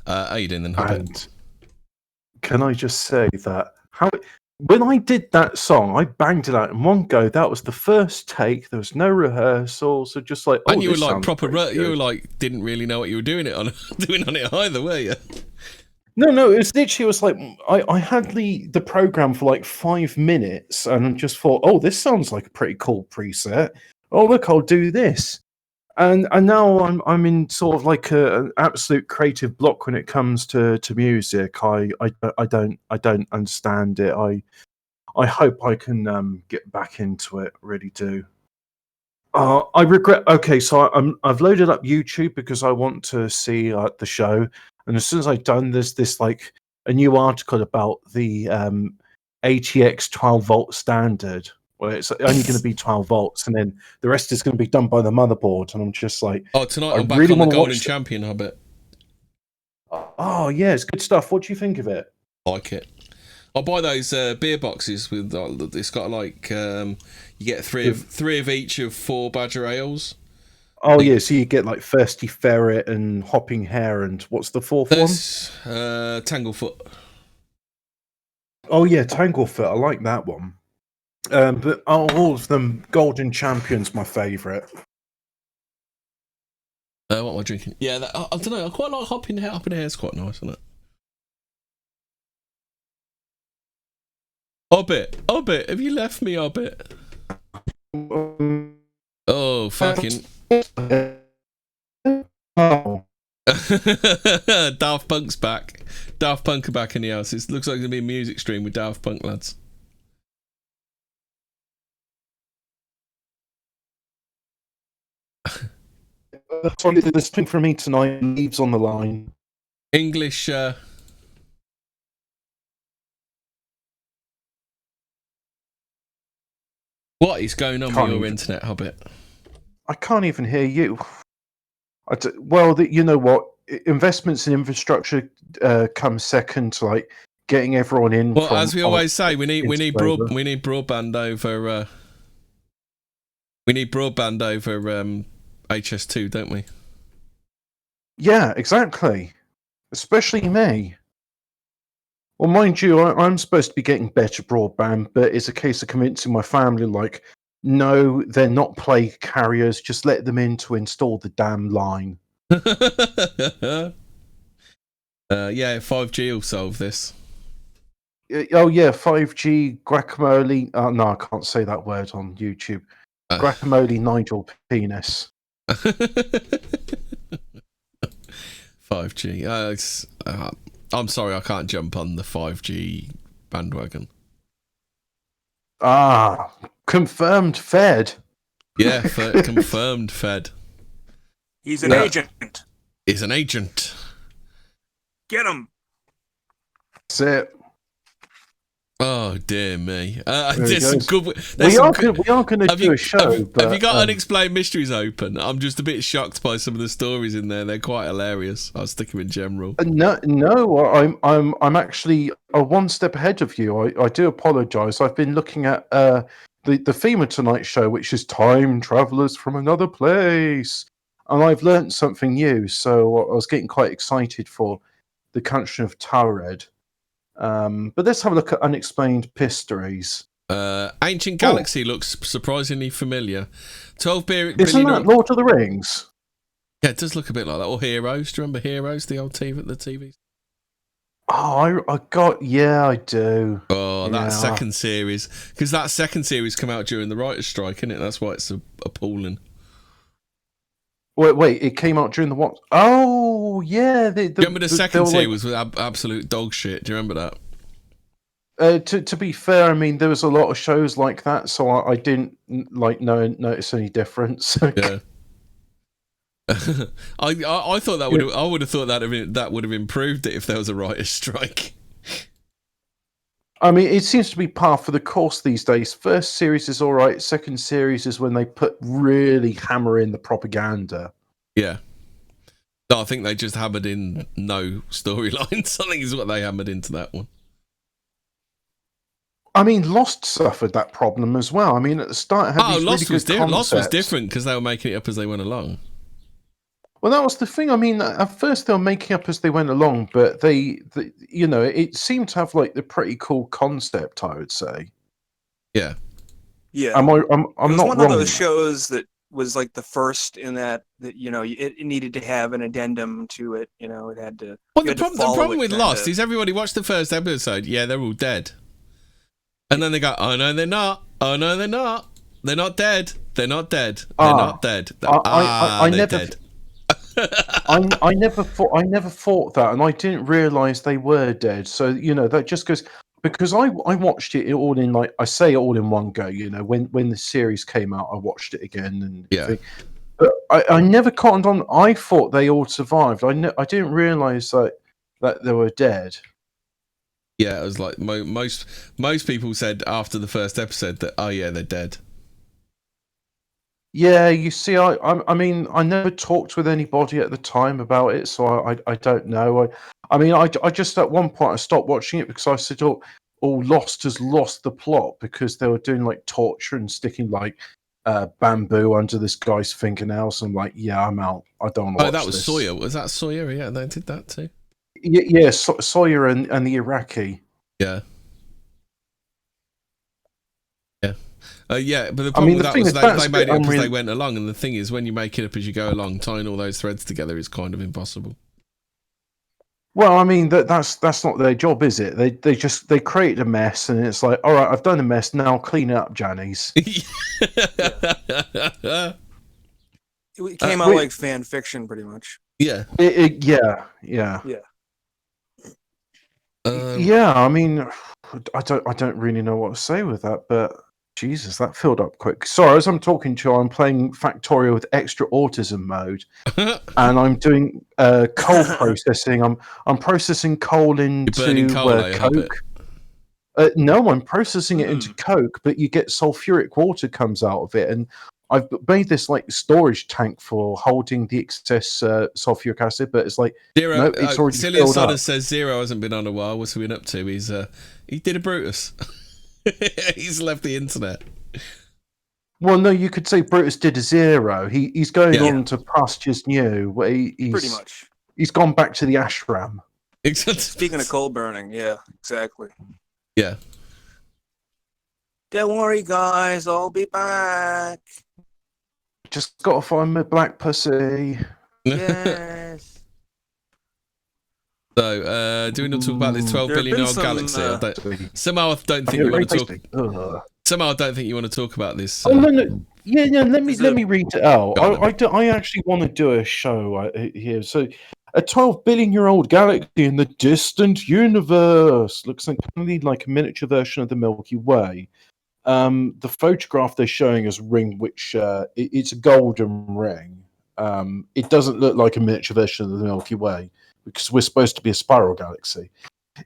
How you doing then, Hobbit? And can I just say that when I did that song, I banged it out in one go. That was the first take. There was no rehearsal, so just like, and you were like proper. You were like didn't really know what you were doing on it either, were you? No, it was literally, it was like I had the program for like 5 minutes, and I just thought, oh, this sounds like a pretty cool preset. Oh, look, I'll do this. And now I'm in sort of like an absolute creative block when it comes to music. I don't understand it. I hope I can get back into it. Really do. I regret. Okay, so I've loaded up YouTube because I want to see the show. And as soon as I've done there's like a new article about the ATX 12-volt standard. Well, it's only going to be 12 volts, and then the rest is going to be done by the motherboard. And I'm just like, oh, tonight I'm back on the Golden Champion, I bet. Oh, yeah, it's good stuff. What do you think of it? I like it. I'll buy those beer boxes with. It's got like you get three of each of 4 Badger ales. Oh yeah, so you get like Thirsty Ferret and Hopping Hare, and what's the fourth one? Tanglefoot. Oh yeah, Tanglefoot. I like that one. But all of them, Golden Champion's my favourite. What am I drinking? Yeah, I don't know. I quite like Hopping Hare. Hopping Hare's quite nice, isn't it? Hobbit, have you left me, Hobbit? Oh, fucking. Oh. Daft Punk's back. Daft Punk are back in the house. It looks like it's going to be a music stream with Daft Punk lads. Sorry, there's thing for me tonight. Leaves on the line. English. What is going on with your internet, Hobbit? I can't even hear you. You know what? Investments in infrastructure come second to like getting everyone in. Well, as we always say, we need broadband over. We need broadband over HS2, don't we? Yeah, exactly. Especially me. Well, mind you, I'm supposed to be getting better broadband, but it's a case of convincing my family, like, no, they're not plague carriers. Just let them in to install the damn line. Yeah, 5G will solve this. Oh, yeah, 5G, guacamole. No, I can't say that word on YouTube. Guacamole Nigel penis. 5G. I'm sorry, I can't jump on the 5G bandwagon. Confirmed Fed. Yeah, confirmed Fed. He's an agent. He's an agent. Get him. That's it. Oh dear me! We are going to do a show. Have you got Unexplained Mysteries open? I'm just a bit shocked by some of the stories in there. They're quite hilarious. I'll stick them in general. No, I'm actually one step ahead of you. I do apologise. I've been looking at the theme of tonight's show, which is time travelers from another place, and I've learnt something new. So I was getting quite excited for the country of Taured. But let's have a look at Unexplained Mysteries. Ancient Galaxy looks surprisingly familiar. 12 billion. Isn't that Lord of the Rings? Yeah, it does look a bit like that. Or Heroes. Do you remember Heroes, the old TV? Oh, I do. Oh, that second series. Because that second series came out during the writer's strike, innit? That's why it's appalling. Wait, it came out during the what? Oh, yeah. Do you remember the second series was absolute dog shit? Do you remember that? To be fair, I mean, there was a lot of shows like that, so I didn't notice any difference. Yeah. I thought that I would have thought that would have improved it if there was a writer's strike. I mean, it seems to be par for the course these days. First series is all right. Second series is when they really hammer in the propaganda. Yeah. No, I think they just hammered in no storylines. I think is what they hammered into that one. I mean, Lost suffered that problem as well. I mean, at the start, it had these Lost really was good concepts. Lost was different because they were making it up as they went along. Well, that was the thing. I mean, at first they were making up as they went along, but it seemed to have like the pretty cool concept, I would say. Yeah. Yeah. I'm It was not one wrong. of those shows that was like the first in that it needed to have an addendum to it. It had to. Well, you the had to problem follow it with kinda. Lost is everybody watched the first episode. Yeah, they're all dead. And then they go, oh, no, they're not. Oh, no, they're not. They're not dead. They're not dead. They're not dead. I they're never, dead. I never thought that, and I didn't realize they were dead. So that just goes because I watched it all in like I say all in one go. When the series came out, I watched it again and Yeah. But I never cottoned on. I thought they all survived. I didn't realize that they were dead. Yeah, it was like most people said after the first episode that, oh yeah, they're dead. Yeah, you see, I mean, I never talked with anybody at the time about it, so I don't know. I just at one point I stopped watching it because I said, oh, Lost has lost the plot because they were doing like torture and sticking like bamboo under this guy's fingernails. I'm like, yeah, I'm out. I don't want to watch that was this. Sawyer. Was that Sawyer? Yeah, they did that too. Yeah, Sawyer and the Iraqi. Yeah. Yeah, but the problem with that was they made it up as they went along, and the thing is, when you make it up as you go along, tying all those threads together is kind of impossible. Well, I mean that's not their job, is it? They create a mess, and it's like, all right, I've done a mess, now clean it up, Janice. It came out like fan fiction, pretty much. Yeah. Yeah. Yeah, I mean, I don't really know what to say with that, but Jesus, that filled up quick. Sorry, as I'm talking to you, I'm playing Factorio with extra autism mode, and I'm doing coal processing. I'm processing coal into coke. No, I'm processing it into coke, but you get sulfuric water comes out of it, and I've made this like storage tank for holding the excess sulfuric acid, but it's like Zero. No, it's already Silly filled up. says Zero hasn't been on a while. What's he been up to? He did a Brutus. He's left the internet. Well, no, you could say Brutus did a Zero. He's going on to pastures new. Where he's pretty much. He's gone back to the ashram. Speaking of coal burning, yeah, exactly. Yeah. Don't worry, guys. I'll be back. Just gotta find my black pussy. Yes. So, do we not talk about this 12 billion year old galaxy? Somehow I don't think you want to talk. Somehow I don't think you want to talk about this. Oh no. Yeah. Let me read it out. I actually want to do a show here. So, a 12 billion year old galaxy in the distant universe looks like a miniature version of the Milky Way. The photograph they're showing is a ring, which it's a golden ring. It doesn't look like a miniature version of the Milky Way because we're supposed to be a spiral galaxy.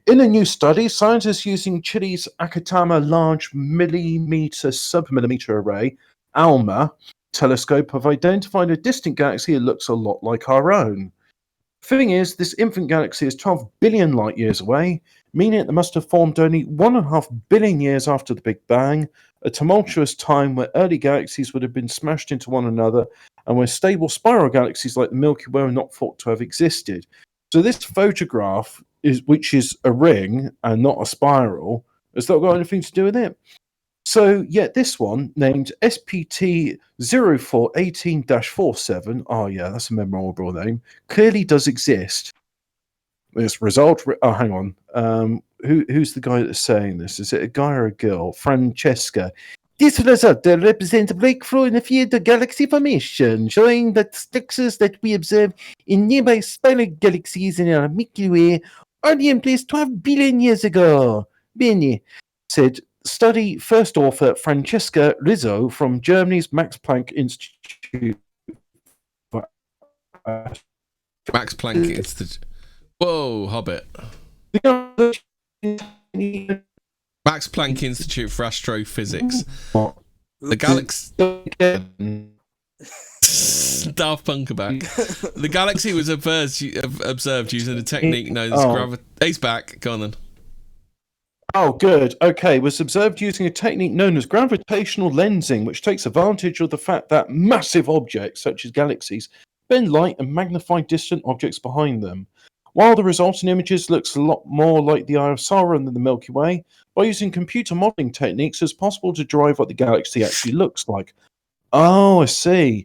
In a new study, scientists using Chile's Akatama Large Submillimeter Array, ALMA, telescope have identified a distant galaxy that looks a lot like our own. Thing is, this infant galaxy is 12 billion light years away, meaning it must have formed only 1.5 billion years after the Big Bang, a tumultuous time where early galaxies would have been smashed into one another and where stable spiral galaxies like the Milky Way are not thought to have existed. So this photograph, which is a ring and not a spiral, has not got anything to do with it. So, yeah, this one, named SPT 0418-47, oh yeah, that's a memorable name, clearly does exist. This result, hang on, who's the guy that's saying this? Is it a guy or a girl? Francesca. This result represents a breakthrough in the field of galaxy formation, showing that structures that we observe in nearby spiral galaxies in our Milky Way only in place 12 billion years ago. Bene, said study first author Francesca Rizzo from Germany's Max Planck Institute. Max Planck Institute. Whoa, Hobbit. Max Planck Institute for Astrophysics. The galaxy. Daft Punk back. The galaxy was observed using a technique known as gravity. He's back. Go on then. Oh, good. Okay, was observed using a technique known as gravitational lensing, which takes advantage of the fact that massive objects, such as galaxies, bend light and magnify distant objects behind them. While the resulting images looks a lot more like the Eye of Sauron than the Milky Way, by using computer modeling techniques, it's possible to derive what the galaxy actually looks like. Oh, I see.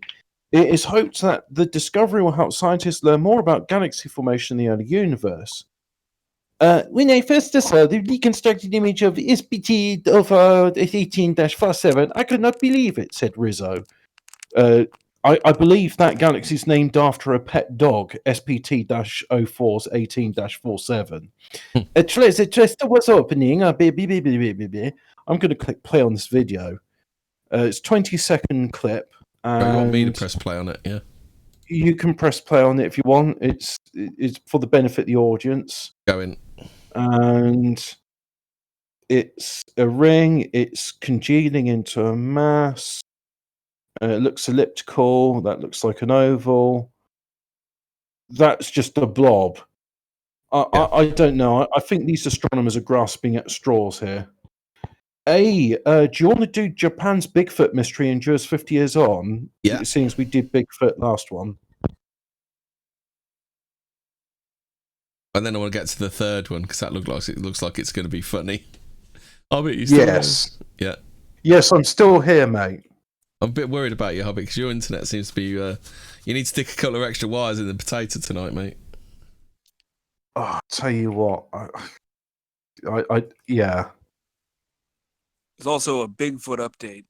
It is hoped that the discovery will help scientists learn more about galaxy formation in the early universe. When I first saw the reconstructed image of SPT over 18-47, I could not believe it, said Rizzo. I believe that galaxy is named after a pet dog, SPT-04's 18-47. A Tresta was opening. I'm going to click play on this video. It's a 20-second clip. Right, you want me to press play on it, yeah? You can press play on it if you want. It's for the benefit of the audience. Going. And it's a ring. It's congealing into a mass. It looks elliptical. That looks like an oval. That's just a blob. I don't know. I think these astronomers are grasping at straws here. Do you want to do Japan's Bigfoot mystery endures 50 years on? Yeah. It seems we did Bigfoot last one. And then I want to get to the third one because that looks like it's going to be funny. Hobbit, you still there? Yeah. Yes, I'm still here, mate. I'm a bit worried about you, Hobbit, because your internet seems to be... you need to stick a couple of extra wires in the potato tonight, mate. Oh, I'll tell you what. Yeah. There's also a Bigfoot update.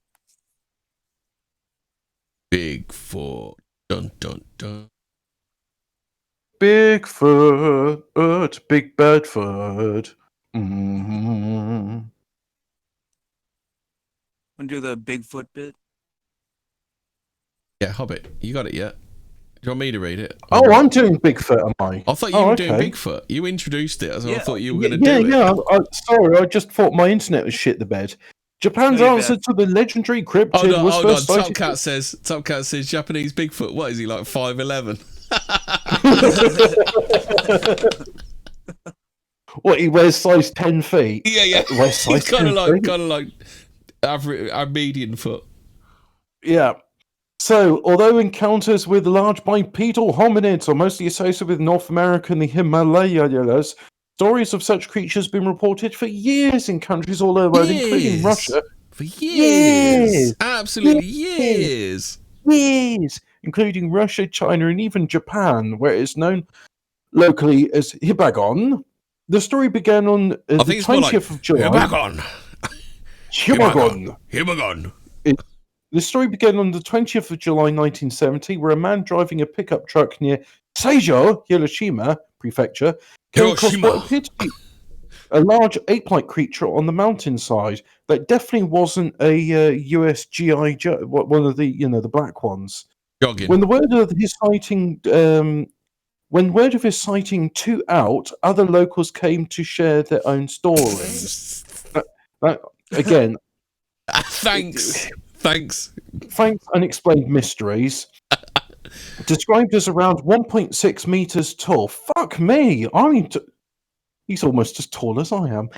Bigfoot. Dun, dun, dun. Bigfoot, Big Bedford. Mm-hmm. Want to do the Bigfoot bit? Yeah, Hobbit, you got it yet? Do you want me to read it? Oh, I'm doing Bigfoot, am I? I thought you were doing Bigfoot. You introduced it, so I thought you were going to do it. Yeah. Sorry, I just thought my internet was shit the bed. Japan's answer to the legendary cryptid was first sighted... Top Cat says Japanese Bigfoot. What is he, like 5'11"? What, he wears size 10 feet? Yeah. He's kind of like average, our median foot. Yeah. So, although encounters with large bipedal hominids are mostly associated with North America and the Himalayas, stories of such creatures have been reported for years in countries all over the world, including Russia. For years. Absolutely years. Years. Including Russia, China, and even Japan, where it is known locally as Hibagon. The story began on the 20th of July. Hibagon. The story began on the 20th of July 1970, where a man driving a pickup truck near Seijo, Hiroshima Prefecture, came across what appeared to be a large ape-like creature on the mountainside. That definitely wasn't a US GI Joe, one of the the black ones. Jogging. When word of his sighting too out, other locals came to share their own stories. Again, Thanks, Unexplained Mysteries. Described as around 1.6 meters tall. Fuck me! He's almost as tall as I am.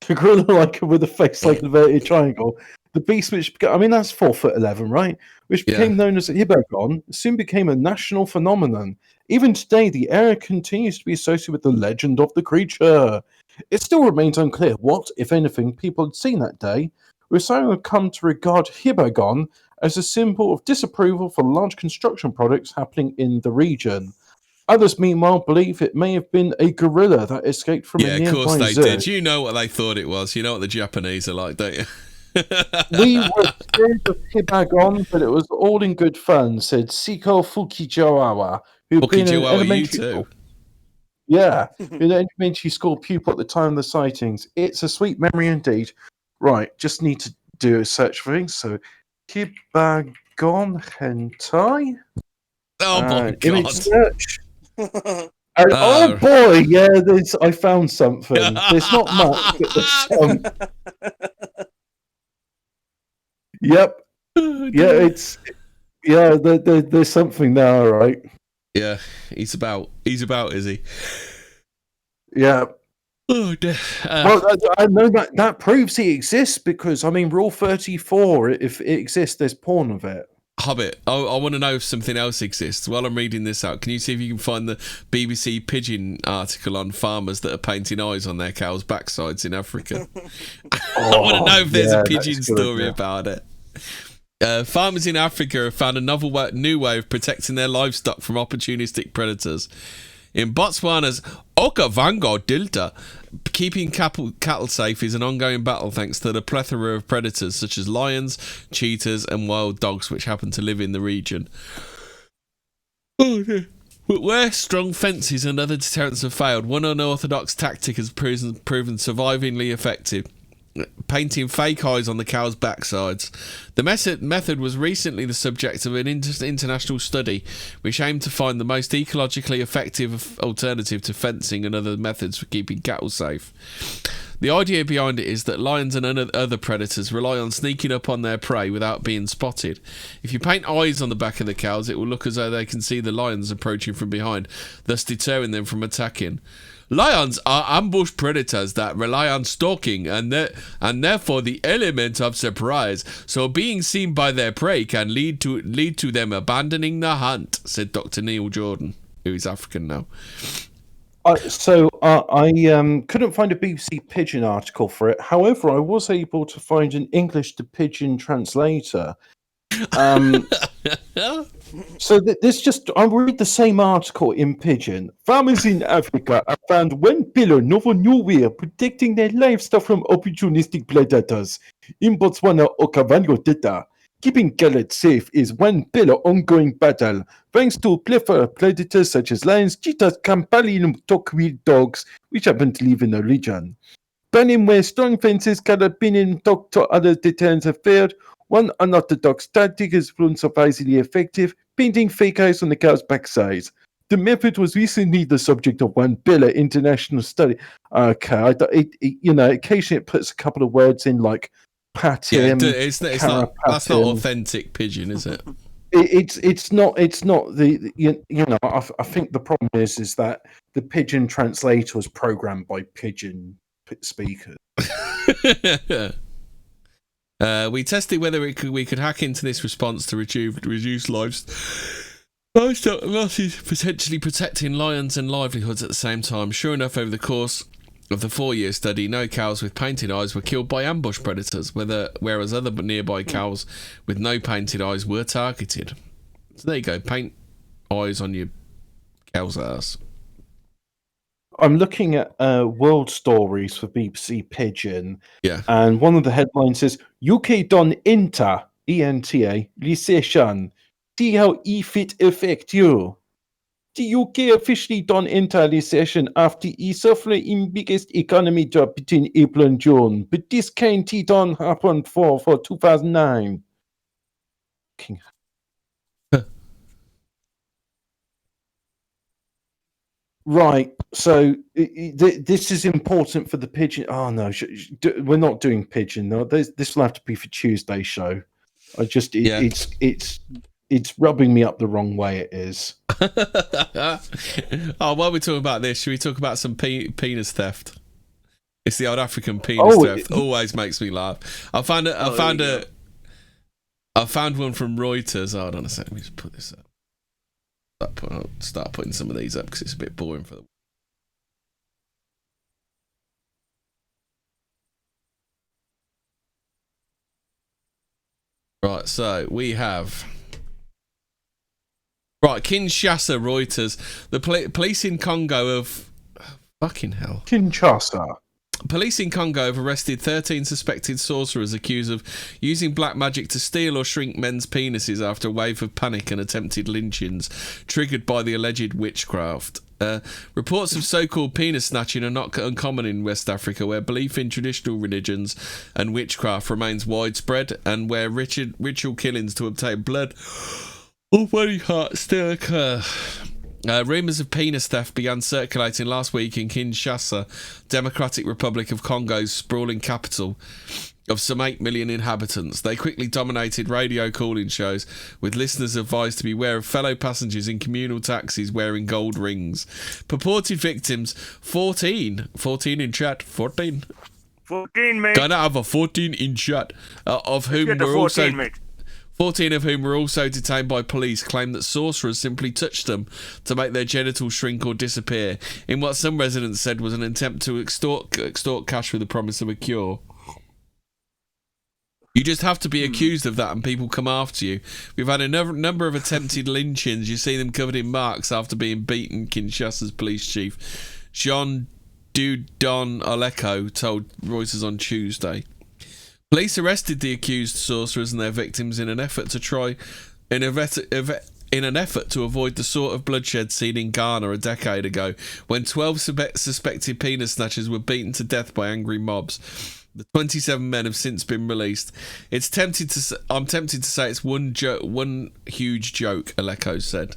A gorilla with a face like an inverted triangle. The beast, that's 4'11", right? Which became known as Hibagon, soon became a national phenomenon. Even today, the area continues to be associated with the legend of the creature. It still remains unclear what, if anything, people had seen that day, with some have come to regard Hibagon as a symbol of disapproval for large construction projects happening in the region. Others, meanwhile, believe it may have been a gorilla that escaped from a nearby zoo. Yeah, of course they did. You know what they thought it was. You know what the Japanese are like, don't you? We were scared of Hibagon, but it was all in good fun, said Siko Fukijiwa, who'd been an elementary school. Yeah, an elementary school pupil at the time of the sightings. It's a sweet memory indeed. Right, just need to do a search for things. So, Hibagon hentai. Oh my god! Image search. Oh boy, yeah, I found something. There's not much, but there's some. Yep. There's something there, all right. Yeah, he's about, is he? Yeah. Oh, dear. Well, I know that proves he exists because, Rule 34, if it exists, there's porn of it. Hobbit, I want to know if something else exists. While I'm reading this out, can you see if you can find the BBC Pigeon article on farmers that are painting eyes on their cows' backsides in Africa? I want to know if there's a pigeon story about it. Farmers in Africa have found a new way of protecting their livestock from opportunistic predators. In Botswana's Okavango Delta, keeping cattle safe is an ongoing battle thanks to the plethora of predators such as lions, cheetahs and wild dogs which happen to live in the region. But where strong fences and other deterrents have failed, one unorthodox tactic has proven survivingly effective. Painting fake eyes on the cows' backsides. The method was recently the subject of an international study which aimed to find the most ecologically effective alternative to fencing and other methods for keeping cattle safe. The idea behind it is that lions and other predators rely on sneaking up on their prey without being spotted. If you paint eyes on the back of the cows, it will look as though they can see the lions approaching from behind, thus deterring them from attacking. Lions are ambush predators that rely on stalking and therefore the element of surprise, so being seen by their prey can lead to them abandoning the hunt, said Dr. Neil Jordan, who is African now. I couldn't find a BBC Pigeon article for it. However, I was able to find an English to Pigeon translator. So I'll read the same article in Pigeon. Farmers in Africa have found one pillar nowhere protecting their livestock from opportunistic predators. In Botswana, Okavango Delta, keeping cattle safe is one pillar ongoing battle, thanks to a plethora of predators such as lions, cheetahs, kampali, and wild dogs, which happen to live in the region. Banning where strong fences cannot be in talk to other deterrents have failed. One unorthodox tactic has proven surprisingly effective, painting fake eyes on the cow's backsides. The method was recently the subject of one Billa international study. Okay, occasionally it puts a couple of words in like patim. Yeah, it's not. That's not authentic pigeon, is it? It's not the I think the problem is that the pigeon translator was programmed by pigeon speakers. We tested whether we could hack into this response to reduce livestock losses, potentially protecting lions and livelihoods at the same time. Sure enough, over the course of the 4-year study, no cows with painted eyes were killed by ambush predators, whereas other nearby cows with no painted eyes were targeted. So there you go, paint eyes on your cow's ass. I'm looking at world stories for BBC Pigeon. Yeah. And one of the headlines says, UK done ENTA, E-N-T-A, recession. See how EFIT affect you. The UK officially done enter recession after it suffered in biggest economy drop between April and June. But this can't done happen for 2009. Right, so this is important for the pigeon. Oh no, we're not doing pigeon. No, this will have to be for Tuesday's show. It's rubbing me up the wrong way. It is. Oh, while we're talking about this, should we talk about some penis theft? It's the old African penis theft. Always makes me laugh. I found one from Reuters. Hold on a second. Let me just put this up. I'll start putting some of these up because it's a bit boring for them. Right, so we have... Right, Kinshasa, Reuters. The police in Congo have... Fucking hell. Kinshasa. Police in Congo have arrested 13 suspected sorcerers accused of using black magic to steal or shrink men's penises after a wave of panic and attempted lynchings triggered by the alleged witchcraft. Reports of so-called penis snatching are not uncommon in West Africa, where belief in traditional religions and witchcraft remains widespread, and where ritual killings to obtain blood or body parts still occur. Rumours of penis theft began circulating last week in Kinshasa, Democratic Republic of Congo's sprawling capital of some 8 million inhabitants. They quickly dominated radio calling shows, with listeners advised to beware of fellow passengers in communal taxis wearing gold rings. Purported victims, 14 in chat, 14, mate. Gonna have a 14 in chat, of whom were also... 14 of whom were also detained by police, claim that sorcerers simply touched them to make their genitals shrink or disappear, in what some residents said was an attempt to extort cash with the promise of a cure. You just have to be accused of that and people come after you. We've had a number of attempted lynchings. You see them covered in marks after being beaten, Kinshasa's police chief, Jean Dudon Oleko, told Reuters on Tuesday. Police arrested the accused sorcerers and their victims in an effort to avoid the sort of bloodshed seen in Ghana a decade ago, when 12 suspected penis snatchers were beaten to death by angry mobs. The 27 men have since been released. I'm tempted to say it's one huge joke, Oleko said.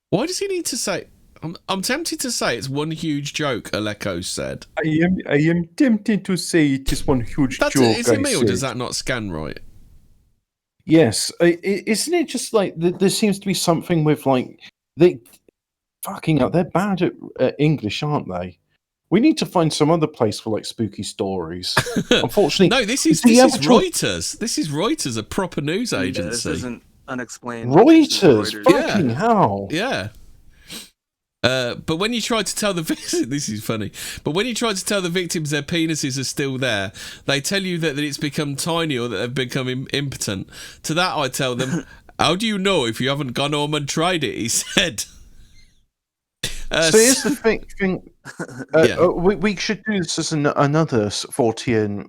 Why does he need to say? I'm tempted to say it's one huge joke, Oleko said. I am tempted to say it is one huge joke. Is it me, or does that not scan right? Yes. Isn't it just like there seems to be something with like they fucking up? They're bad at English, aren't they? We need to find some other place for like spooky stories. Unfortunately, no. This is Reuters. This is Reuters, a proper news agency. This isn't unexplained. Reuters. Fucking hell. Yeah. But when you try to tell the this is funny. But when you try to tell the victims their penises are still there, they tell you that it's become tiny or that they've become impotent. To that, I tell them, "How do you know if you haven't gone home and tried it?" He said. So here's the thing. We should do this as another Fortean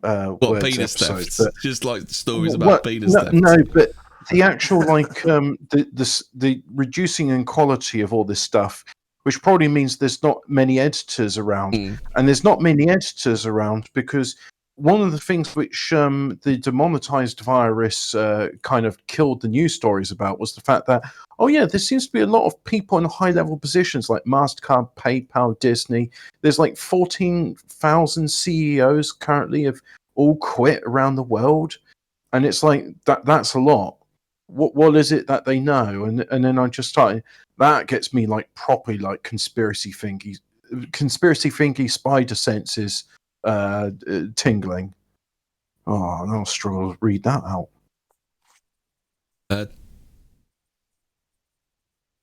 penis episode, thefts? Just like stories about penis thefts. No, but the actual like the reducing in quality of all this stuff, which probably means there's not many editors around, and there's not many editors around because one of the things which the demonetized virus kind of killed the news stories about was the fact that, oh yeah, there seems to be a lot of people in high-level positions like MasterCard, PayPal, Disney. There's like 14,000 CEOs currently have all quit around the world. And it's like, that's a lot. What is it that they know? And then I just started, that gets me like properly like conspiracy thingy spider senses tingling. Oh, I'll struggle to read that out.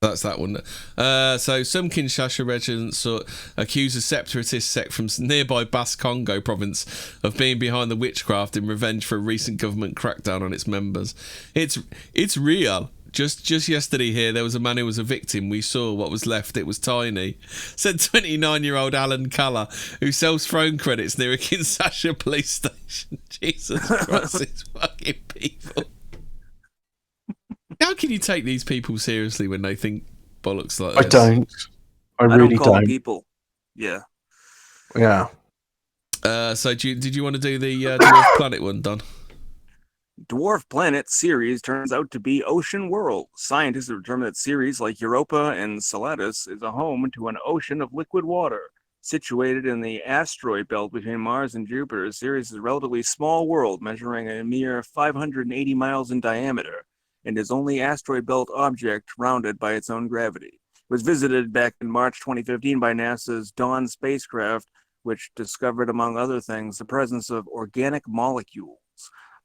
That's that one. So some Kinshasa residents accuse a separatist sect from nearby Bas-Congo province of being behind the witchcraft in revenge for a recent government crackdown on its members. It's real. Just yesterday here, there was a man who was a victim. We saw what was left. It was tiny, said 29-year-old Alan Culler, who sells phone credits near a Kinshasa police station. Jesus Christ, these fucking people. How can you take these people seriously when they think bollocks like this? I don't. I really don't. Call don't. People. Yeah. Yeah. So did you want to do the Dwarf Planet one, Don? Dwarf Planet Ceres turns out to be ocean world. Scientists have determined that Ceres, like Europa and Enceladus, is a home to an ocean of liquid water. Situated in the asteroid belt between Mars and Jupiter, Ceres is a relatively small world, measuring a mere 580 miles in diameter, and is only asteroid belt object rounded by its own gravity. It was visited back in March 2015 by NASA's Dawn spacecraft, which discovered, among other things, the presence of organic molecules,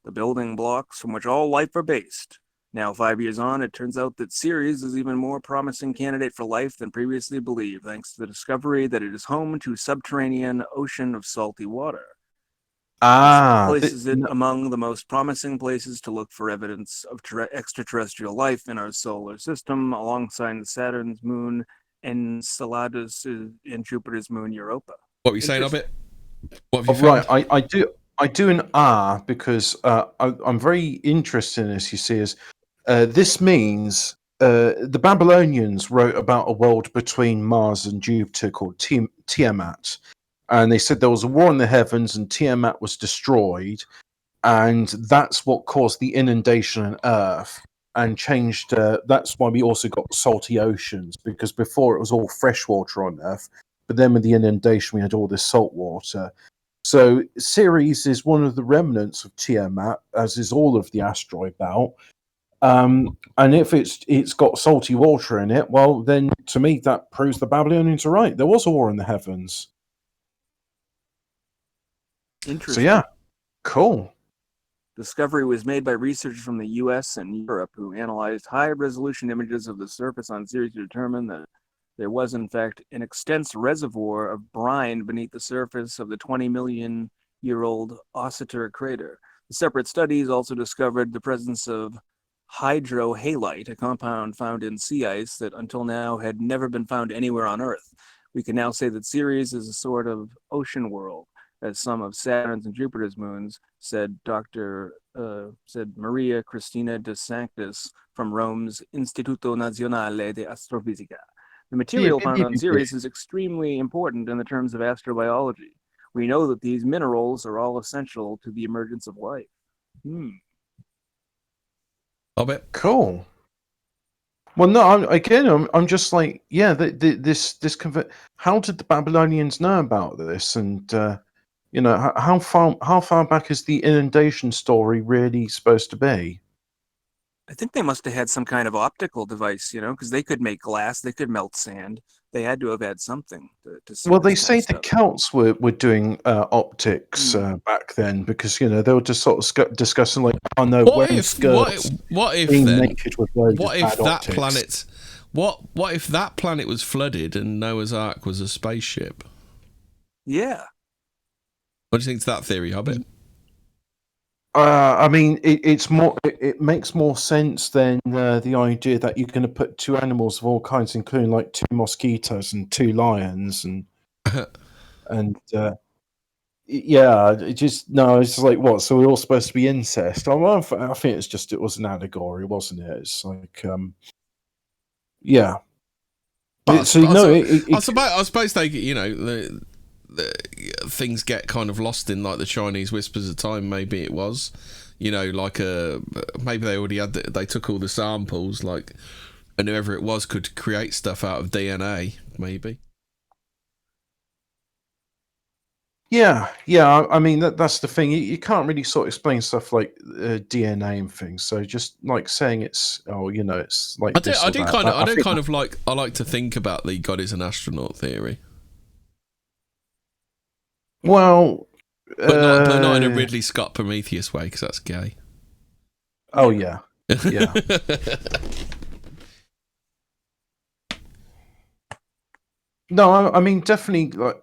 the building blocks from which all life are based. Now, 5 years on, it turns out that Ceres is even more promising candidate for life than previously believed, thanks to the discovery that it is home to a subterranean ocean of salty water. Places it among the most promising places to look for evidence of extraterrestrial life in our solar system, alongside Saturn's moon, Enceladus, and Jupiter's moon, Europa. What were you saying of it? What have you found? Right, I do an R because I'm very interested in this. You see, as this means the Babylonians wrote about a world between Mars and Jupiter called Tiamat. And they said there was a war in the heavens and Tiamat was destroyed. And that's what caused the inundation on Earth and changed. That's why we also got salty oceans, because before it was all fresh water on Earth. But then with the inundation, we had all this salt water. So Ceres is one of the remnants of Tiamat, as is all of the asteroid belt. And if it's got salty water in it, well, then to me that proves the Babylonians are right. There was a war in the heavens. Interesting. So yeah, cool. Discovery was made by researchers from the US and Europe who analyzed high-resolution images of the surface on Ceres to determine that there was, in fact, an extensive reservoir of brine beneath the surface of the 20-million-year-old Occitor crater. The separate studies also discovered the presence of hydrohalite, a compound found in sea ice that until now had never been found anywhere on Earth. We can now say that Ceres is a sort of ocean world, as some of Saturn's and Jupiter's moons, said Maria Cristina de Sanctis from Rome's Istituto Nazionale di Astrofisica. The material found on Ceres is extremely important in the terms of astrobiology. We know that these minerals are all essential to the emergence of life. I'll bet. Cool. Well, no, I'm just like, yeah, this how did the Babylonians know about this? And how far back is the inundation story really supposed to be? I think they must have had some kind of optical device, because they could make glass, they could melt sand. They had to have had something to see. Well, they say the Celts were doing optics back then because they were just sort of discussing like, oh no, wearing skirts, being naked with loads of bad optics. What if that planet was flooded and Noah's Ark was a spaceship? Yeah. What do you think to that theory, Hobbit? I mean, it makes more sense than the idea that you're going to put two animals of all kinds, including like two mosquitoes and two lions, and it's like what? So we're all supposed to be incest? I think it was an allegory, wasn't it? It's like, yeah. I suppose they, the things get kind of lost in like the Chinese whispers of time. Maybe it was, maybe they already had they took all the samples, like, and whoever it was could create stuff out of DNA. Maybe. Yeah. I mean that's the thing. You can't really sort of explain stuff like DNA and things. So just like saying it's it's like I like to think about the God is an astronaut theory. Well, but not in a Ridley Scott Prometheus way, because that's gay. Oh yeah. No, I mean definitely. Like,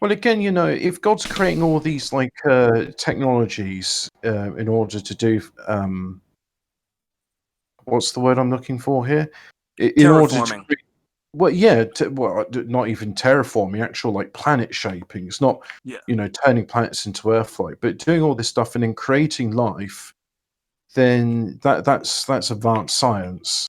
well, again, if God's creating all these like technologies in order to do what's the word I'm looking for here? In order to. Well, yeah, not even terraforming, actual like planet shaping. It's not, turning planets into Earth-like, but doing all this stuff and then creating life. Then that's advanced science.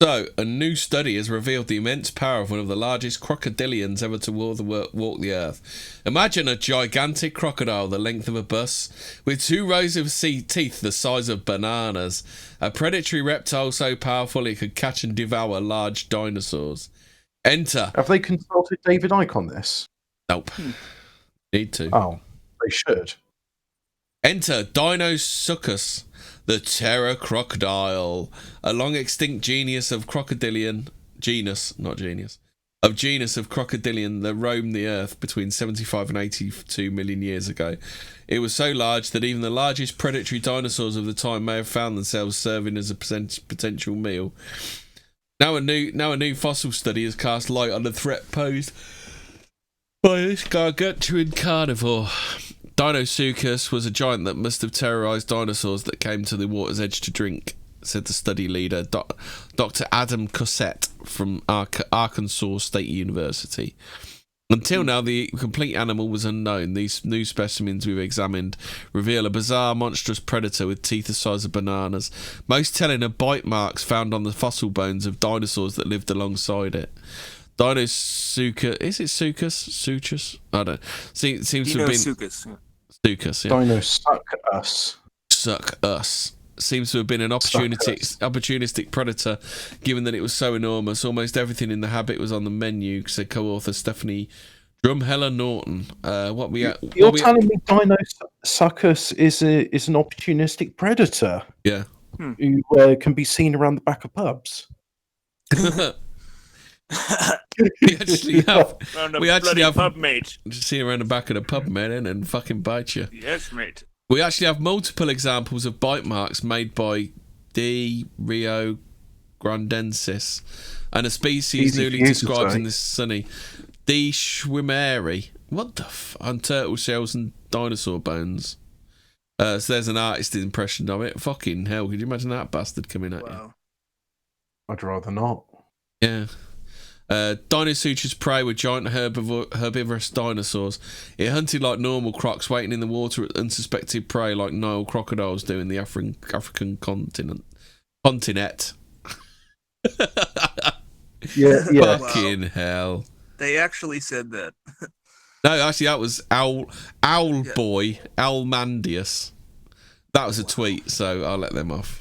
So, a new study has revealed the immense power of one of the largest crocodilians ever to walk the earth. Imagine a gigantic crocodile the length of a bus, with 2 rows of teeth the size of bananas. A predatory reptile so powerful it could catch and devour large dinosaurs. Enter. Have they consulted David Icke on this? Nope. Need to. Oh, they should. Enter Dinosuchus, the terror crocodile, a long extinct genus of crocodilian that roamed the earth between 75 and 82 million years ago. It was so large that even the largest predatory dinosaurs of the time may have found themselves serving as a potential meal. Now a new fossil study has cast light on the threat posed by this gargantuan carnivore. Dinosuchus was a giant that must have terrorised dinosaurs that came to the water's edge to drink, said the study leader, Dr. Adam Cossette from Arkansas State University. Until now, the complete animal was unknown. These new specimens we've examined reveal a bizarre, monstrous predator with teeth the size of bananas, most telling of bite marks found on the fossil bones of dinosaurs that lived alongside it. Dinosuchus, is it Suchus? I don't know. Seems to have been Suchus, yeah. Suck us. Seems to have been an opportunistic predator, given that it was so enormous. Almost everything in the habit was on the menu, said co-author Stephanie Drumheller Norton. You're telling me Dinosuchus is an opportunistic predator? Yeah. Who can be seen around the back of pubs? We actually have. Found a We actually bloody have. pub mate. Just see around the back of the pub, man, and fucking bite you. Yes, mate. We actually have multiple examples of bite marks made by D. rio grandensis, and a species newly described in this sunny D. schwimmeri. What the on turtle shells and dinosaur bones. So there's an artist impression of it. Fucking hell, could you imagine that bastard coming at you? I'd rather not. Yeah. Dinosaurs prey were giant herbivorous dinosaurs. It hunted like normal crocs, waiting in the water at unsuspected prey like Nile crocodiles do in the African continent. Yeah. Fucking hell. They actually said that. No, actually, that was Boy, Almandius. That was a tweet, so I'll let them off.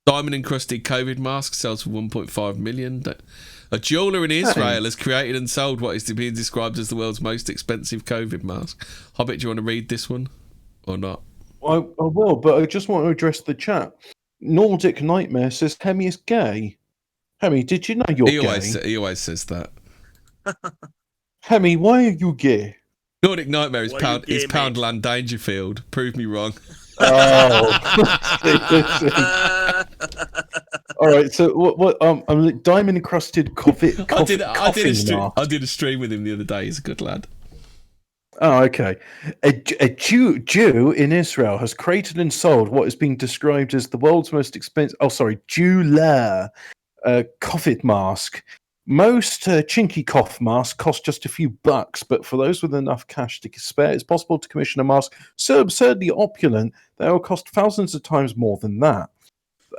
Diamond encrusted COVID mask sells for 1.5 million. A jeweler in Israel has created and sold what is being described as the world's most expensive COVID mask. Hobbit, do you want to read this one or not? I will, but I just want to address the chat. Nordic Nightmare says Hemi is gay. Hemi, did you know you're gay? He always says that. Hemi, why are you gay? Nordic Nightmare is Poundland Dangerfield. Prove me wrong. Oh. All right. So what? I'm diamond encrusted coffee. I did a stream with him the other day. He's a good lad. Oh, okay. A Jew in Israel has created and sold what is being described as the world's most expensive. Jeweler coffee mask. Most chinky cough masks cost just a few bucks, but for those with enough cash to spare, it's possible to commission a mask so absurdly opulent that it will cost thousands of times more than that.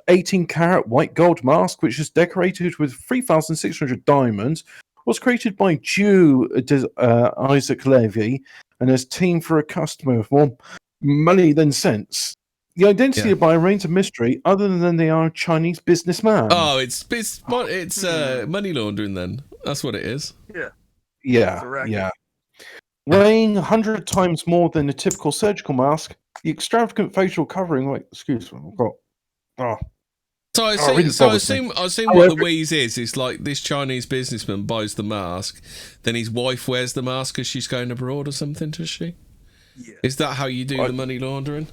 18-karat white gold mask, which is decorated with 3,600 diamonds, was created by Jew Isaac Levy and his team for a customer with more money than sense. The identity of the buyer remains a mystery, other than they are a Chinese businessman. Oh, it's money laundering then. That's what it is. Yeah. Weighing 100 times more than a typical surgical mask, the extravagant facial covering. Wait, excuse me, I've got. Oh. So I assume what the wheeze is. It's like this Chinese businessman buys the mask, then his wife wears the mask as she's going abroad or something. Does she? Yeah. Is that how you do the money laundering?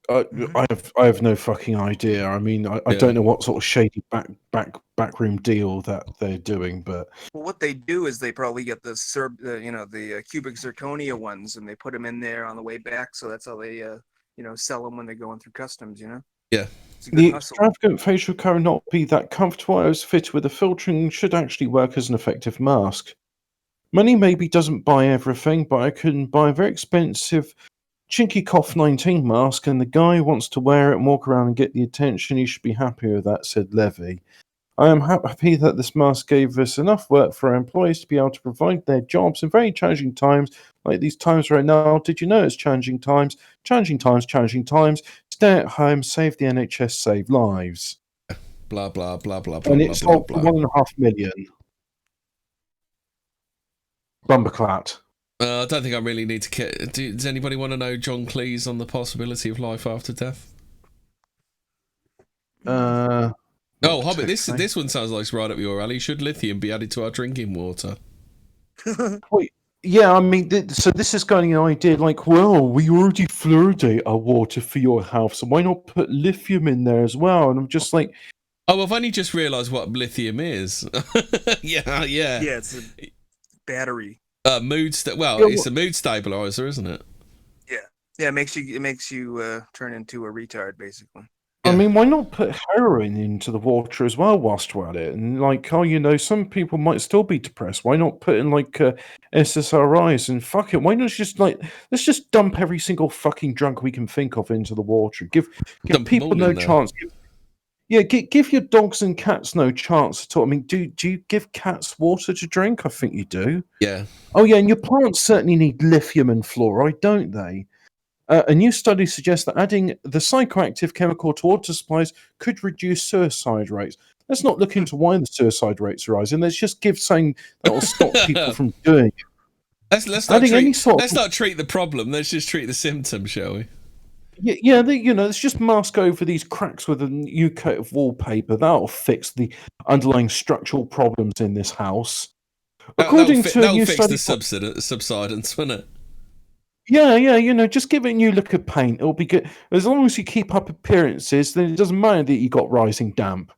I have no fucking idea. I mean, I don't know what sort of shady backroom deal that they're doing, but what they do is they probably get the cubic zirconia ones, and they put them in there on the way back. So that's how they sell them when they're going through customs. Yeah. The extravagant facial cover not be that comfortable. It was fitted with a filtering and should actually work as an effective mask. Money maybe doesn't buy everything, but I can buy a very expensive Chinky Cough 19 mask, and the guy wants to wear it and walk around and get the attention. He should be happy with that, said Levy. I am happy that this mask gave us enough work for our employees to be able to provide their jobs in very challenging times, like these times right now. Did you know it's challenging times? Challenging times. Stay at home, save the NHS, save lives. Blah, blah, blah, blah, blah, and it's blah, sold for 1.5 million. Bumperclat. I don't think I really need to. Does anybody want to know John Cleese on the possibility of life after death? Hobbit, this one sounds like it's right up your alley. Should lithium be added to our drinking water? Wait, yeah, I mean, so this is going an idea like, well, we already fluoridate our water for your health, so why not put lithium in there as well? And I'm just like, oh, I've only just realised what lithium is. Yeah. Yeah, it's a battery. It's a mood stabilizer, isn't it? Yeah. It makes you turn into a retard, basically. I mean, why not put heroin into the water as well whilst we're at it? And some people might still be depressed. Why not put in SSRIs and fuck it? Why not let's just dump every single fucking drunk we can think of into the water. Give people no chance. Give your dogs and cats no chance at all. I mean, do you give cats water to drink? I think you do. Yeah. Oh, yeah, and your plants certainly need lithium and fluoride, don't they? A new study suggests that adding the psychoactive chemical to water supplies could reduce suicide rates. Let's not look into why the suicide rates are rising. Let's just give something that will stop people from doing it. Let's not treat the problem. Let's just treat the symptom, shall we? Yeah, let's just mask over these cracks with a new coat of wallpaper. That'll fix the underlying structural problems in this house. According to a That'll new fix study, the subsidence, won't it? yeah, just give it a new look of paint. It'll be good. As long as you keep up appearances, then it doesn't matter that you got rising damp.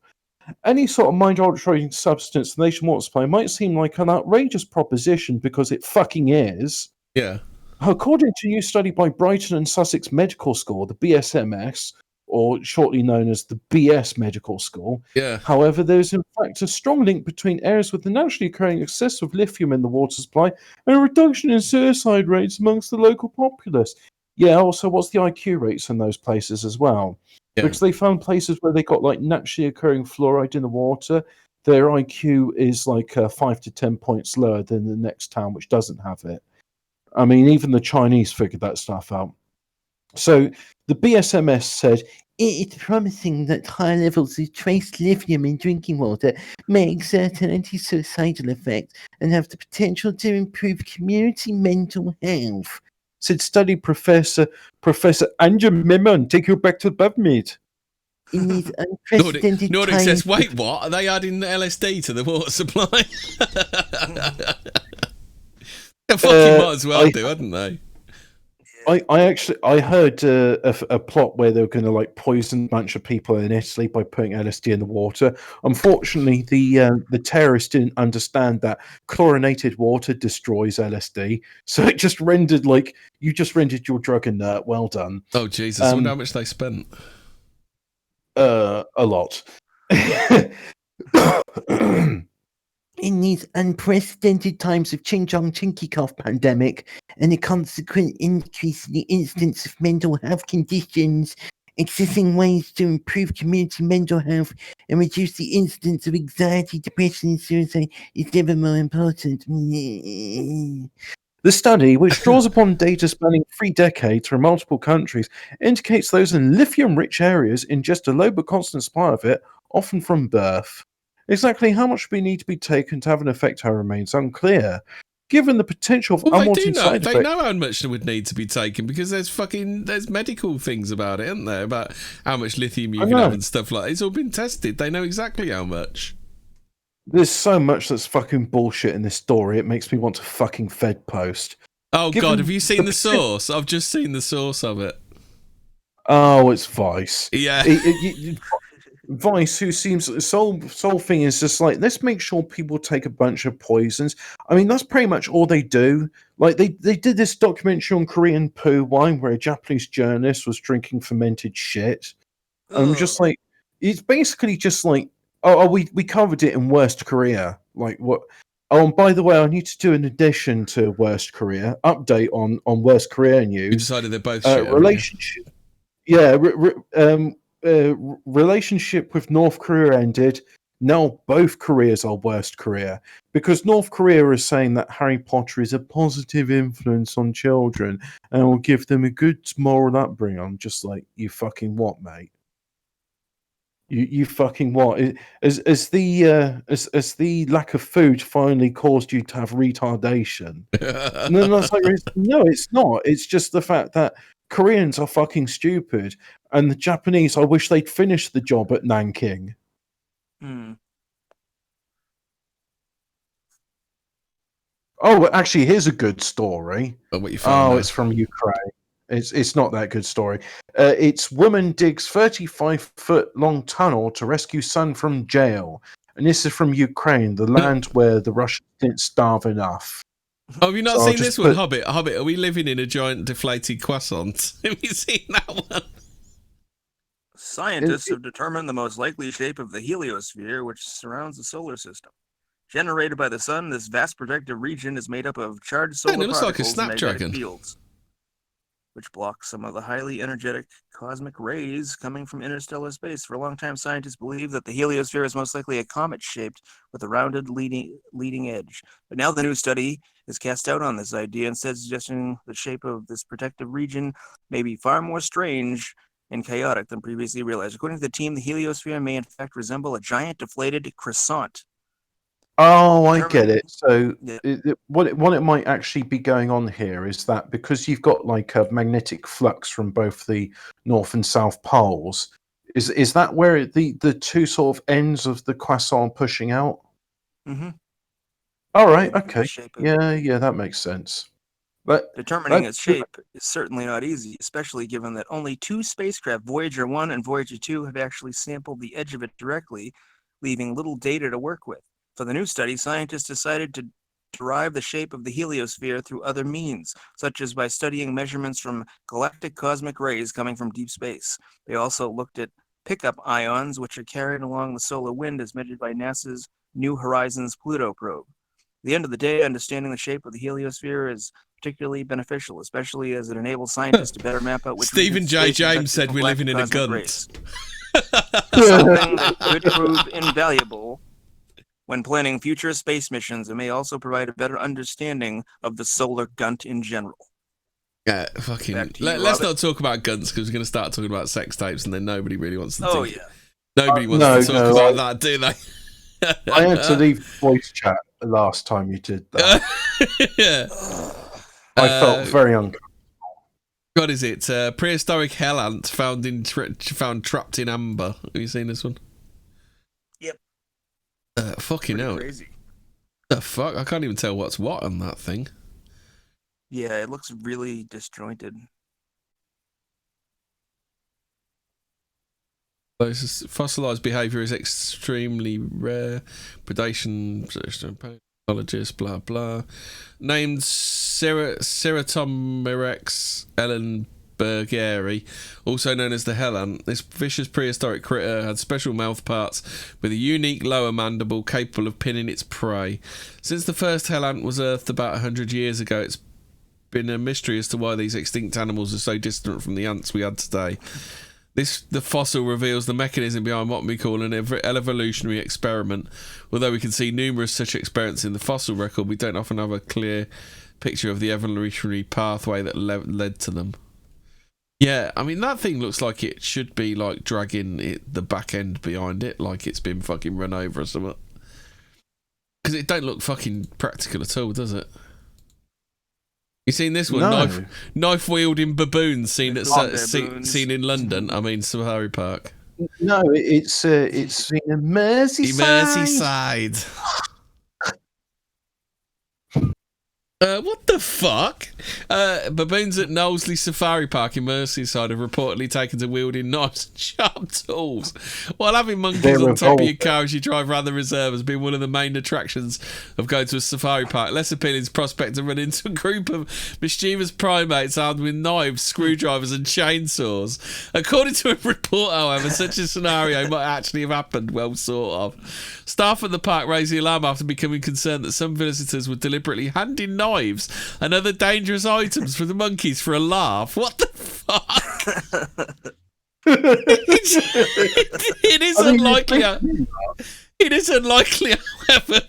Any sort of mind-altering substance the nation water supply might seem like an outrageous proposition because it fucking is. Yeah. According to a new study by Brighton and Sussex Medical School, the BSMS, or shortly known as the BS Medical School, Yeah. however, there is in fact a strong link between areas with the naturally occurring excess of lithium in the water supply and a reduction in suicide rates amongst the local populace. Yeah, also, what's the IQ rates in those places as well? Yeah. Because they found places where they got like naturally occurring fluoride in the water, their IQ is like 5 to 10 points lower than the next town which doesn't have it. I mean, even the Chinese figured that stuff out. So the BSMS said it is promising that high levels of trace lithium in drinking water may exert an anti-suicidal effect and have the potential to improve community mental health. Said study Professor Anja Mimon. Take you back to Bubmead. In these unprecedented Nordic times, says, wait, what? Are they adding LSD to the water supply? They fucking might as well do, hadn't they? I heard a plot where they were going to like poison a bunch of people in Italy by putting LSD in the water. Unfortunately, the terrorists didn't understand that chlorinated water destroys LSD, so it just rendered like you just rendered your drug inert. Well done. Oh Jesus! I wonder how much they spent. A lot. In these unprecedented times of Ching-Chong Chinky Cough pandemic and the consequent increase in the incidence of mental health conditions, accessing ways to improve community mental health and reduce the incidence of anxiety, depression, and suicide is ever more important. The study, which draws upon data spanning 3 decades from multiple countries, indicates those in lithium-rich areas ingest a low but constant supply of it, often from birth. Exactly how much we need to be taken to have an effect, however, remains unclear. Given the potential of unwanted side effects, they know how much would need to be taken because there's medical things about it, isn't there? About how much lithium you can have and stuff like that. It's all been tested. They know exactly how much. There's so much that's fucking bullshit in this story. It makes me want to fucking Fed post. Oh God, have you seen the source? I've just seen the source of it. Oh, it's Vice. Yeah. Vice, who seems the sole thing is just like, let's make sure people take a bunch of poisons. I mean, that's pretty much all they do. Like they did this documentary on Korean poo wine where a Japanese journalist was drinking fermented shit. And I'm just like, it's basically just like, we covered it in Worst Korea. Like what? Oh, and by the way, I need to do an addition to Worst Korea update on Worst Korea news. You decided they're both shit, relationship. Yeah, relationship with North Korea ended. Now both Koreas are Worst Korea because North Korea is saying that Harry Potter is a positive influence on children and will give them a good moral upbringing. I'm just like, you fucking what, mate? You fucking what? As the lack of food finally caused you to have retardation? And then I was like, no, it's not. It's just the fact that Koreans are fucking stupid, and the Japanese, I wish they'd finished the job at Nanking. Oh, actually, here's a good story. What you found? It's from Ukraine. It's not that good story. It's woman digs 35-foot long tunnel to rescue son from jail, and this is from Ukraine, the land where the Russians didn't starve enough. Oh, have you not seen this one, Hobbit? Hobbit, are we living in a giant deflated croissant? Have you seen that one? Scientists have determined the most likely shape of the heliosphere, which surrounds the solar system. Generated by the sun, this vast protective region is made up of charged solar particles and magnetic fields, which block some of the highly energetic cosmic rays coming from interstellar space. For a long time, scientists believed that the heliosphere is most likely a comet-shaped with a rounded leading edge. But now the new study is cast doubt on this idea, instead suggesting the shape of this protective region may be far more strange and chaotic than previously realized. According to the team, the heliosphere may in fact resemble a giant deflated croissant. Oh, I get it. So Yeah. what it might actually be going on here is that because you've got like a magnetic flux from both the north and south poles, is that where the two sort of ends of the croissant pushing out? Mm-hmm. All right. The Okay. shape of Yeah, that makes sense. But Determining its shape is certainly not easy, especially given that only 2 spacecraft, Voyager 1 and Voyager 2, have actually sampled the edge of it directly, leaving little data to work with. For the new study, scientists decided to derive the shape of the heliosphere through other means, such as by studying measurements from galactic cosmic rays coming from deep space. They also looked at pickup ions, which are carried along the solar wind as measured by NASA's New Horizons Pluto probe. At the end of the day, understanding the shape of the heliosphere is particularly beneficial, especially as it enables scientists to better map out which Stephen regions J. space James infected said from we're living in a galactic cosmic gunt. rays. Something that could prove invaluable when planning future space missions and may also provide a better understanding of the solar gunt in general. Yeah, fucking. Back to you, Let's Robert. not talk about guns because we're going to start talking about sex tapes, and then nobody really wants to. Oh, think. yeah. Nobody wants to talk about that, do they? I had to leave voice chat the last time you did that. Yeah. I felt very uncomfortable. What is it? Prehistoric hell ant found trapped in amber. Have you seen this one? Yep. Fucking Pretty hell. crazy. The fuck? I can't even tell what's what on that thing. Yeah, it looks really disjointed. Fossilized behavior is extremely rare. Predation, pathologist, blah blah. Named Ceratomerex ellenbergeri, also known as the hell ant. This vicious prehistoric critter had special mouth parts with a unique lower mandible capable of pinning its prey. Since the first hell ant was earthed about 100 years ago, it's been a mystery as to why these extinct animals are so distant from the ants we had today. The fossil reveals the mechanism behind what we call an evolutionary experiment. Although we can see numerous such experiments in the fossil record, we don't often have a clear picture of the evolutionary pathway that led to them. Yeah, I mean, that thing looks like it should be like dragging the back end behind it, like it's been fucking run over or something. Because it don't look fucking practical at all, does it? You seen this one? No. Knife wielding baboons seen Baboons. seen in London. I mean, Safari Park. No, it's in Merseyside. What the fuck? Baboons at Knowsley Safari Park in Merseyside have reportedly taken to wielding knives and sharp tools while having monkeys They're on top of your revolting. car as you drive around the reserve has been one of the main attractions of going to a safari park. Less appealing is prospect to run into a group of mischievous primates armed with knives, screwdrivers and chainsaws. According to a report, however, such a scenario might actually have happened, well sort of. Staff at the park raised the alarm after becoming concerned that some visitors were deliberately handing knives and other dangerous items for the monkeys for a laugh. What the fuck? It is unlikely. It is unlikely, however,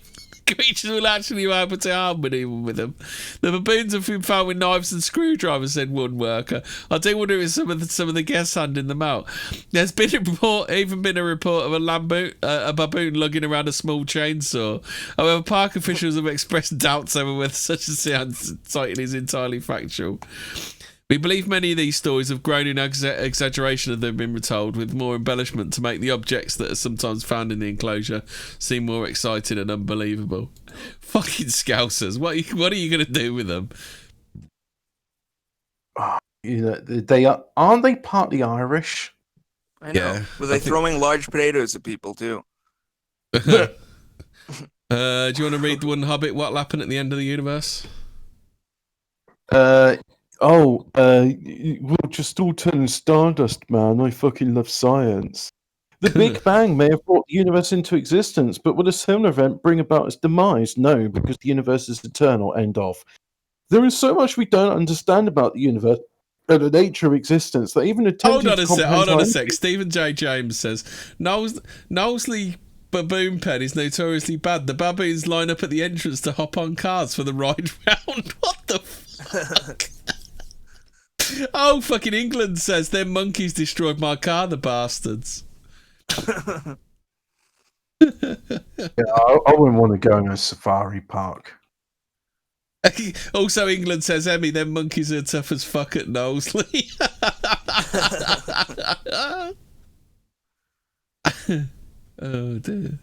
creatures will actually be able to harm anyone with them. The baboons have been found with knives and screwdrivers, said one worker. I do wonder if some of the guests handing them out. There's been a report of a baboon lugging around a small chainsaw. However, park officials have expressed doubts over whether such a sighting is entirely factual. We believe many of these stories have grown in exaggeration as they've been retold, with more embellishment to make the objects that are sometimes found in the enclosure seem more exciting and unbelievable. Fucking scousers. What are you going to do with them? You know, aren't they partly Irish? I know. Yeah, Were they throwing large potatoes at people, too? Do you want to read the one Hobbit, What'll Happen at the End of the Universe? We'll just all turn stardust, man. I fucking love science. The Big Bang may have brought the universe into existence, but will a similar event bring about its demise? No, because the universe is eternal. End of. There is so much we don't understand about the universe and the nature of existence that even attempting to comprehend... Hold on a sec. Stephen J. James says, Knowsley baboon pen is notoriously bad. The baboons line up at the entrance to hop on cars for the ride round. What the fuck? Oh, fucking England says their monkeys destroyed my car, the bastards. I wouldn't want to go in a safari park. Also, England says, Emmy, them monkeys are tough as fuck at Knowsley. Oh, dear.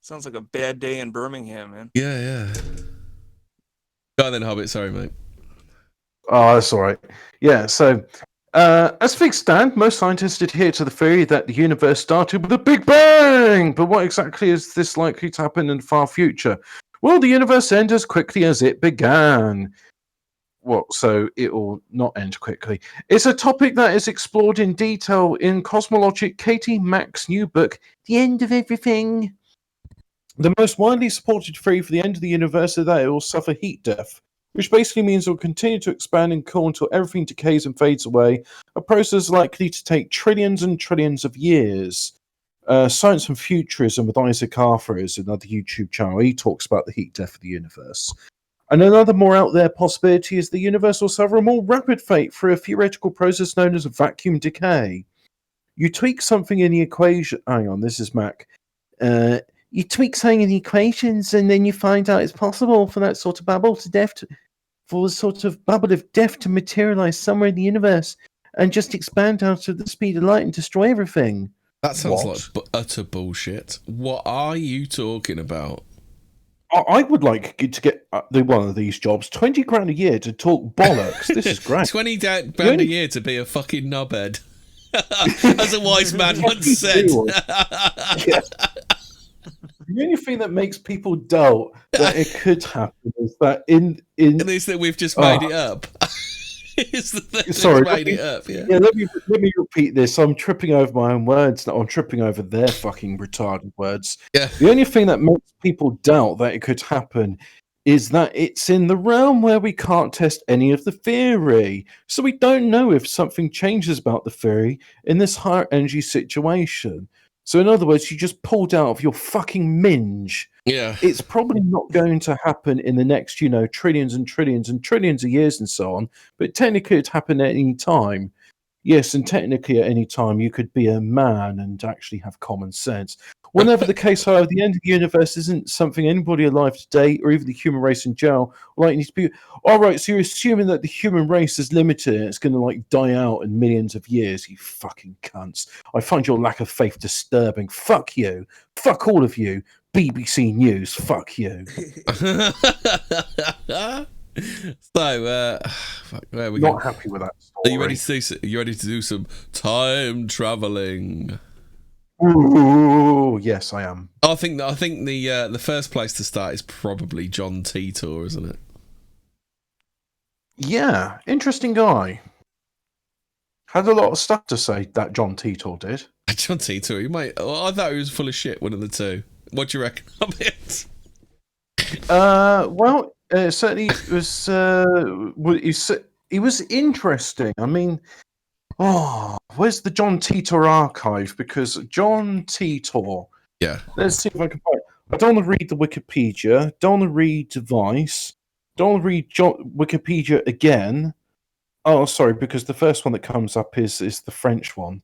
Sounds like a bad day in Birmingham, man. Yeah. Go on then, Hobbit. Sorry, mate. Oh, that's all right. Yeah, so as things stand, most scientists adhere to the theory that the universe started with a Big Bang. But what exactly is this likely to happen in the far future? Will the universe end as quickly as it began? Well, so it will not end quickly. It's a topic that is explored in detail in Cosmologic Katie Mack's new book, The End of Everything. The most widely supported theory for the end of the universe is that it will suffer heat death, which basically means it will continue to expand and cool until everything decays and fades away, a process likely to take trillions and trillions of years. Science and Futurism with Isaac Arthur is another YouTube channel. He talks about the heat death of the universe. And another more out there possibility is the universe will suffer a more rapid fate through a theoretical process known as vacuum decay. You tweak something in the equation. Hang on, this is Mac. You tweak something in the equations, and then you find out it's possible for that sort of bubble of death to materialize somewhere in the universe and just expand out of the speed of light and destroy everything. That sounds like utter bullshit. What are you talking about? I would like to get one of these jobs, 20 grand a year to talk bollocks. This is great. 20 grand a year to be a fucking knobhead. As a wise man once said. Yeah. The only thing that makes people doubt that it could happen is that and is that we've just made it up. Sorry, made it up. Yeah. Let me repeat this. I'm tripping over my own words now. I'm tripping over their fucking retarded words. Yeah. The only thing that makes people doubt that it could happen is that it's in the realm where we can't test any of the theory. So we don't know if something changes about the theory in this higher energy situation. So in other words, you just pulled out of your fucking minge. Yeah. It's probably not going to happen in the next, trillions and trillions and trillions of years and so on. But technically it happen at any time. Yes, and technically at any time you could be a man and actually have common sense. Whenever the case, however, the end of the universe isn't something anybody alive today, or even the human race in general, likely to be. All right, so you're assuming that the human race is limited and it's going to die out in millions of years. You fucking cunts! I find your lack of faith disturbing. Fuck you. Fuck all of you. BBC News. Fuck you. So, where are we not happy with that story. Are you ready to do some time traveling? Ooh, yes, I am. I think the first place to start is probably John Titor, isn't it? Yeah, interesting guy. Had a lot of stuff to say, that John Titor did. John Titor, I thought he was full of shit. One of the two. What do you reckon of it? Well, certainly it was. He was interesting. I mean. Oh, where's the John Titor archive? Because John Titor. Yeah. Let's see if I can find. I don't want to read the Wikipedia. Don't want to read Vice. Don't want to read Wikipedia again. Oh, sorry, because the first one that comes up is the French one.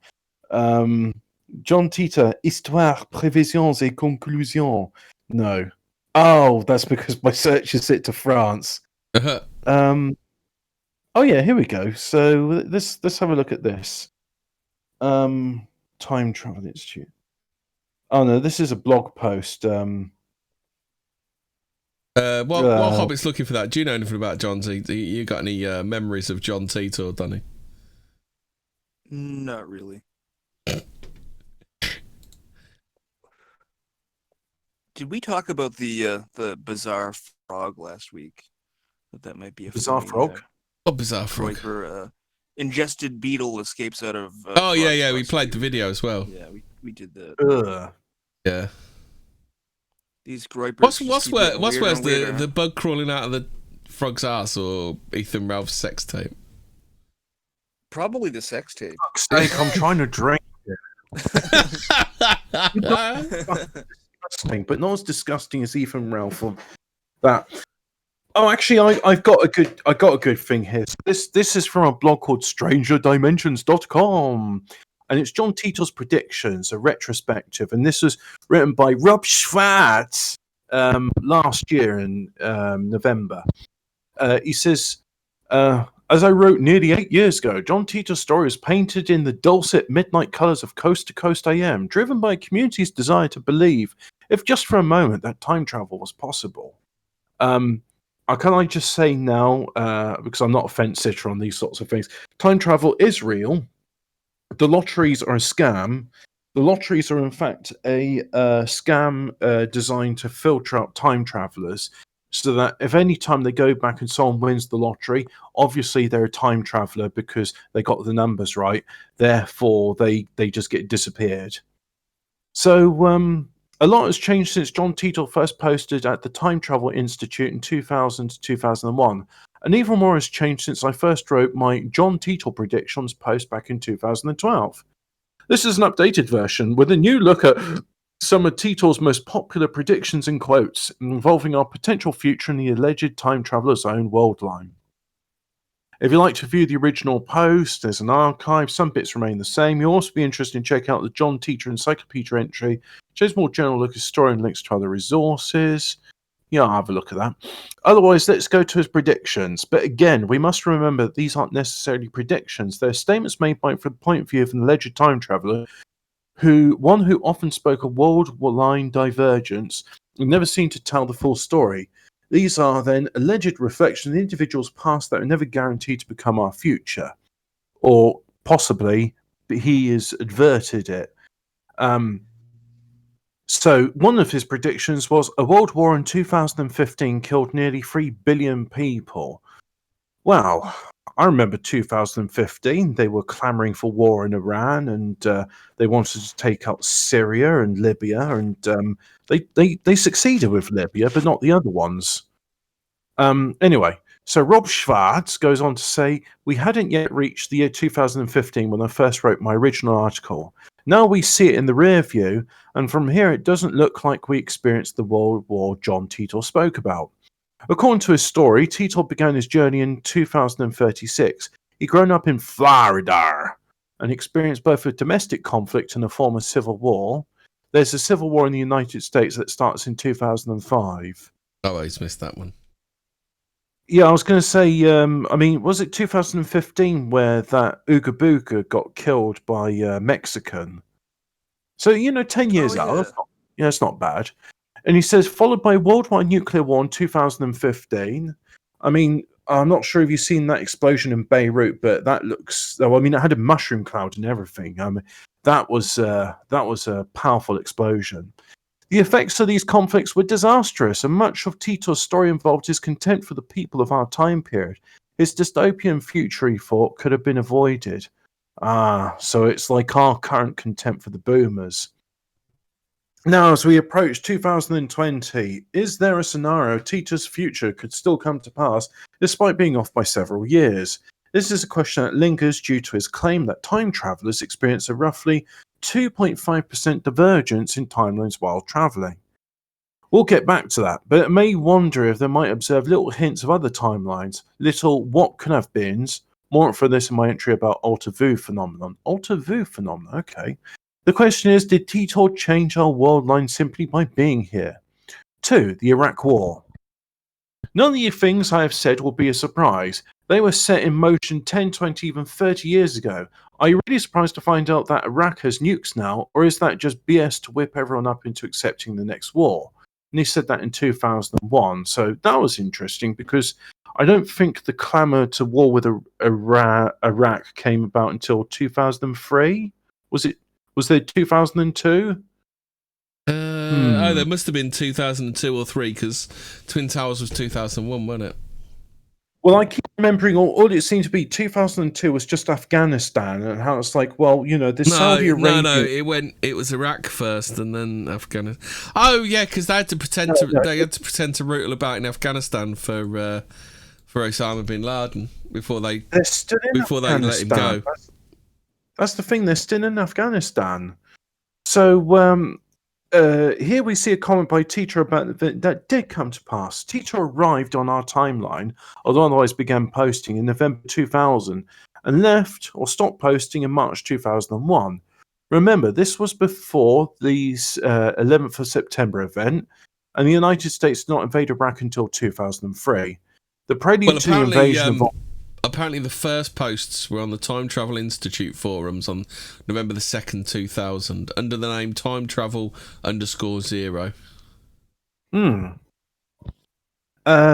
John Titor, Histoire, Prévisions et Conclusions. No. Oh, that's because my search is set to France. Oh yeah, here we go. So let's have a look at this. Time Travel Institute. Oh no, this is a blog post. While Hobbit's looking for that, do you know anything about John Titor? You got any memories of John Titor, Danny? Not really. Did we talk about the bizarre frog last week? That might be a bizarre frog. What bizarre frog? Where ingested beetle escapes out of. Yeah. We played the video as well. Yeah, we did that. Yeah. These groypers. What's worse, the bug crawling out of the frog's ass or Ethan Ralph's sex tape? Probably the sex tape. Fuck's sake, I'm trying to drink it. Disgusting, but not as disgusting as Ethan Ralph of that. Oh, actually, I got a good thing here. So this is from a blog called StrangerDimensions.com, and it's John Titel's predictions, a retrospective, and this was written by Rob Schwartz last year in November. He says, as I wrote nearly 8 years ago, John Titel's story is painted in the dulcet midnight colours of Coast to Coast AM, driven by a community's desire to believe, if just for a moment, that time travel was possible. Can I just say now, because I'm not a fence sitter on these sorts of things, time travel is real. The lotteries are a scam. The lotteries are, in fact, a scam designed to filter out time travelers, so that if any time they go back and someone wins the lottery, obviously they're a time traveler because they got the numbers right. Therefore, they just get disappeared. So a lot has changed since John Titel first posted at the Time Travel Institute in 2000 to 2001. And even more has changed since I first wrote my John Titel predictions post back in 2012. This is an updated version with a new look at some of Titel's most popular predictions and quotes involving our potential future in the alleged time traveler's own world line. If you'd like to view the original post, there's an archive. Some bits remain the same. You'll also be interested in checking out the John Titel Encyclopedia entry, which is more general look at story and links to other resources. Yeah, I'll have a look at that. Otherwise, let's go to his predictions. But again, we must remember that these aren't necessarily predictions. They're statements made from the point of view of an alleged time traveler, who often spoke of world line divergence and never seemed to tell the full story. These are then alleged reflections of the individual's past that are never guaranteed to become our future. Or possibly he has adverted it. So one of his predictions was a world war in 2015 killed nearly 3 billion people. Well, I remember 2015. They were clamoring for war in Iran, and they wanted to take out Syria and Libya, and they succeeded with Libya, but not the other ones. Anyway, so Rob Schwartz goes on to say, we hadn't yet reached the year 2015 when I first wrote my original article. Now we see it in the rear view, and from here it doesn't look like we experienced the world war John Titel spoke about. According to his story, Titel began his journey in 2036. He'd grown up in Florida and experienced both a domestic conflict and a former civil war. There's a civil war in the United States that starts in 2005. Oh, he's missed that one. Yeah, I was going to say, was it 2015 where that Ooga Booga got killed by a Mexican? So, 10 years out. Yeah, it's not bad. And he says, followed by a worldwide nuclear war in 2015. I mean, I'm not sure if you've seen that explosion in Beirut, but that looks... it had a mushroom cloud and everything. That was a powerful explosion. The effects of these conflicts were disastrous, and much of Tito's story involved his contempt for the people of our time period. His dystopian future, he thought, could have been avoided. So it's like our current contempt for the boomers. Now, as we approach 2020, is there a scenario Tito's future could still come to pass despite being off by several years? This is a question that lingers due to his claim that time travelers experience a roughly 2.5% divergence in timelines while traveling. We'll get back to that, but it may wonder if they might observe little hints of other timelines, little what could have beens. More for this in my entry about Alter Vu phenomenon. Alter Vu phenomenon, okay. The question is, did Tito change our world line simply by being here? 2. The Iraq War. None of the things I have said will be a surprise. They were set in motion 10, 20, even 30 years ago. Are you really surprised to find out that Iraq has nukes now, or is that just BS to whip everyone up into accepting the next war? And he said that in 2001. So that was interesting because I don't think the clamour to war with Iraq came about until 2003. Was there 2002? Oh, there must have been 2002 or 3 because Twin Towers was 2001, wasn't it? Well, I keep remembering all it seemed to be 2002 was just Afghanistan, and how it's like, well, the Saudi Arabia. No, it was Iraq first, and then Afghanistan. Oh yeah, because they had to pretend to rootle about in Afghanistan for Osama bin Laden before they let him go. That's the thing; they're still in Afghanistan. So here we see a comment by Tito about the event that did come to pass. Tito arrived on our timeline, although otherwise began posting in November 2000, and left or stopped posting in March 2001. Remember, this was before the 11th of September event, and the United States did not invade Iraq until 2003. The prelude to the invasion of... Apparently the first posts were on the Time Travel Institute forums on November the 2nd, 2000, under the name Time Travel _0.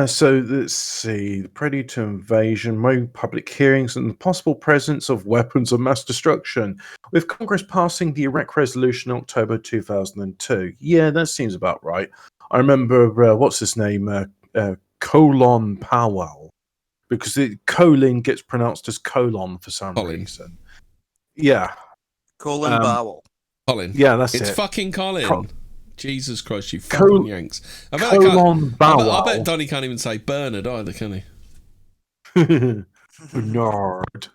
So let's see. The prelude to invasion, more public hearings, and the possible presence of weapons of mass destruction, with Congress passing the Iraq Resolution in October 2002. Yeah, that seems about right. I remember, what's his name? Colin Powell. Because colon gets pronounced as colon for some reason. Yeah. Colin Powell. Colin. Yeah, that's it's it. It's fucking Colin. Jesus Christ, you fucking Yanks. I bet Donnie can't even say Bernard either, can he? Bernard.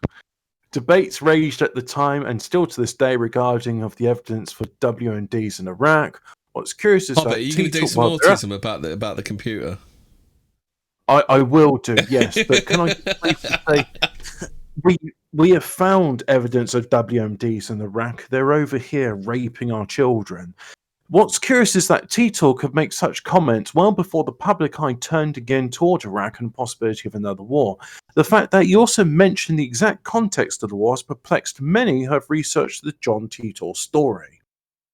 Debates raged at the time and still to this day regarding of the evidence for WMDs in Iraq. What's curious is that... you going to do some autism about the computer? I will do, yes, but can I briefly say we have found evidence of WMDs in Iraq. They're over here raping our children. What's curious is that T-Talk could make such comments well before the public eye turned again toward Iraq and the possibility of another war. The fact that he also mentioned the exact context of the war has perplexed many who have researched the John T-Talk story.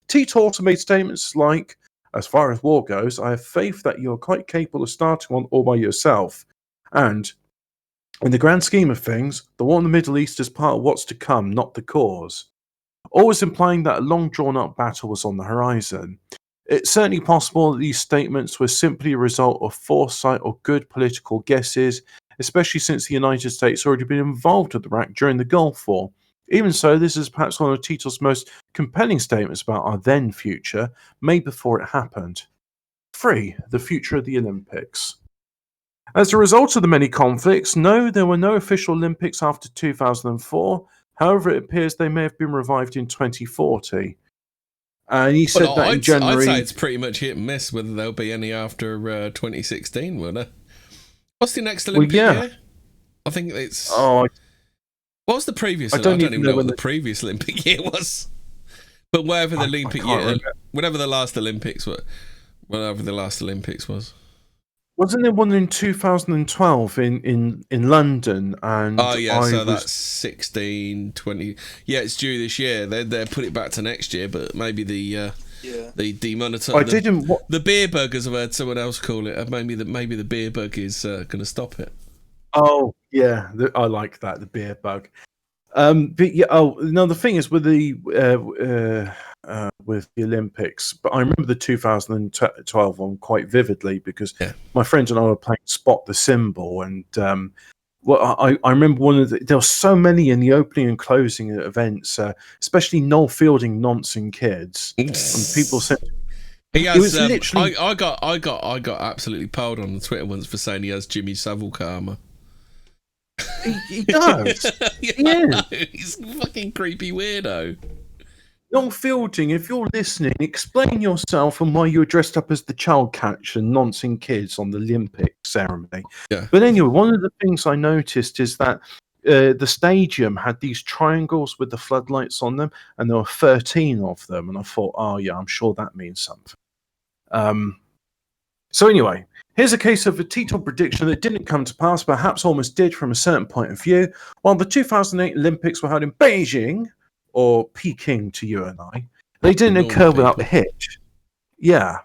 T-Talk also made statements like, "As far as war goes, I have faith that you are quite capable of starting one all by yourself. And, in the grand scheme of things, the war in the Middle East is part of what's to come, not the cause." Always implying that a long drawn-out battle was on the horizon. It's certainly possible that these statements were simply a result of foresight or good political guesses, especially since the United States already been involved with Iraq during the Gulf War. Even so, this is perhaps one of Tito's most compelling statements about our then future, made before it happened. 3. The future of the Olympics. As a result of the many conflicts, no, there were no official Olympics after 2004. However, it appears they may have been revived in 2040. And he said that in January... I'd say it's pretty much hit and miss whether there'll be any after 2016, won't there? What's the next Olympic year? I think it's... What was the previous? I don't even know what the previous Olympic year was. But wherever the Olympic year, whenever the last Olympics was. Wasn't there one in 2012 in London? And so that's 16, 20. Yeah, it's due this year. They put it back to next year, but maybe the demonetized. The beer bug, as I've heard someone else call it. Maybe the beer bug is going to stop it. Oh yeah, I like that, the beer bug. But yeah, the thing is with the Olympics, but I remember the 2012 one quite vividly because my friends and I were playing Spot the Symbol, and I remember there were so many in the opening and closing events, especially Noel Fielding nonsense kids, and people said. He has. Literally... I got absolutely piled on Twitter once for saying he has Jimmy Savile karma. He does. He's a fucking creepy weirdo. Noel Fielding, if you're listening, explain yourself and why you were dressed up as the child catcher and nonsense kids on the Olympic ceremony. Yeah. But anyway, one of the things I noticed is that the stadium had these triangles with the floodlights on them, and there were 13 of them. And I thought, I'm sure that means something. So anyway, here's a case of a Tito prediction that didn't come to pass, perhaps almost did from a certain point of view. While the 2008 Olympics were held in Beijing, or Peking to you and I, they didn't occur without a hitch. Yeah.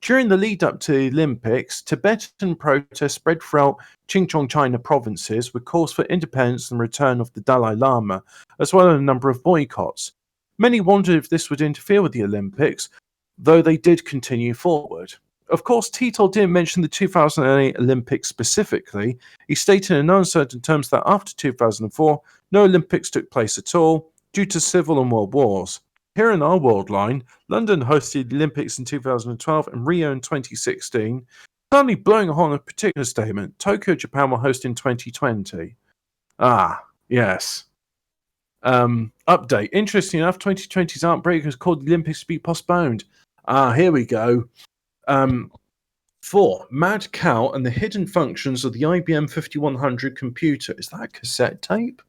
During the lead up to the Olympics, Tibetan protests spread throughout Xinjiang, China provinces with calls for independence and return of the Dalai Lama, as well as a number of boycotts. Many wondered if this would interfere with the Olympics, though they did continue forward. Of course, Tito didn't mention the 2008 Olympics specifically. He stated in uncertain terms that after 2004, no Olympics took place at all due to civil and world wars. Here in our world line, London hosted the Olympics in 2012 and Rio in 2016. Currently blowing a horn on a particular statement, Tokyo, Japan will host in 2020. Yes. Update. Interesting enough, 2020's outbreak has caused the Olympics to be postponed. Here we go. 4. Mad Cow and the hidden functions of the IBM 5100 computer. Is that a cassette tape?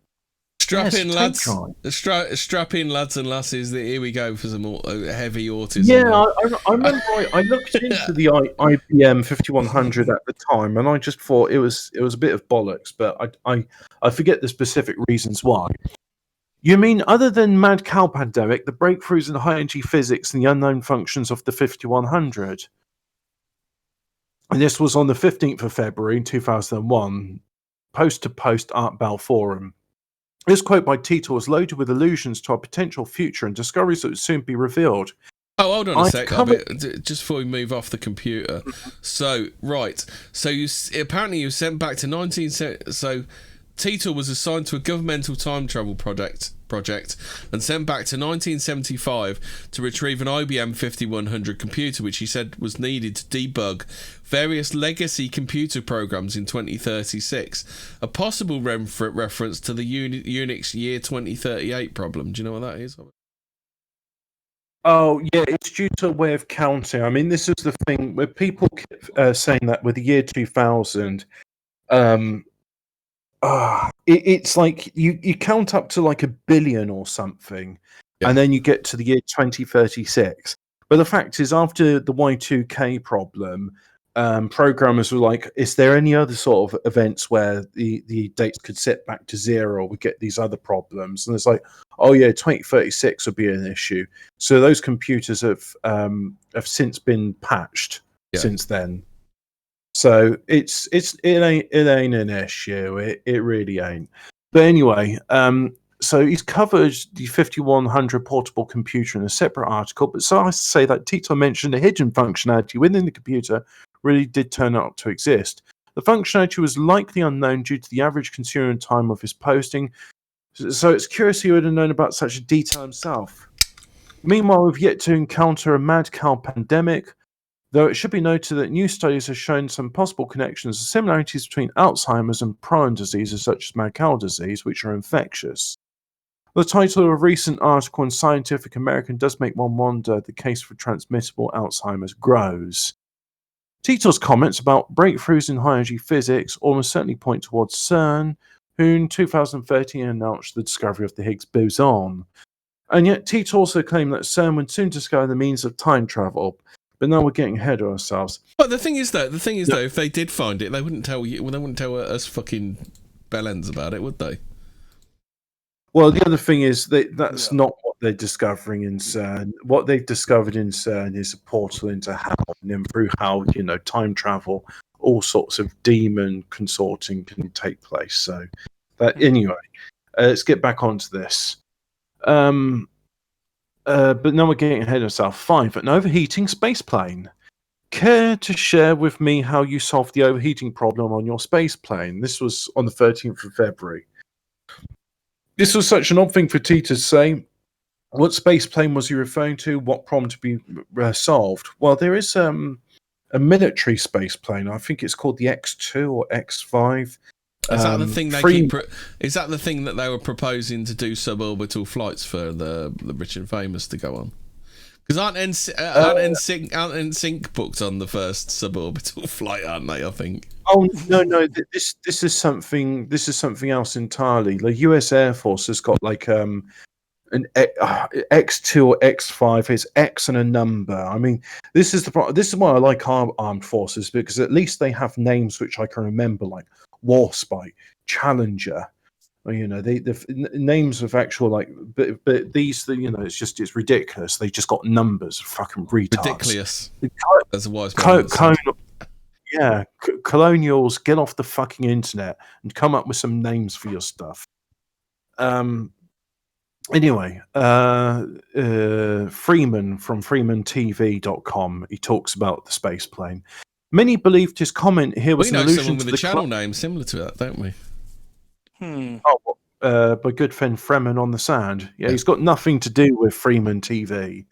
Strap in, tape lads. drive. Strap in, lads and lasses. Here we go for some heavy autism. Yeah, I remember I looked into the IBM 5100 at the time, and I just thought it was a bit of bollocks, but I forget the specific reasons why. You mean other than mad cow pandemic, the breakthroughs in high energy physics and the unknown functions of the 5100? And this was on the 15th of February 2001, post to post Art Bell Forum. This quote by Tito was loaded with allusions to our potential future and discoveries that would soon be revealed. Oh, hold on a sec. Just before we move off the computer. So, right. So, apparently you sent back to 1970. So, Tito was assigned to a governmental time travel project and sent back to 1975 to retrieve an IBM 5100 computer, which he said was needed to debug various legacy computer programs in 2036. A possible reference to the Unix year 2038 problem. Do you know what that is? Oh, yeah, it's due to a way of counting. I mean, this is the thing where people keep saying that with the year 2000, it's like you count up to like 1 billion or something, and then you get to the year 2036. But the fact is, after the Y2K problem, programmers were like, is there any other sort of events where the dates could set back to zero, or we get these other problems? And it's like, oh yeah, 2036 would be an issue. So those computers have since been patched since then. So it ain't an issue. It really ain't. But anyway, so he's covered the 5100 portable computer in a separate article. But so I say that Tito mentioned a hidden functionality within the computer really did turn out to exist. The functionality was likely unknown due to the average consumer time of his posting. So it's curious he would have known about such a detail himself. Meanwhile, we've yet to encounter a mad cow pandemic, though it should be noted that new studies have shown some possible connections and similarities between Alzheimer's and prion diseases such as mad cow disease, which are infectious. The title of a recent article in Scientific American does make one wonder the case for transmissible Alzheimer's grows. Tito's comments about breakthroughs in high-energy physics almost certainly point towards CERN, who in 2013 announced the discovery of the Higgs boson. And yet Tito also claimed that CERN would soon discover the means of time travel. But now we're getting ahead of ourselves. But the thing is, though, if they did find it, they wouldn't tell you. Well, they wouldn't tell us fucking bellends about it, would they? Well, the other thing is that's not what they're discovering in CERN. What they've discovered in CERN is a portal into hell, and then through how time travel, all sorts of demon consorting can take place. So, but anyway, let's get back onto this. But now we're getting ahead of ourselves. 5. An overheating spaceplane. Care to share with me how you solved the overheating problem on your spaceplane? This was on the 13th of February. This was such an odd thing for Tito to say. What spaceplane was he referring to? What problem to be solved? Well, there is a military spaceplane. I think it's called the X2 or X5. Is that the thing is that the thing that they were proposing to do suborbital flights for the rich and famous to go on? Because aren't NSYNC booked on the first suborbital flight, aren't they? I think. Oh no! This is something. This is something else entirely. The U.S. Air Force has got like an X2 or X5. It's X and a number. I mean, this is why I like our armed forces, because at least they have names which I can remember, like Warspite, Challenger. The names of actual but these, it's ridiculous. They just got numbers, fucking retards. Ridiculous. That's a wise man. Colonials, get off the fucking internet and come up with some names for your stuff. Anyway, Freeman from FreemanTV.com, he talks about the space plane. Many believed his comment here was an allusion someone to with a channel name similar to that, don't we? By good friend Freeman on the Sand. Yeah, he's got nothing to do with Freeman TV.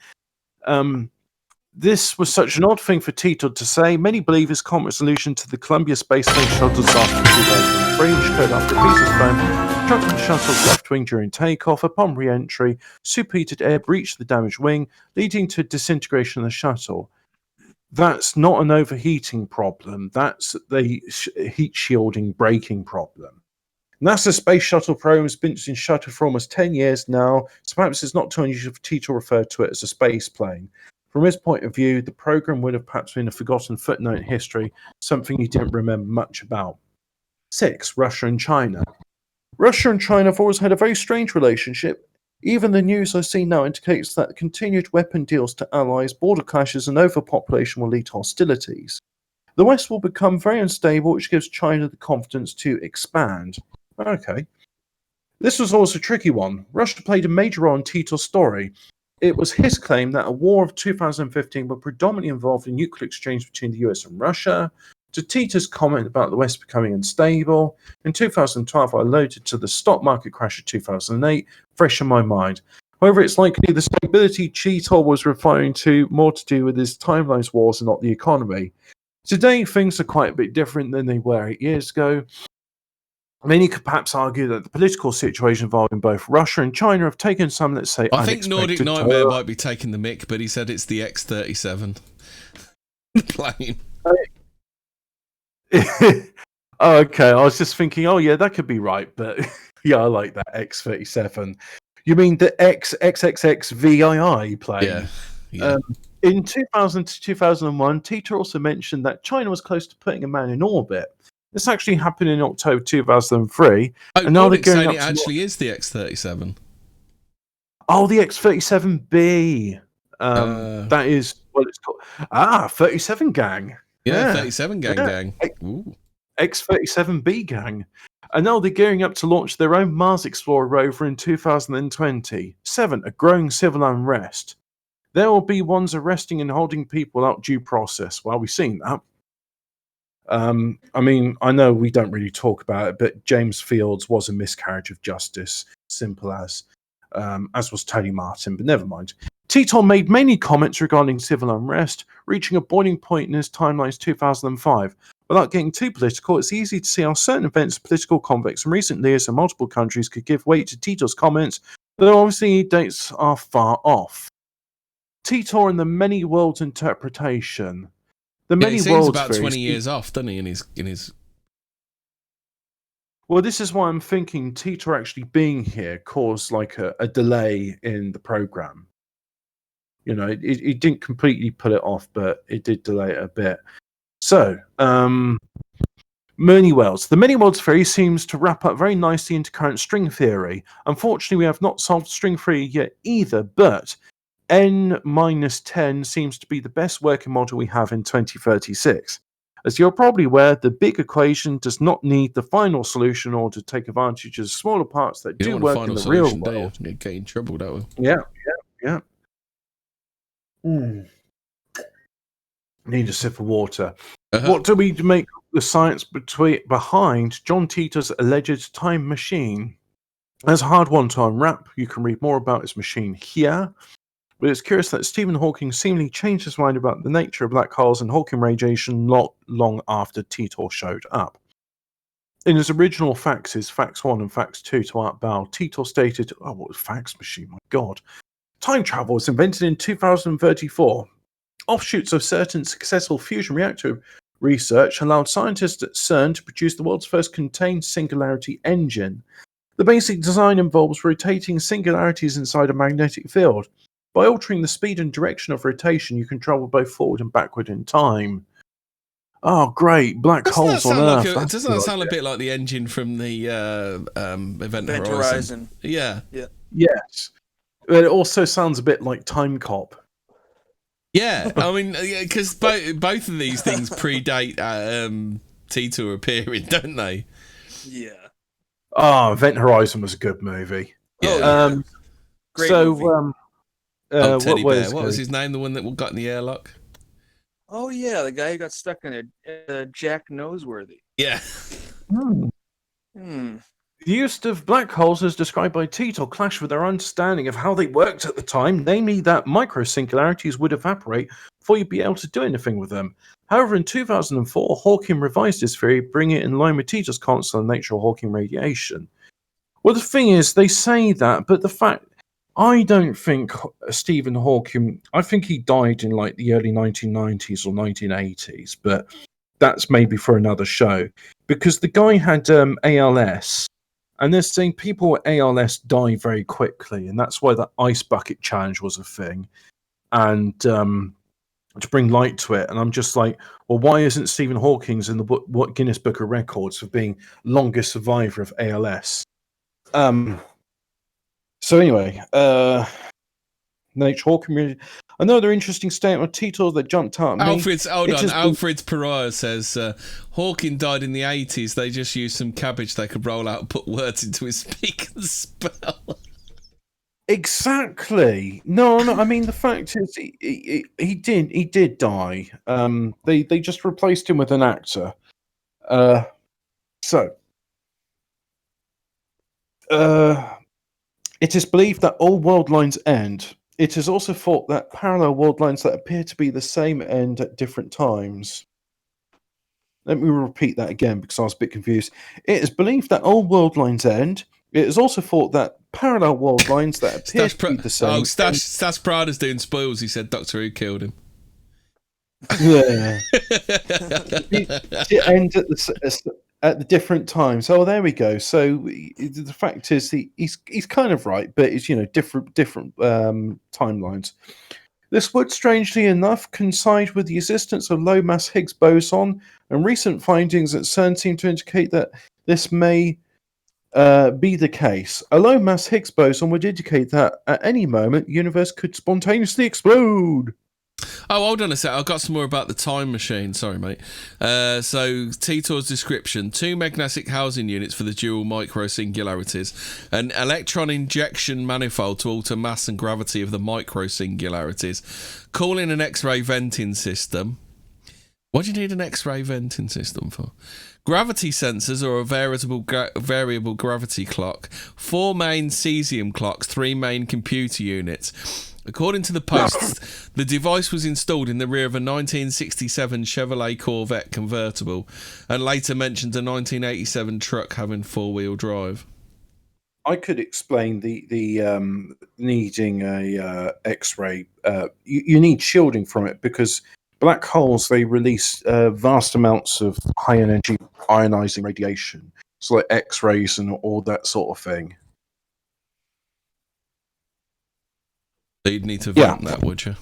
This was such an odd thing for Tito to say. Many believe his comment was an allusion to the Columbia Space Plane Shuttle disaster in 2003, which occurred after a piece of foam struck the shuttle's left wing during takeoff. Upon re-entry, superheated air breached the damaged wing, leading to disintegration of the shuttle. That's not an overheating problem. That's the heat shielding braking problem. NASA's space shuttle program has been in shuttle for almost 10 years now, so perhaps it's not too unusual for Tito referred to it as a space plane. From his point of view, the program would have perhaps been a forgotten footnote in history, something he didn't remember much about. 6. Russia and China. Russia and China have always had a very strange relationship. Even the news I see now indicates that continued weapon deals to allies, border clashes, and overpopulation will lead to hostilities. The West will become very unstable, which gives China the confidence to expand. Okay. This was always a tricky one. Russia played a major role in Tito's story. It was his claim that a war of 2015 would predominantly involve a nuclear exchange between the US and Russia. To Tito's comment about the West becoming unstable, in 2012 I alluded to the stock market crash of 2008, fresh in my mind. However, it's likely the stability Tito was referring to more to do with his timelines wars and not the economy. Today, things are quite a bit different than they were 8 years ago. Many could perhaps argue that the political situation involving both Russia and China have taken some, let's say, I think Nordic Nightmare might be taking the mick, but he said it's the X-37 plane. Oh, okay, I was just thinking, oh yeah, that could be right, but yeah, I like that X-37. You mean the XXXVII plane? Yeah. In 2000 to 2001, Tito also mentioned that China was close to putting a man in orbit. This actually happened in October 2003. Oh, and now Nordic they're going saying up it to actually is the X-37. Oh, the X-37B. That is what it's called. 37 gang. Yeah, 37 gang. Ooh. X-37B gang. And now they're gearing up to launch their own Mars Explorer rover in 2020. 7. A growing civil unrest. There will be ones arresting and holding people without due process. Well, we've seen that. I mean, I know we don't really talk about it, but James Fields was a miscarriage of justice. Simple as was Tony Martin, but never mind. Tito made many comments regarding civil unrest, reaching a boiling point in his timelines 2005. Without getting too political, it's easy to see how certain events of political conflicts in recent years in multiple countries could give weight to Tito's comments, though obviously dates are far off. Tito and the many worlds interpretation. The many he seems worlds about 20 years off, doesn't he? In his. Well, this is why I'm thinking Tito actually being here caused like a delay in the program. You know, it didn't completely pull it off, but it did delay it a bit. So, many worlds. The many worlds theory seems to wrap up very nicely into current string theory. Unfortunately, we have not solved string theory yet either, but N-10 seems to be the best working model we have in 2036. As you're probably aware, the big equation does not need the final solution in order to take advantage of smaller parts that do work in the real world. You get in trouble that way. Yeah. Need a sip of water. What do we make of the science behind John Tito's alleged time machine? As a hard one to unwrap, you can read more about his machine here. But it's curious that Stephen Hawking seemingly changed his mind about the nature of black holes and Hawking radiation not long after Tito showed up. In his original faxes, Fax 1 and Fax 2 to Art Bell, Tito stated, what was fax machine? My God. Time travel was invented in 2034. Offshoots of certain successful fusion reactor research allowed scientists at CERN to produce the world's first contained singularity engine. The basic design involves rotating singularities inside a magnetic field. By altering the speed and direction of rotation, you can travel both forward and backward in time. Oh, great. Black holes on Earth. Doesn't that sound a bit like the engine from the Event Horizon? Yeah. Yes. But it also sounds a bit like Time Cop. Yeah, I mean, because both of these things predate Tito appearing, don't they? Yeah. Oh, Event Horizon was a good movie. Yeah. Great movie. Teddy Bear. What was his name? The one that got in the airlock? Oh yeah, the guy who got stuck in a Jack Noseworthy. Yeah. The use of black holes as described by Tito clashed with our understanding of how they worked at the time, namely that microsingularities would evaporate before you'd be able to do anything with them. However, in 2004, Hawking revised his theory, bringing it in line with Tito's concept of the nature of Hawking radiation. Well, the thing is, they say that, but the fact... I don't think Stephen Hawking... I think he died in like the early 1990s or 1980s, but that's maybe for another show. Because the guy had ALS, And they're saying people with ALS die very quickly, and that's why the ice bucket challenge was a thing. And to bring light to it, and I'm just like, well, why isn't Stephen Hawking's in the what Guinness Book of Records for being longest survivor of ALS? So anyway, Nature Hawk community. Another interesting statement of Tito that jumped out at me. Alfred's Pariah says Hawking died in the 80s. They just used some cabbage they could roll out and put words into his speak and spell. Exactly. No. I mean, the fact is, he did die. They just replaced him with an actor. It is believed that all world lines end. It is also thought that parallel world lines that appear to be the same end at different times. Let me repeat that again because I was a bit confused. It is believed that all world lines end. It is also thought that parallel world lines that appear to be the same. Oh, Stas Prada's doing spoils. He said Doctor Who killed him. Yeah. It ends at the different times. Oh, there we go. So the fact is, he's kind of right, but it's different timelines. This would, strangely enough, coincide with the existence of low mass Higgs boson, and recent findings at CERN seem to indicate that this may be the case. A low mass Higgs boson would indicate that at any moment the universe could spontaneously explode. Oh, hold on a sec. I've got some more about the time machine. Sorry, mate. So, Titor's description. 2 magnetic housing units for the dual microsingularities. An electron injection manifold to alter mass and gravity of the microsingularities. Calling an X-ray venting system. What do you need an X-ray venting system for? Gravity sensors or a variable gravity clock. 4 main cesium clocks. 3 main computer units. According to the Post, the device was installed in the rear of a 1967 Chevrolet Corvette convertible and later mentioned a 1987 truck having 4-wheel drive. I could explain the needing a X-ray. You need shielding from it because black holes, they release vast amounts of high-energy ionizing radiation. So like X-rays and all that sort of thing. So you'd need to vent that, would you?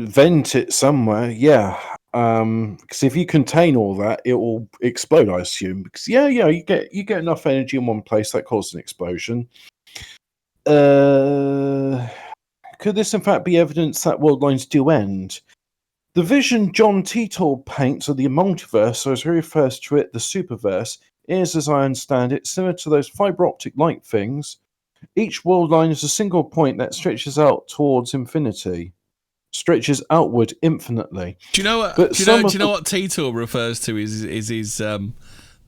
Vent it somewhere, yeah. Because if you contain all that, it will explode, I assume. Because you get enough energy in one place that causes an explosion. Could this in fact be evidence that world lines do end? The vision John Titor paints of the multiverse, or as he refers to it, the superverse, is, as I understand it, similar to those fiber optic light things. Each world line is a single point that stretches out towards infinity, stretches outward infinitely. Do you know what? Do you know what Titor refers to is his the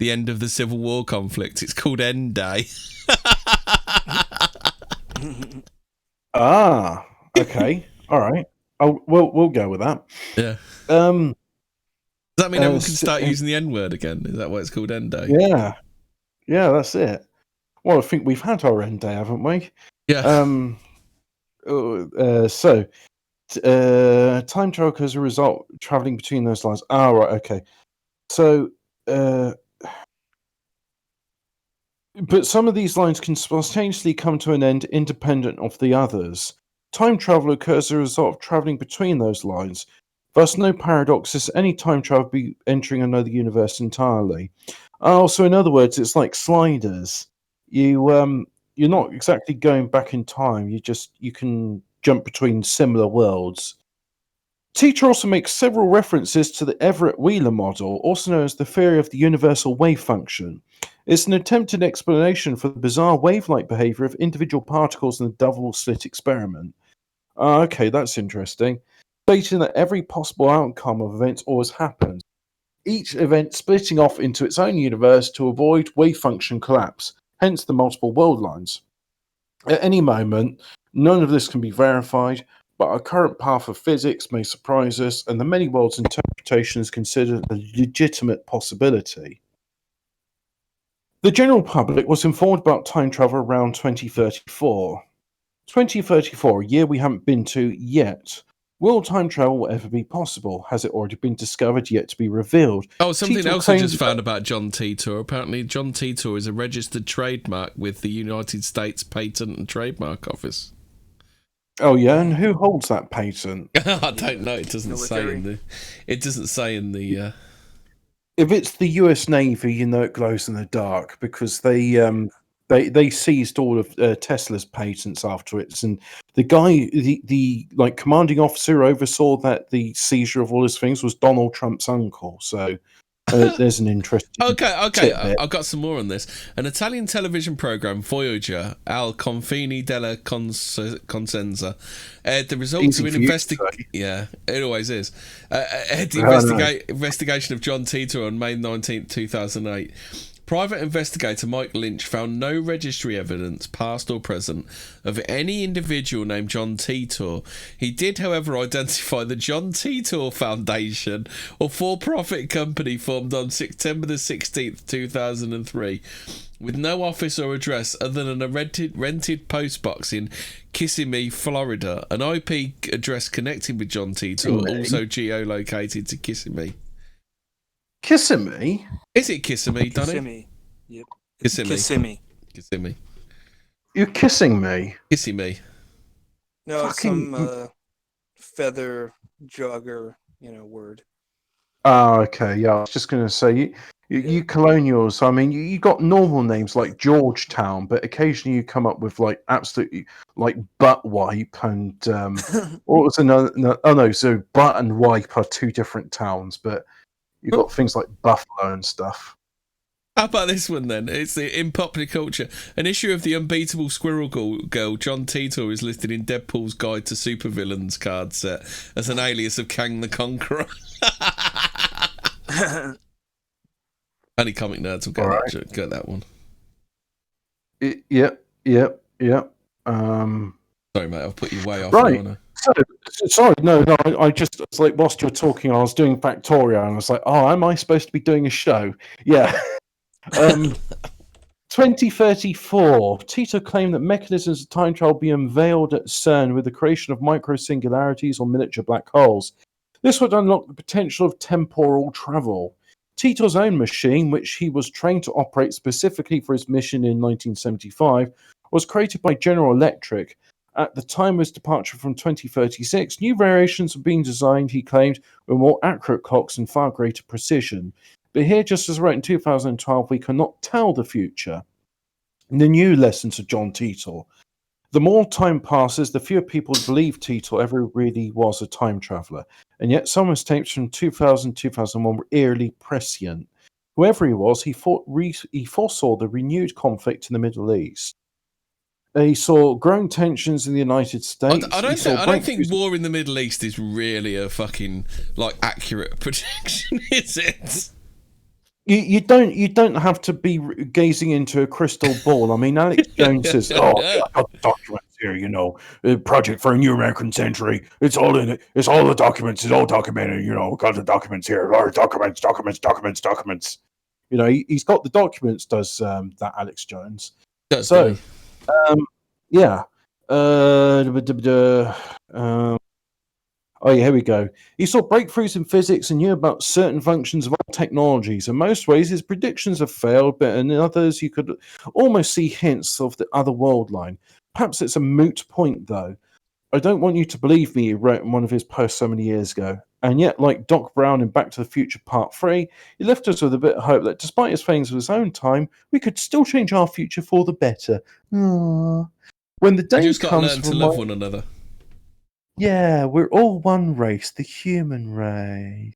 end of the Civil War conflict? It's called End Day. Ah, okay, all right. We'll go with that. Yeah. Does that mean everyone can start using the N word again? Is that why it's called End Day? Yeah, that's it. Well, I think we've had our end day, haven't we? Yeah. Time travel as a result, traveling between those lines. Ah, right, okay. So, but some of these lines can spontaneously come to an end independent of the others. Time travel occurs as a result of traveling between those lines. Thus, no paradox is any time travel be entering another universe entirely. So, in other words, it's like sliders. You're not exactly going back in time. You can jump between similar worlds. Teacher also makes several references to the Everett-Wheeler model, also known as the theory of the universal wave function. It's an attempted explanation for the bizarre wave-like behavior of individual particles in the double-slit experiment. Okay, that's interesting. Stating that every possible outcome of events always happens, each event splitting off into its own universe to avoid wave function collapse. Hence the multiple world lines. At any moment, none of this can be verified, but our current path of physics may surprise us, and the many worlds interpretation is considered a legitimate possibility. The general public was informed about time travel around 2034. 2034, a year we haven't been to yet. Will time travel ever be possible? Has it already been discovered, yet to be revealed? Oh, something Titor else I claims just found about John Titor. Apparently, John Titor is a registered trademark with the United States Patent and Trademark Office. Oh yeah, and who holds that patent? I don't know. It doesn't say in the. It doesn't say in the. If it's the U.S. Navy, you know it glows in the dark because they seized all of Tesla's patents afterwards, and the guy, the like commanding officer who oversaw the seizure of all his things was Donald Trump's uncle. So there's an interesting. Okay. tidbit. I've got some more on this. An Italian television program, Voyager, Al Confini della Consenza, aired the results of an investigation. Yeah, it always is. Aired the investigation of John Titor on May 19th, 2008. Private investigator Mike Lynch found no registry evidence, past or present, of any individual named John Titor. He did, however, identify the John Titor Foundation, a for-profit company formed on September the 16th, 2003, with no office or address other than a rented postbox in Kissimmee, Florida. An IP address connecting with John Titor, also geolocated to Kissimmee. Kissimmee? Is it Kissimmee, Donny? Kissimmee. Yep. Kissimmee. You're kissing me? Kissimmee. No, Fucking- some feather jogger, word. Oh, okay. Yeah, I was just going to say, you colonials, I mean, you got normal names like Georgetown, but occasionally you come up with like absolutely like butt wipe and what was another? Oh no, so butt and wipe are two different towns, but you got things like Buffalo and stuff. How about this one then? It's in popular culture. An issue of the Unbeatable Squirrel Girl, John Titor, is listed in Deadpool's Guide to Supervillains card set as an alias of Kang the Conqueror. Only comic nerds will get that one. Yep. Sorry, mate, I've put you way off. Right. Now, So, sorry, no. I just, it's like whilst you were talking, I was doing Factorio, and I was like, oh, am I supposed to be doing a show? Yeah. 2034, Tito claimed that mechanisms of time travel be unveiled at CERN with the creation of micro-singularities or miniature black holes. This would unlock the potential of temporal travel. Tito's own machine, which he was trained to operate specifically for his mission in 1975, was created by General Electric. At the time of his departure from 2036, new variations were being designed, he claimed, with more accurate clocks and far greater precision. But here, just as wrote in 2012, we cannot tell the future. The new lessons of John Titor. The more time passes, the fewer people believe Titor ever really was a time traveller. And yet some mistakes from 2000-2001 were eerily prescient. Whoever he was, he foresaw the renewed conflict in the Middle East. He saw growing tensions in the United States. I don't think war in the Middle East is really a fucking accurate projection, is it? You don't have to be gazing into a crystal ball. I mean, Alex Jones says, "Oh, I got the documents here. A project for a new American century. It's all in it. It's all the documents. It's all documented. Got the documents here. Documents. He's got the documents. Does that Alex Jones? So, yeah. Oh, yeah, here we go. He saw breakthroughs in physics and knew about certain functions of all technologies. In most ways, his predictions have failed, but in others, you could almost see hints of the other world line. Perhaps it's a moot point, though. I don't want you to believe me, he wrote in one of his posts so many years ago. And yet, like Doc Brown in Back to the Future Part 3, he left us with a bit of hope that despite his failings of his own time, we could still change our future for the better. Aww. When the day just comes got to learn to love one another. Yeah, we're all one race, the human race.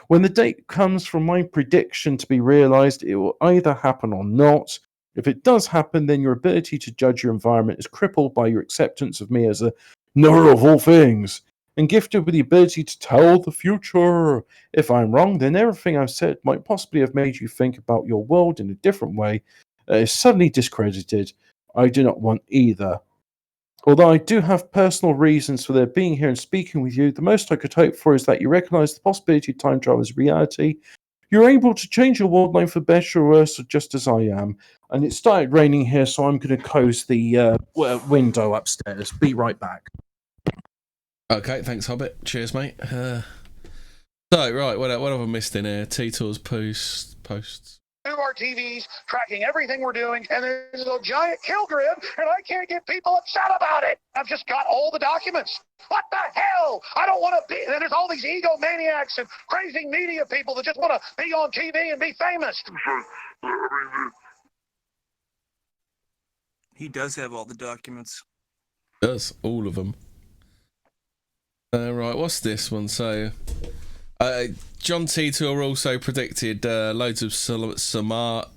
When the date comes for my prediction to be realized, it will either happen or not. If it does happen, then your ability to judge your environment is crippled by your acceptance of me as a knower of all things, and gifted with the ability to tell the future. If I'm wrong, then everything I've said might possibly have made you think about your world in a different way is suddenly discredited. I do not want either. Although I do have personal reasons for their being here and speaking with you, the most I could hope for is that you recognize the possibility of time travel as reality. You're able to change your world line for better or worse, just as I am. And it started raining here, so I'm going to close the window upstairs. Be right back. Okay, thanks, Hobbit. Cheers, mate. Right, what have I missed in here? T-Tour's posts. Our TVs tracking everything we're doing, and there's a giant kill grid, and I can't get people upset about it. I've just got all the documents. What the hell? I don't want to be. And there's all these egomaniacs and crazy media people that just want to be on TV and be famous. He does have all the documents. Does all of them? Right, what's this one? So, John Titor also predicted loads of tsunamis.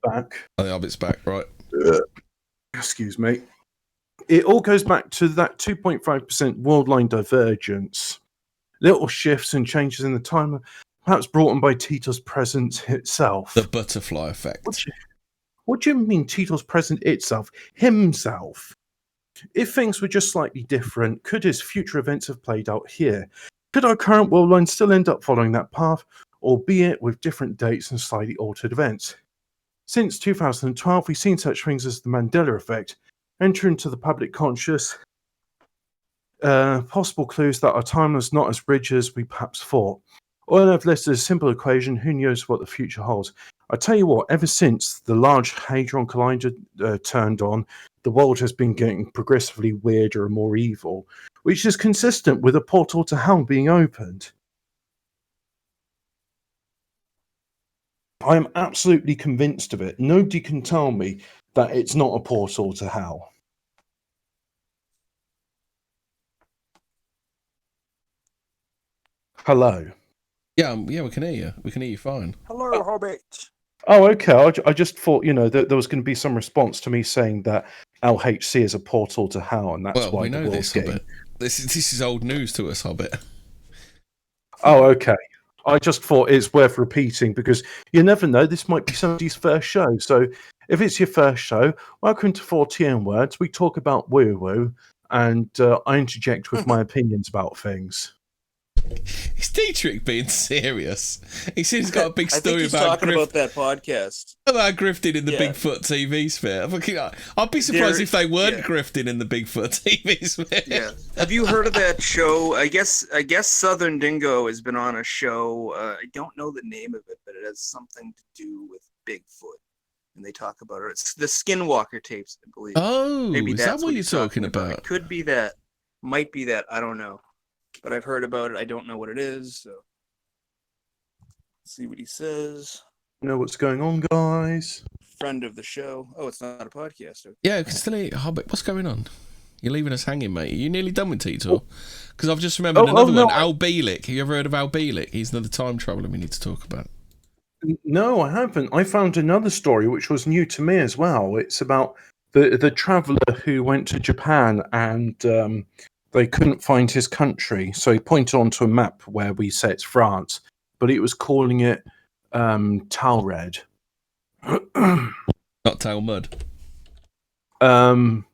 Back. Oh, the Hobbit's back, right? Excuse me. It all goes back to that 2.5% worldline divergence. Little shifts and changes in the time, perhaps brought on by Tito's presence itself. The butterfly effect. What do you mean Tito's present itself? Himself. If things were just slightly different, could his future events have played out here? Could our current world line still end up following that path, albeit with different dates and slightly altered events? Since 2012, we've seen such things as the Mandela effect enter into the public conscious. Possible clues that our time was not as rigid as we perhaps thought. All I've listed is a simple equation. Who knows what the future holds? I tell you what, ever since the Large Hadron Collider turned on, the world has been getting progressively weirder and more evil, which is consistent with a portal to hell being opened. I am absolutely convinced of it. Nobody can tell me that it's not a portal to hell. Hello. Yeah, we can hear you. We can hear you fine. Hello, Hobbit. Oh, okay. I just thought, that there was going to be some response to me saying that LHC is a portal to hell, and that's why we the know world's this, Hobbit. This is old news to us, Hobbit. Oh, okay. I just thought it's worth repeating because you never know. This might be somebody's first show. So if it's your first show, welcome to Fortean Words. We talk about woo-woo, and I interject with my opinions about things. Is Dietrich being serious? He seems he's got a big story about that podcast. About grifting in the Bigfoot TV sphere. I'd be surprised if they weren't grifting in the Bigfoot TV sphere. Yeah. Have you heard of that show? I guess Southern Dingo has been on a show. I don't know the name of it, but it has something to do with Bigfoot. And they talk about it. It's the Skinwalker tapes, I believe. Oh, maybe is that's that what you're talking about? It could be that. Might be that. I don't know. But I've heard about it. I don't know what it is. So let's see what he says. You know what's going on, guys? Friend of the show. Oh, it's not a podcast. Okay. Yeah, still Hobbit. What's going on? You're leaving us hanging, mate. Are you nearly done with T-Tour? Because I've just remembered another one. Al Bielik. Have you ever heard of Al Bielik? He's another time traveller we need to talk about. No, I haven't. I found another story which was new to me as well. It's about the traveller who went to Japan and they couldn't find his country. So he pointed onto a map where we say it's France, but he was calling it Talred. Not Talmud. John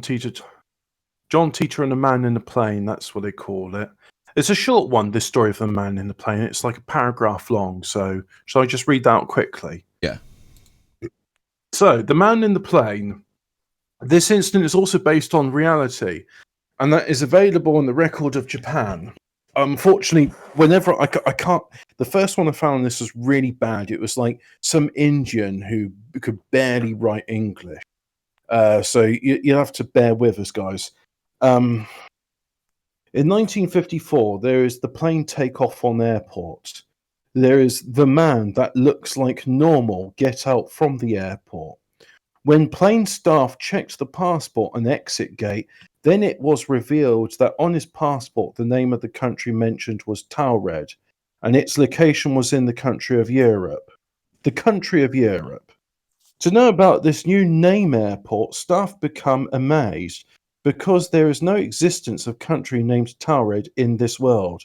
Teeter and a Man in a Plane, that's what they call it. It's a short one, this story of the Man in the Plane. It's like a paragraph long, so shall I just read that out quickly? Yeah. So, the Man in the Plane. This incident is also based on reality, and that is available on the record of Japan. Unfortunately, whenever I can't... The first one I found, this was really bad. It was like some Indian who could barely write English. So you'll have to bear with us, guys. In 1954, there is the plane takeoff on airport. There is the man that looks like normal get out from the airport. When plane staff checked the passport and exit gate, then it was revealed that on his passport, the name of the country mentioned was Talred, and its location was in the country of Europe. The country of Europe. To know about this new name airport, staff become amazed because there is no existence of country named Talred in this world.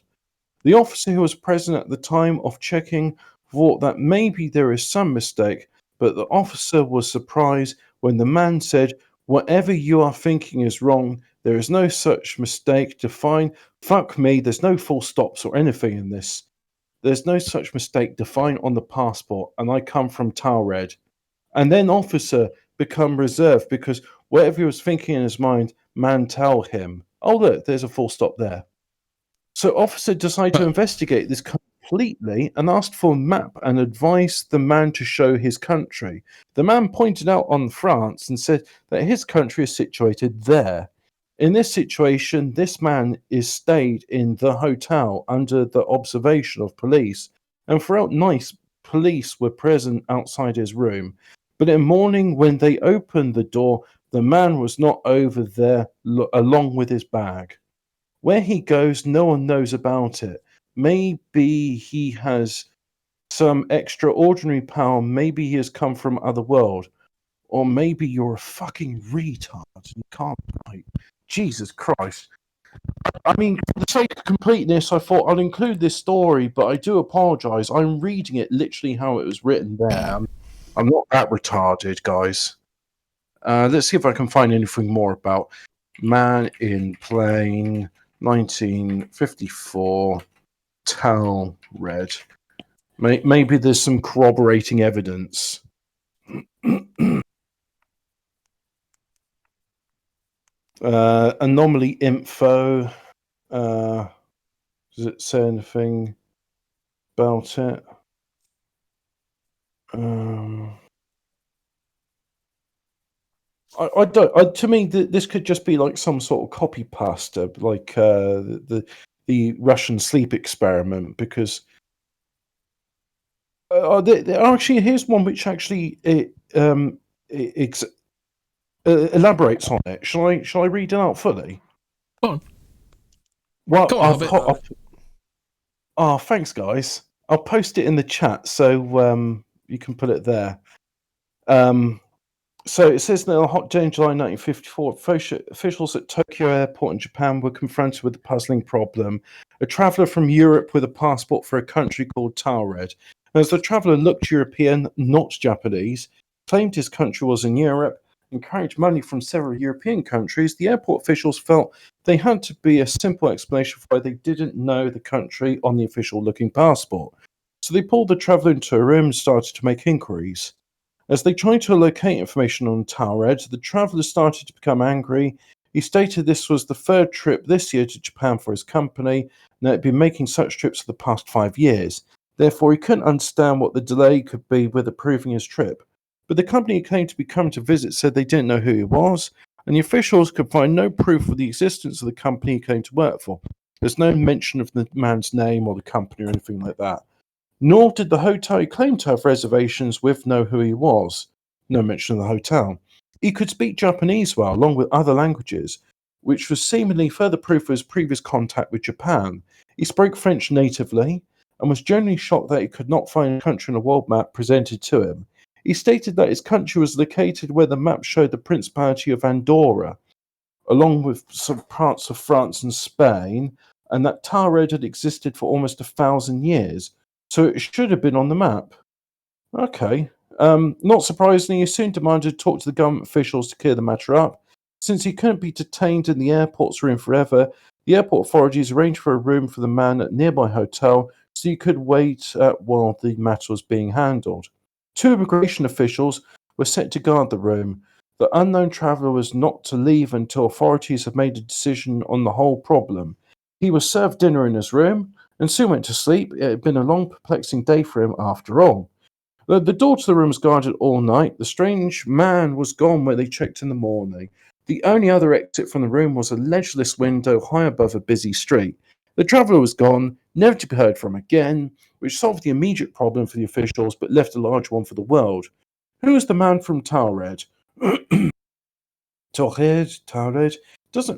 The officer who was present at the time of checking thought that maybe there is some mistake, but the officer was surprised when the man said, "Whatever you are thinking is wrong. There is no such mistake defined. Fuck me, there's no full stops or anything in this. There's no such mistake defined on the passport, and I come from Talred." And then officer become reserved because whatever he was thinking in his mind, man tell him. Oh, look, there's a full stop there. So officer decided to investigate this completely and asked for a map and advised the man to show his country. The man pointed out on France and said that his country is situated there. In this situation, this man is stayed in the hotel under the observation of police, and throughout night, police were present outside his room. But in the morning, when they opened the door, the man was not over there along with his bag. Where he goes, no one knows about it. Maybe he has some extraordinary power. Maybe he has come from other world. Or maybe you're a fucking retard and you can't write. Jesus Christ. I mean, for the sake of completeness, I thought I'd include this story, but I do apologise. I'm reading it literally how it was written there. I'm not that retarded, guys. Let's see if I can find anything more about Man in Plane, 1954, Tell Red. Maybe there's some corroborating evidence. Anomaly info. Does it say anything about it? I don't. To me, this could just be like some sort of copy pasta, like the Russian sleep experiment. Because actually, here's one which actually elaborates on it. Shall I read it out fully? Go on. Well, Go on, oh, thanks, guys. I'll post it in the chat so you can put it there. So it says that on a hot day in July 1954, officials at Tokyo Airport in Japan were confronted with a puzzling problem. A traveller from Europe with a passport for a country called Taured. As the traveller looked European, not Japanese, claimed his country was in Europe, encouraged money from several European countries, the airport officials felt they had to be a simple explanation for why they didn't know the country on the official-looking passport. So they pulled the traveller into a room and started to make inquiries. As they tried to locate information on Taured, the traveller started to become angry. He stated this was the third trip this year to Japan for his company, and that he'd been making such trips for the past 5 years. Therefore, he couldn't understand what the delay could be with approving his trip. But the company he claimed to be coming to visit said they didn't know who he was, and the officials could find no proof of the existence of the company he came to work for. There's no mention of the man's name or the company or anything like that. Nor did the hotel he claimed to have reservations with know who he was. No mention of the hotel. He could speak Japanese well, along with other languages, which was seemingly further proof of his previous contact with Japan. He spoke French natively, and was generally shocked that he could not find a country on a world map presented to him. He stated that his country was located where the map showed the Principality of Andorra, along with some parts of France and Spain, and that Taured had existed for almost 1,000 years. So it should have been on the map. Okay. Not surprisingly, he soon demanded to talk to the government officials to clear the matter up. Since he couldn't be detained in the airport's room forever, the airport authorities arranged for a room for the man at a nearby hotel so he could wait while the matter was being handled. 2 immigration officials were set to guard the room. The unknown traveller was not to leave until authorities had made a decision on the whole problem. He was served dinner in his room and soon went to sleep. It had been a long, perplexing day for him after all. The door to the room was guarded all night. The strange man was gone when they checked in the morning. The only other exit from the room was a ledgeless window high above a busy street. The traveller was gone, never to be heard from again, which solved the immediate problem for the officials but left a large one for the world. Who was the man from Taured? Taured? I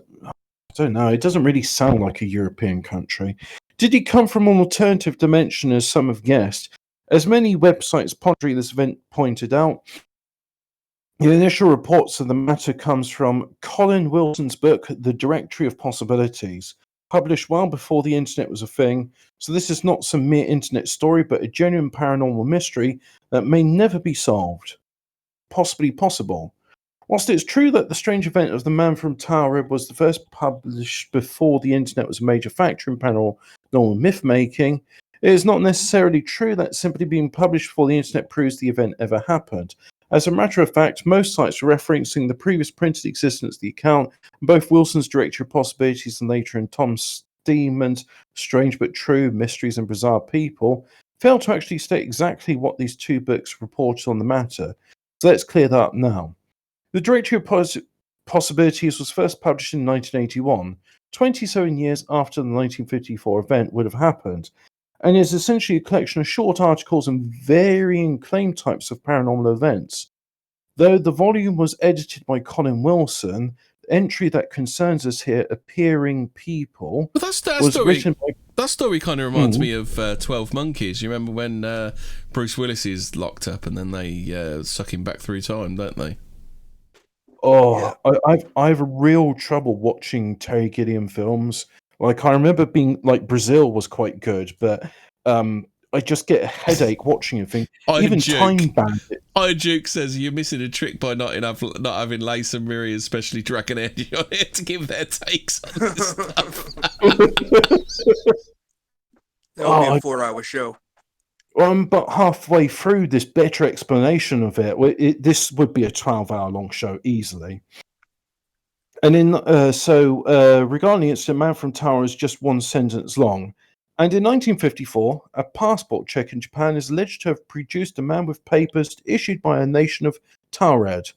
don't know. It doesn't really sound like a European country. Did he come from an alternative dimension, as some have guessed? As many websites pondering this event pointed out, the initial reports of the matter comes from Colin Wilson's book, The Directory of Possibilities, published well before the internet was a thing. So this is not some mere internet story, but a genuine paranormal mystery that may never be solved. Possibly possible. Whilst it's true that the strange event of the man from Taured was the first published before the internet was a major factor in paranormal myth-making, it is not necessarily true that simply being published before the internet proves the event ever happened. As a matter of fact, most sites are referencing the previous printed existence of the account, and both Wilson's Directory of Possibilities and later in Tom Steeman's Strange But True, Mysteries and Bizarre People, fail to actually state exactly what these two books reported on the matter. So let's clear that up now. The Directory of Possibilities was first published in 1981, 27 years after the 1954 event would have happened, and is essentially a collection of short articles and varying claim types of paranormal events. Though the volume was edited by Colin Wilson, the entry that concerns us here, Appearing People, But that was story. written by... That story kind of reminds me of 12 Monkeys. You remember when Bruce Willis is locked up and then they suck him back through time, don't they? Oh, I have real trouble watching Terry Gilliam films. Like, I remember being like Brazil was quite good, but I just get a headache watching it. Even Time Bandit. Duke says you're missing a trick by not having Lace and Miri, especially Dragon Edge, on here to give their takes on this stuff. That'll be a 4-hour show. But halfway through this better explanation of it, this would be a 12-hour long show easily. And regarding the incident, Man from Tower is just one sentence long. And in 1954, a passport check in Japan is alleged to have produced a man with papers issued by a nation of Taured.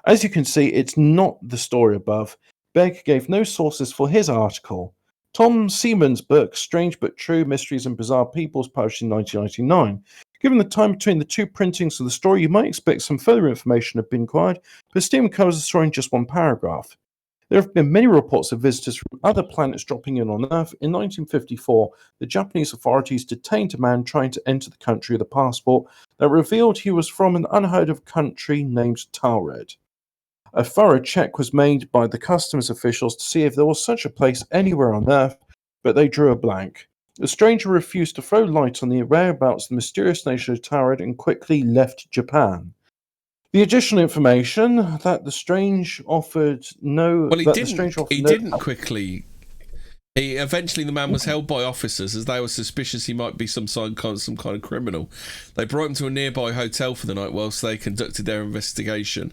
As you can see, it's not the story above. Begg gave no sources for his article. Tom Seaman's book, Strange But True, Mysteries and Bizarre Peoples, published in 1999. Given the time between the two printings of the story, you might expect some further information had been required, but Steaman covers the story in just one paragraph. There have been many reports of visitors from other planets dropping in on Earth. In 1954, the Japanese authorities detained a man trying to enter the country with a passport that revealed he was from an unheard of country named Taured. A thorough check was made by the customs officials to see if there was such a place anywhere on Earth, but they drew a blank. The stranger refused to throw light on the whereabouts of the mysterious nation of Taured and quickly left Japan. The additional information that the strange offered no... Well, he that didn't. The strange offered He no, didn't quickly. Eventually, the man was held by officers as they were suspicious he might be some kind of criminal. They brought him to a nearby hotel for the night whilst they conducted their investigation.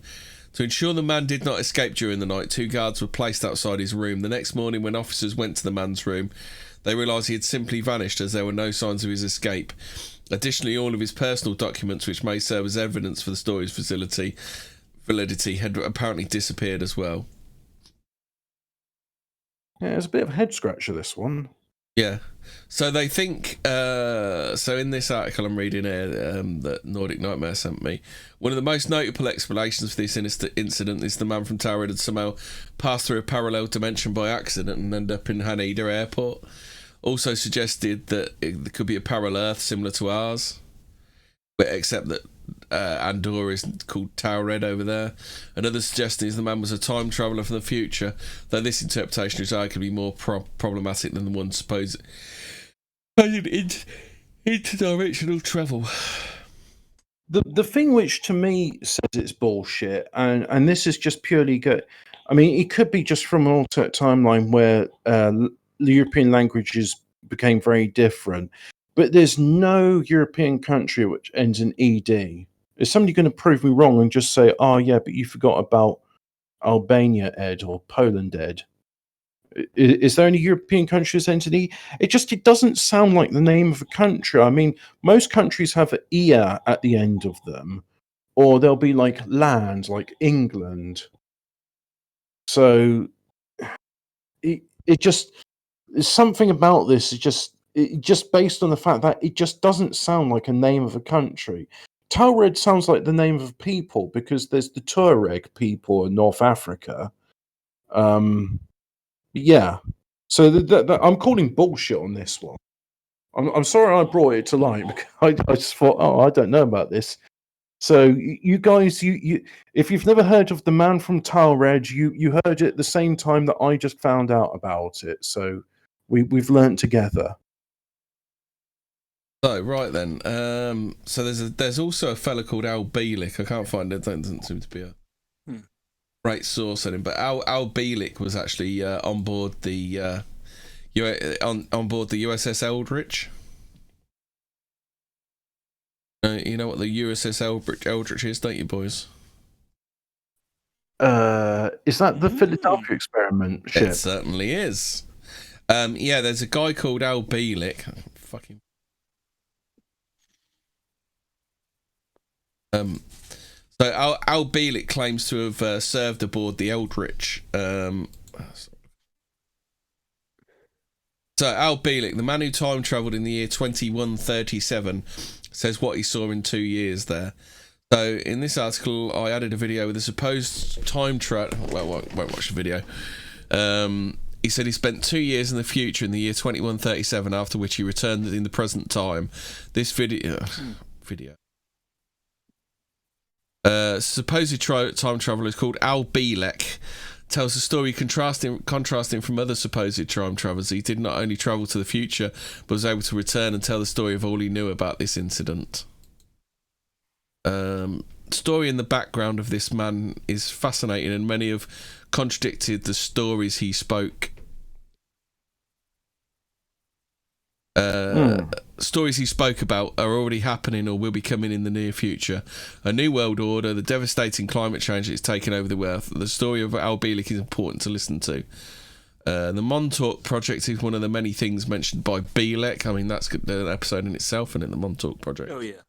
To ensure the man did not escape during the night, 2 guards were placed outside his room. The next morning, when officers went to the man's room, they realised he had simply vanished as there were no signs of his escape. Additionally, all of his personal documents, which may serve as evidence for the story's validity, had apparently disappeared as well. Yeah, it's a bit of a head scratcher, this one. Yeah. So they think, so in this article I'm reading here that Nordic Nightmare sent me, one of the most notable explanations for this incident is the man from Tower had somehow passed through a parallel dimension by accident and ended up in Haneda Airport. Also suggested that it could be a parallel Earth similar to ours, but except that Andorra is called Taured over there. Another suggestion is the man was a time traveller from the future, though this interpretation is arguably more problematic than the one supposed interdimensional travel. The thing which to me says it's bullshit, and this is just purely good. I mean, it could be just from an alternate timeline where the European languages became very different, but there's no European country which ends in ED. Is somebody going to prove me wrong and just say, oh yeah, but you forgot about Albania, Ed, or Poland, Ed? Is there any European countries ends in E? It doesn't sound like the name of a country. I mean, most countries have an "ia" at the end of them, or they'll be like land, like England. So it just there's something about this. Just based on the fact that it just doesn't sound like a name of a country. Taured sounds like the name of a people because there's the Tuareg people in North Africa. Yeah, so I'm calling bullshit on this one. I'm sorry I brought it to light because I just thought, oh, I don't know about this. So you guys, you if you've never heard of the man from Taured, you heard it at the same time that I just found out about it. So we've learnt together. So right then, so there's also a fella called Al Bielik. I can't find it. That doesn't seem to be a great source on him, but Al Bielik was actually on board the on board the USS Eldridge. You know what the USS Eldritch is, don't you, boys? Is that the Philadelphia experiment ship? It certainly is. Yeah, there's a guy called Al Bielik. Fucking. So Al Bielik claims to have served aboard the Eldritch. So Al Bielik, the man who time travelled in the year 2137, says what he saw in 2 years there. So in this article, I added a video with a supposed time travel. Well, won't watch the video. He said he spent 2 years in the future in the year 2137, after which he returned in the present time. This video. Supposed time traveller is called Al Bielek. Tells a story contrasting from other supposed time travellers. He did not only travel to the future, but was able to return and tell the story of all he knew about this incident. Story in the background of this man is fascinating, and many have contradicted the stories he spoke. Stories he spoke about are already happening or will be coming in the near future. A new world order, the devastating climate change that is taking over the Earth. The story of Al Bielik is important to listen to. The Montauk Project is one of the many things mentioned by Bielik. I mean, that's an episode in itself, and in the Montauk Project. Oh, yeah.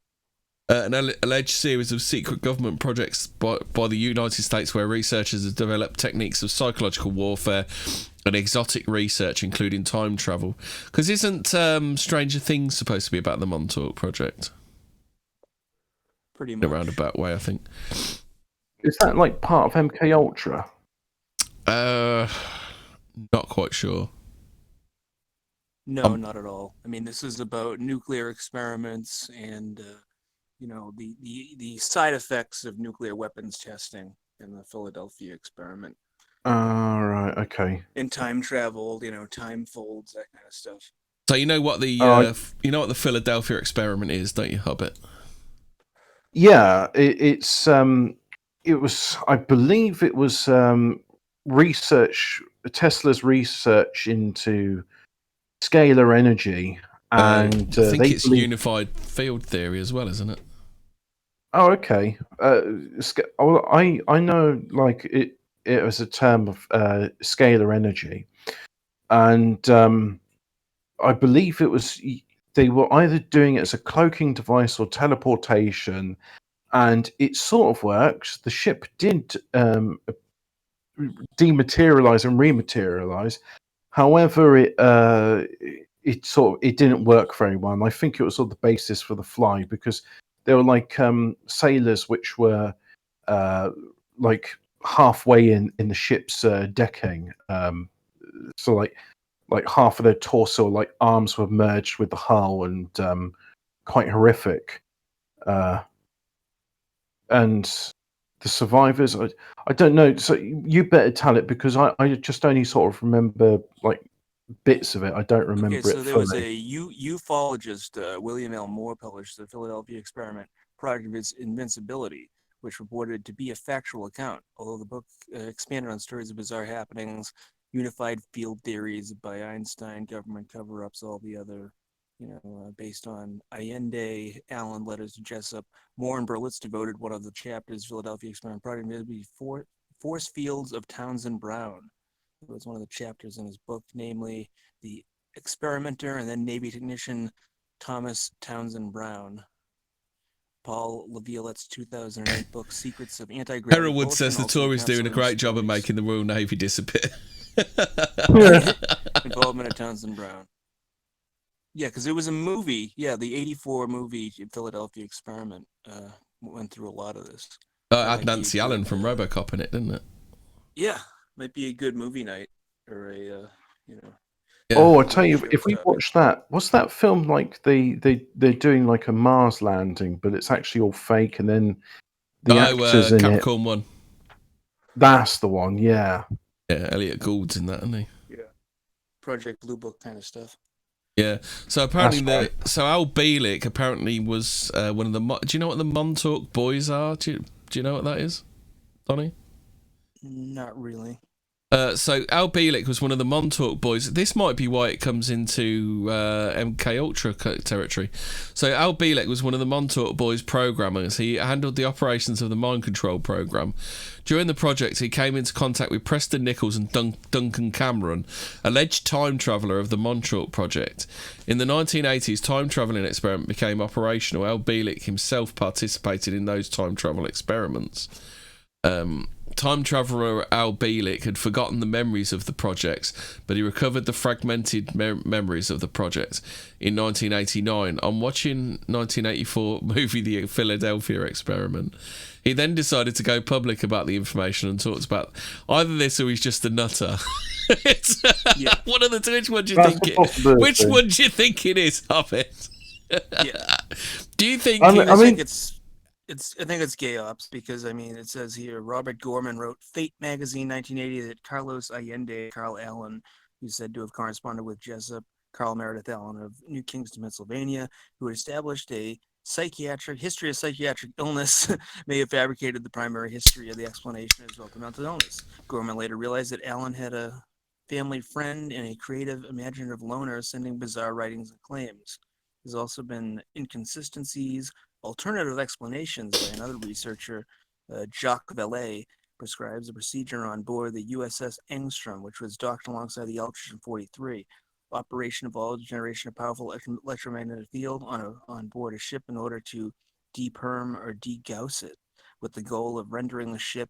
An alleged series of secret government projects by the United States, where researchers have developed techniques of psychological warfare and exotic research, including time travel. Because isn't Stranger Things supposed to be about the Montauk Project? Pretty much. In a roundabout way, I think. Is that like part of MK Ultra? Not quite sure. No, not at all. I mean, this is about nuclear experiments and the side effects of nuclear weapons testing in the Philadelphia experiment. Right, okay. And time travel, time folds, that kind of stuff. So you know what the Philadelphia experiment is, don't you, Hobbit? Yeah, it was. I believe it was Tesla's research into scalar energy, and I think it's unified field theory as well, isn't it? Oh, okay. I know, like it was a term of scalar energy, and I believe it was they were either doing it as a cloaking device or teleportation, and it sort of works. The ship did dematerialize and rematerialize. However, it didn't work very well. And I think it was sort of the basis for the fly, because there were like sailors which were like halfway in the ship's decking, so like half of their torso, like arms, were merged with the hull, and quite horrific. And the survivors, I don't know. So you better tell it, because I just only sort of remember like bits of it. I don't remember it fully. Okay, so there was a ufologist, William L. Moore, published the Philadelphia Experiment, Product of Its Invincibility, which reported to be a factual account, although the book expanded on stories of bizarre happenings, unified field theories by Einstein, government cover-ups, all the other, based on Allende, Allen, letters to Jessup. Moore and Berlitz devoted one of the chapters, Philadelphia Experiment, Product of Its Force Fields of Townsend Brown. It was one of the chapters in his book, namely the experimenter and then Navy technician Thomas Townsend Brown. Paul Laviolette's 2008 book, Secrets of Anti-Gravity. Harold Wood says the Tories doing a great job of making the Royal Navy disappear. Involvement of Townsend Brown. Yeah, because it was a movie. Yeah, the 1984 movie, Philadelphia Experiment, went through a lot of this. It had Nancy Allen from RoboCop in it, didn't it? Yeah, might be a good movie night, or a, Yeah. Oh, I tell you, if we watch that, what's that film like? They're doing like a Mars landing, but it's actually all fake, and then the actors in Capricorn One. That's the one, yeah. Yeah, Elliot Gould's in that, isn't he? Yeah, Project Blue Book kind of stuff. Yeah. So apparently, so Al Bielik apparently was one of the. Do you know what the Montauk Boys are? Do you know what that is, Donnie? Not really. So Al Bielek was one of the Montauk boys. This might be why it comes into MK Ultra territory. So Al Bielek was one of the Montauk boys programmers. He handled the operations of the mind control program. During the project, he came into contact with Preston Nichols and Duncan Cameron, alleged time traveller of the Montauk project. In the 1980s, time travelling experiment became operational. Al Bielek himself participated in those time travel experiments. Time traveller Al Bielek had forgotten the memories of the projects, but he recovered the fragmented memories of the project in 1989 on watching 1984 movie The Philadelphia Experiment. He then decided to go public about the information and talked about either this or he's just a nutter. It's, one of the two. Which one do you think it is, Hobbit? Yeah. Do you think? I think it's gay ops because it says here Robert Gorman wrote Fate magazine 1980 that Carlos Allende, Carl Allen, who's said to have corresponded with Jessup, Carl Meredith Allen of New Kingston, Pennsylvania, who had established a history of psychiatric illness, may have fabricated the primary history of the explanation as well as mental illness. Gorman later realized that Allen had a family friend and a creative, imaginative loner sending bizarre writings and claims. There's also been inconsistencies. Alternative explanations by another researcher, Jacques Vallée, prescribes a procedure on board the USS Engstrom, which was docked alongside the Eldridge in 43. Operation involved generation of powerful electromagnetic field on board a ship in order to deperm or degauss it, with the goal of rendering the ship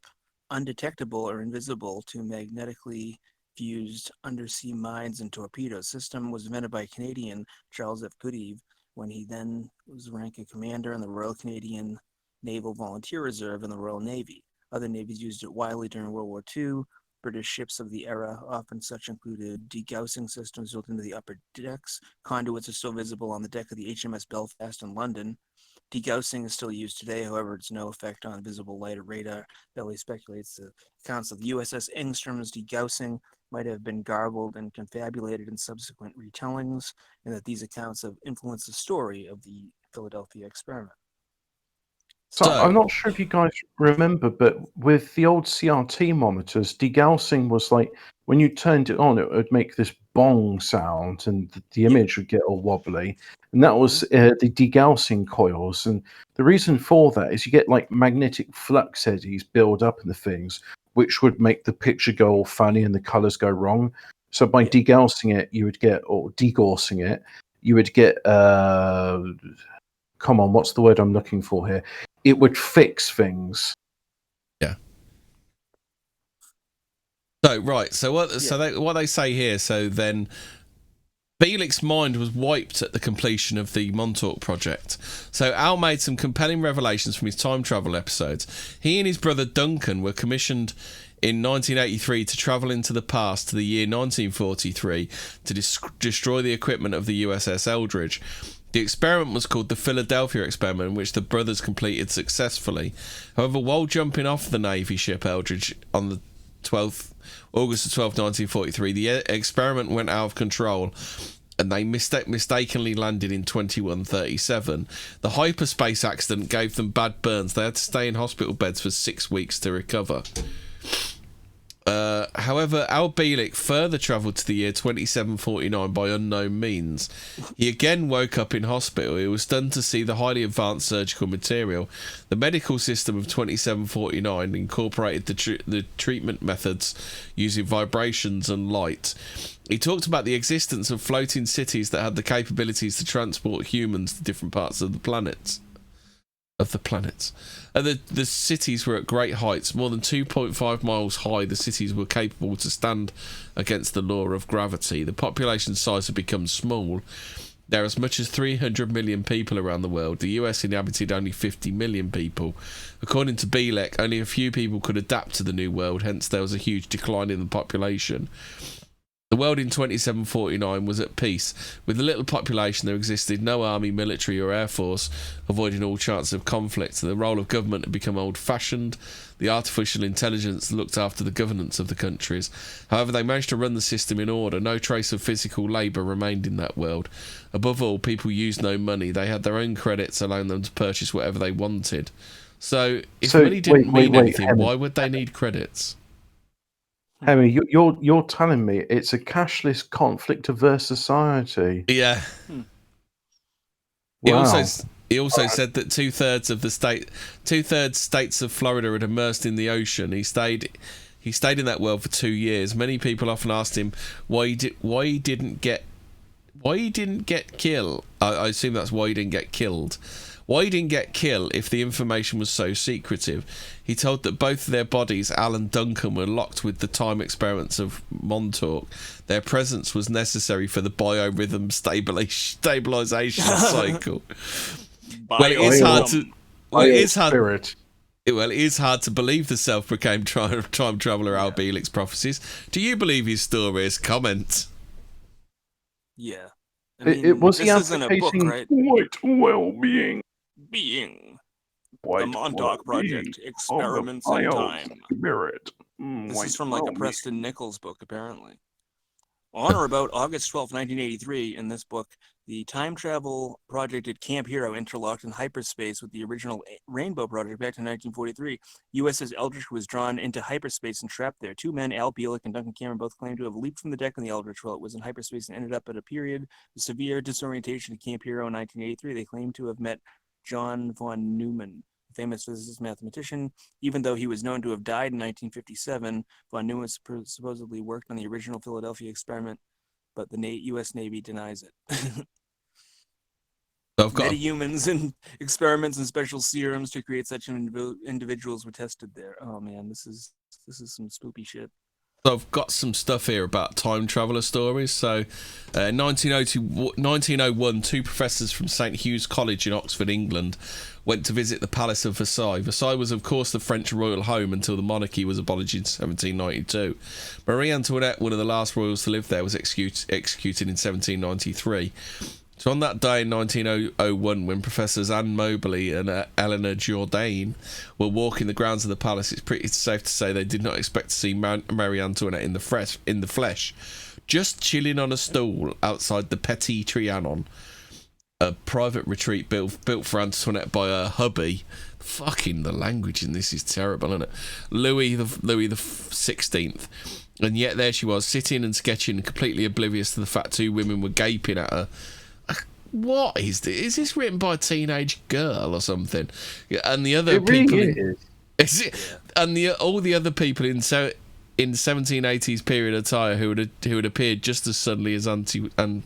undetectable or invisible to magnetically fused undersea mines and torpedoes. System was invented by Canadian Charles F. Goodeve, when he then was ranking commander in the Royal Canadian Naval Volunteer Reserve and the Royal Navy. Other navies used it widely during World War II. British ships of the era, often such included degaussing systems built into the upper decks. Conduits are still visible on the deck of the HMS Belfast in London. Degaussing is still used today, however, it's no effect on visible light or radar. Belly speculates the accounts of the USS Engstrom's degaussing might have been garbled and confabulated in subsequent retellings, and that these accounts have influenced the story of the Philadelphia experiment. So I'm not sure if you guys remember, but with the old CRT monitors, degaussing was like when you turned it on, it would make this bong sound, and the image would get all wobbly. And that was the degaussing coils. And the reason for that is you get like magnetic flux eddies build up in the things, which would make the picture go all funny and the colors go wrong. So by degaussing it, you would get, or degaussing it, you would get, come on, what's the word I'm looking for here? It would fix things. Yeah. So right. So what they say here. So then, Bielek's mind was wiped at the completion of the Montauk project. So Al made some compelling revelations from his time travel episodes. He and his brother Duncan were commissioned in 1983 to travel into the past to the year 1943 to destroy the equipment of the USS Eldridge. The experiment was called the Philadelphia Experiment, which the brothers completed successfully. However, while jumping off the Navy ship Eldridge on the August 12, 1943, the experiment went out of control and they mistakenly landed in 2137. The hyperspace accident gave them bad burns. They had to stay in hospital beds for 6 weeks to recover. However, Al Bielek further travelled to the year 2749 by unknown means. He again woke up in hospital. He was stunned to see the highly advanced surgical material. The medical system of 2749 incorporated the treatment methods using vibrations and light. He talked about the existence of floating cities that had the capabilities to transport humans to different parts of the planets. The cities were at great heights, more than 2.5 miles high. The cities were capable to stand against the law of gravity. The population size had become small. There are as much as 300 million people around the world. The US inhabited only 50 million people. According to Bielek, only a few people could adapt to the new world, hence there was a huge decline in the population. The world in 2749 was at peace. With a little population, there existed no army, military or air force, avoiding all chance of conflict. The role of government had become old-fashioned. The artificial intelligence looked after the governance of the countries. However, they managed to run the system in order. No trace of physical labour remained in that world. Above all, people used no money. They had their own credits, allowing them to purchase whatever they wanted. So, if money didn't mean anything, why would they need credits? Henry, you're telling me it's a cashless, conflict-averse society? Yeah. Wow. He also said that two-thirds states of Florida had immersed in the ocean. He stayed in that world for 2 years. Many people often asked him why he didn't get killed. I assume that's why he didn't get killed. Why he didn't get killed if the information was so secretive. He told that both of their bodies, Al and Duncan, were locked with the time experiments of Montauk. Their presence was necessary for the biorhythm stabilization cycle. Well, it is hard to. Well, it is hard. Well, it is hard to believe the self-proclaimed time traveler Al Bielek's prophecies. Do you believe his stories? Comment. Yeah. It was this isn't a book, right? White well-being. The Montauk Project, Experiments in Time. Spirit. This is from like a Preston Nichols book, apparently. On or about August 12, 1983, in this book, the time travel project at Camp Hero interlocked in hyperspace with the original Rainbow Project back to 1943. USS Eldridge was drawn into hyperspace and trapped there. Two men, Al Bielek and Duncan Cameron, both claimed to have leaped from the deck on the Eldridge while it was in hyperspace and ended up at a period of severe disorientation at Camp Hero in 1983. They claimed to have met John von Neumann, a famous physicist mathematician. Even though he was known to have died in 1957, von Neumann supposedly worked on the original Philadelphia experiment, but the U.S. Navy denies it. Metahumans and experiments and special serums to create such individuals were tested there. Oh man, this is some spoopy shit. So I've got some stuff here about time traveller stories. So, 1901, two professors from St Hugh's College in Oxford, England, went to visit the Palace of Versailles. Versailles was, of course, the French royal home until the monarchy was abolished in 1792. Marie Antoinette, one of the last royals to live there, was executed in 1793. So on that day in 1901, when Professors Anne Mobley and Eleanor Jourdain were walking the grounds of the palace, it's pretty safe to say they did not expect to see Marie Antoinette in the flesh, just chilling on a stool outside the Petit Trianon, a private retreat built for Antoinette by her hubby. Fucking the language in this is terrible, isn't it? Louis the 16th. And yet there she was, sitting and sketching, completely oblivious to the fact two women were gaping at her. What is this? Is this written by a teenage girl or something? And the other people, is it? And all the other people in 1780s period attire who had appeared just as suddenly as Antoinette.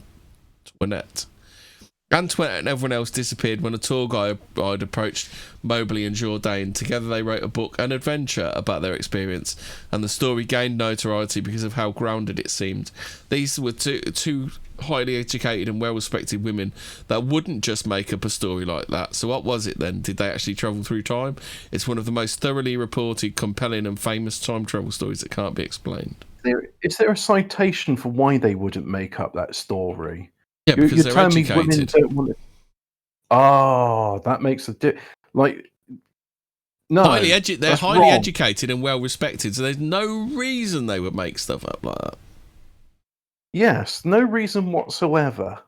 Antoinette and everyone else disappeared when a tour guide approached Mobley and Jourdain. Together they wrote a book, An Adventure, about their experience, and the story gained notoriety because of how grounded it seemed. These were two highly educated and well-respected women that wouldn't just make up a story like that. So what was it then? Did they actually travel through time? It's one of the most thoroughly reported, compelling and famous time travel stories that can't be explained. Is there a citation for why they wouldn't make up that story? Yeah, because they're educated. Oh, that makes a difference. Like, no, they're highly educated and well respected, so there's no reason they would make stuff up like that. Yes, no reason whatsoever.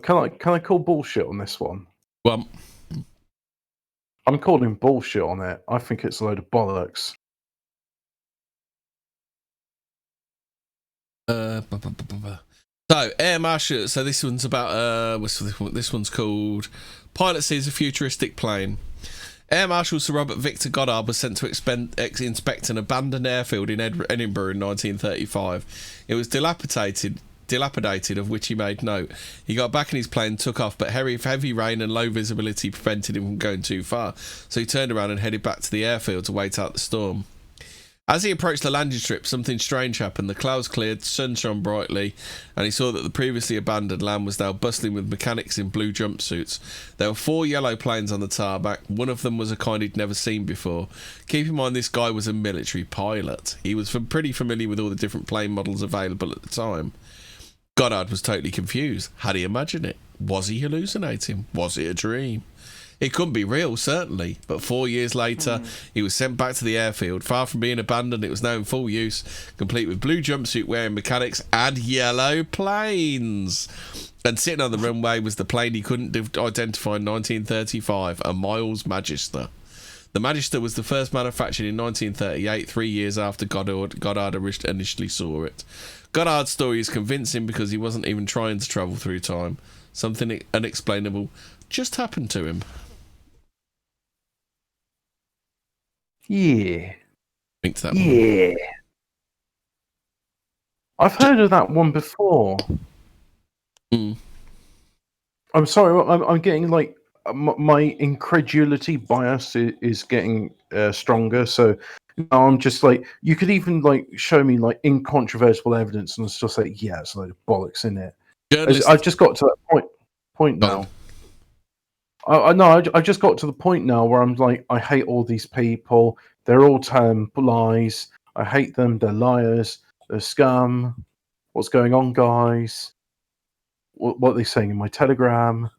Can I call bullshit on this one? Well, I'm calling bullshit on it. I think it's a load of bollocks. So Air Marshal. So this one's about this one's called Pilot Sees a Futuristic Plane. Air Marshal Sir Robert Victor Goddard was sent to inspect an abandoned airfield in Edinburgh in 1935. It was dilapidated, of which he made note. He got back in his plane and took off, but heavy rain and low visibility prevented him from going too far. So he turned around and headed back to the airfield to wait out the storm. As he approached the landing strip, something strange happened. The clouds cleared, sun shone brightly, and he saw that the previously abandoned land was now bustling with mechanics in blue jumpsuits. There were 4 yellow planes on the tarmac. One of them was a kind he'd never seen before. Keep in mind, this guy was a military pilot. He was pretty familiar with all the different plane models available at the time. Goddard was totally confused. Had he imagined it? Was he hallucinating? Was it a dream? It couldn't be real, certainly, but 4 years later, he was sent back to the airfield. Far from being abandoned, it was now in full use, complete with blue jumpsuit wearing mechanics and yellow planes. And sitting on the runway was the plane he couldn't identify in 1935, a Miles Magister. The Magister was the first manufactured in 1938, 3 years after Goddard initially saw it. Goddard's story is convincing because he wasn't even trying to travel through time. Something unexplainable just happened to him. Yeah. Think to that one. Yeah. I've heard of that one before. Mm. I'm sorry, I'm getting like my incredulity bias is getting stronger. So now I'm just like, you could even like show me like incontrovertible evidence, and I'll still say, yeah, it's a load of bollocks in it. I've just got to that point now. I've just got to the point now where I'm like, I hate all these people. They're all telling lies. I hate them. They're liars. They're scum. What's going on, guys? What are they saying in my telegram?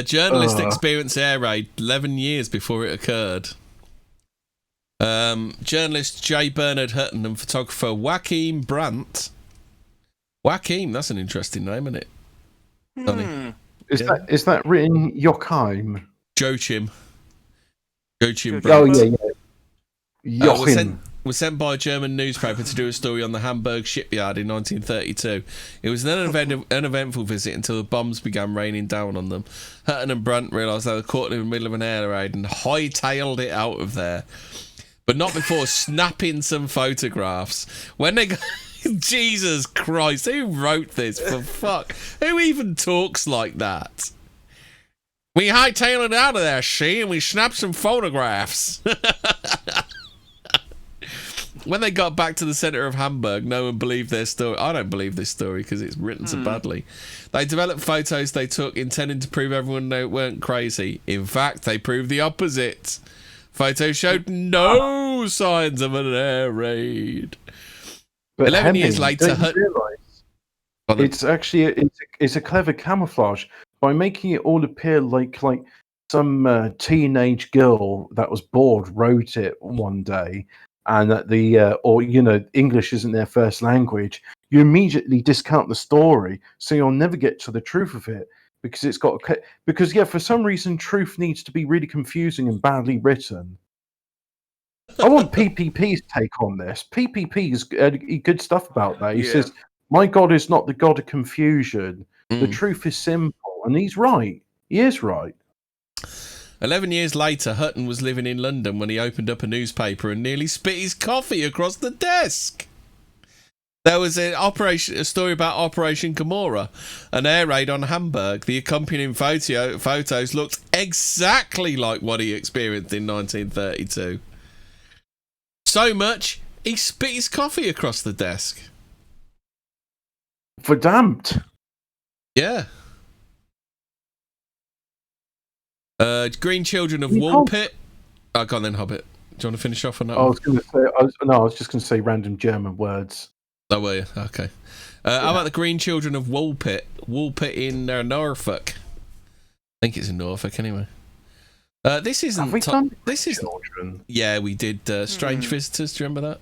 Journalist experienced air raid 11 years before it occurred. Journalist J. Bernard Hutton and photographer Joachim Brandt. Joachim, that's an interesting name, isn't it? Is that written Joachim? Joachim. Joachim Oh Brandt. yeah. Joachim. Was sent by a German newspaper to do a story on the Hamburg shipyard in 1932. It was an uneventful visit until the bombs began raining down on them. Hutton and Brandt realised they were caught in the middle of an air raid and hightailed it out of there. But not before snapping some photographs. When they got... Jesus Christ, who wrote this? For fuck. Who even talks like that? We hightailed it out of there, and we snapped some photographs. When they got back to the centre of Hamburg, no one believed their story. I don't believe this story because it's written so badly. They developed photos they took intending to prove everyone they weren't crazy. In fact, they proved the opposite. Photos showed no signs of an air raid. But 11 years later, it's actually it's a clever camouflage by making it all appear like some teenage girl that was bored wrote it one day, and that English isn't their first language. You immediately discount the story, so you'll never get to the truth of it because for some reason truth needs to be really confusing and badly written. I want PPP's take on this. PPP's good stuff about that. He says, "My God is not the God of confusion. The truth is simple," and he's right. He is right. 11 years later, Hutton was living in London when he opened up a newspaper and nearly spit his coffee across the desk. There was a story about Operation Gomorrah, an air raid on Hamburg. The accompanying photos looked exactly like what he experienced in 1932. So much, he spit his coffee across the desk. Verdammt. Yeah. Green Children of Woolpit. Oh, go on then, Hobbit. Do you want to finish off on that? I was just going to say random German words. Oh, were you? Okay. How about the Green Children of Woolpit? Woolpit in Norfolk. I think it's in Norfolk anyway. This isn't. Have we done this is children? Yeah, we did. Strange Visitors. Do you remember that?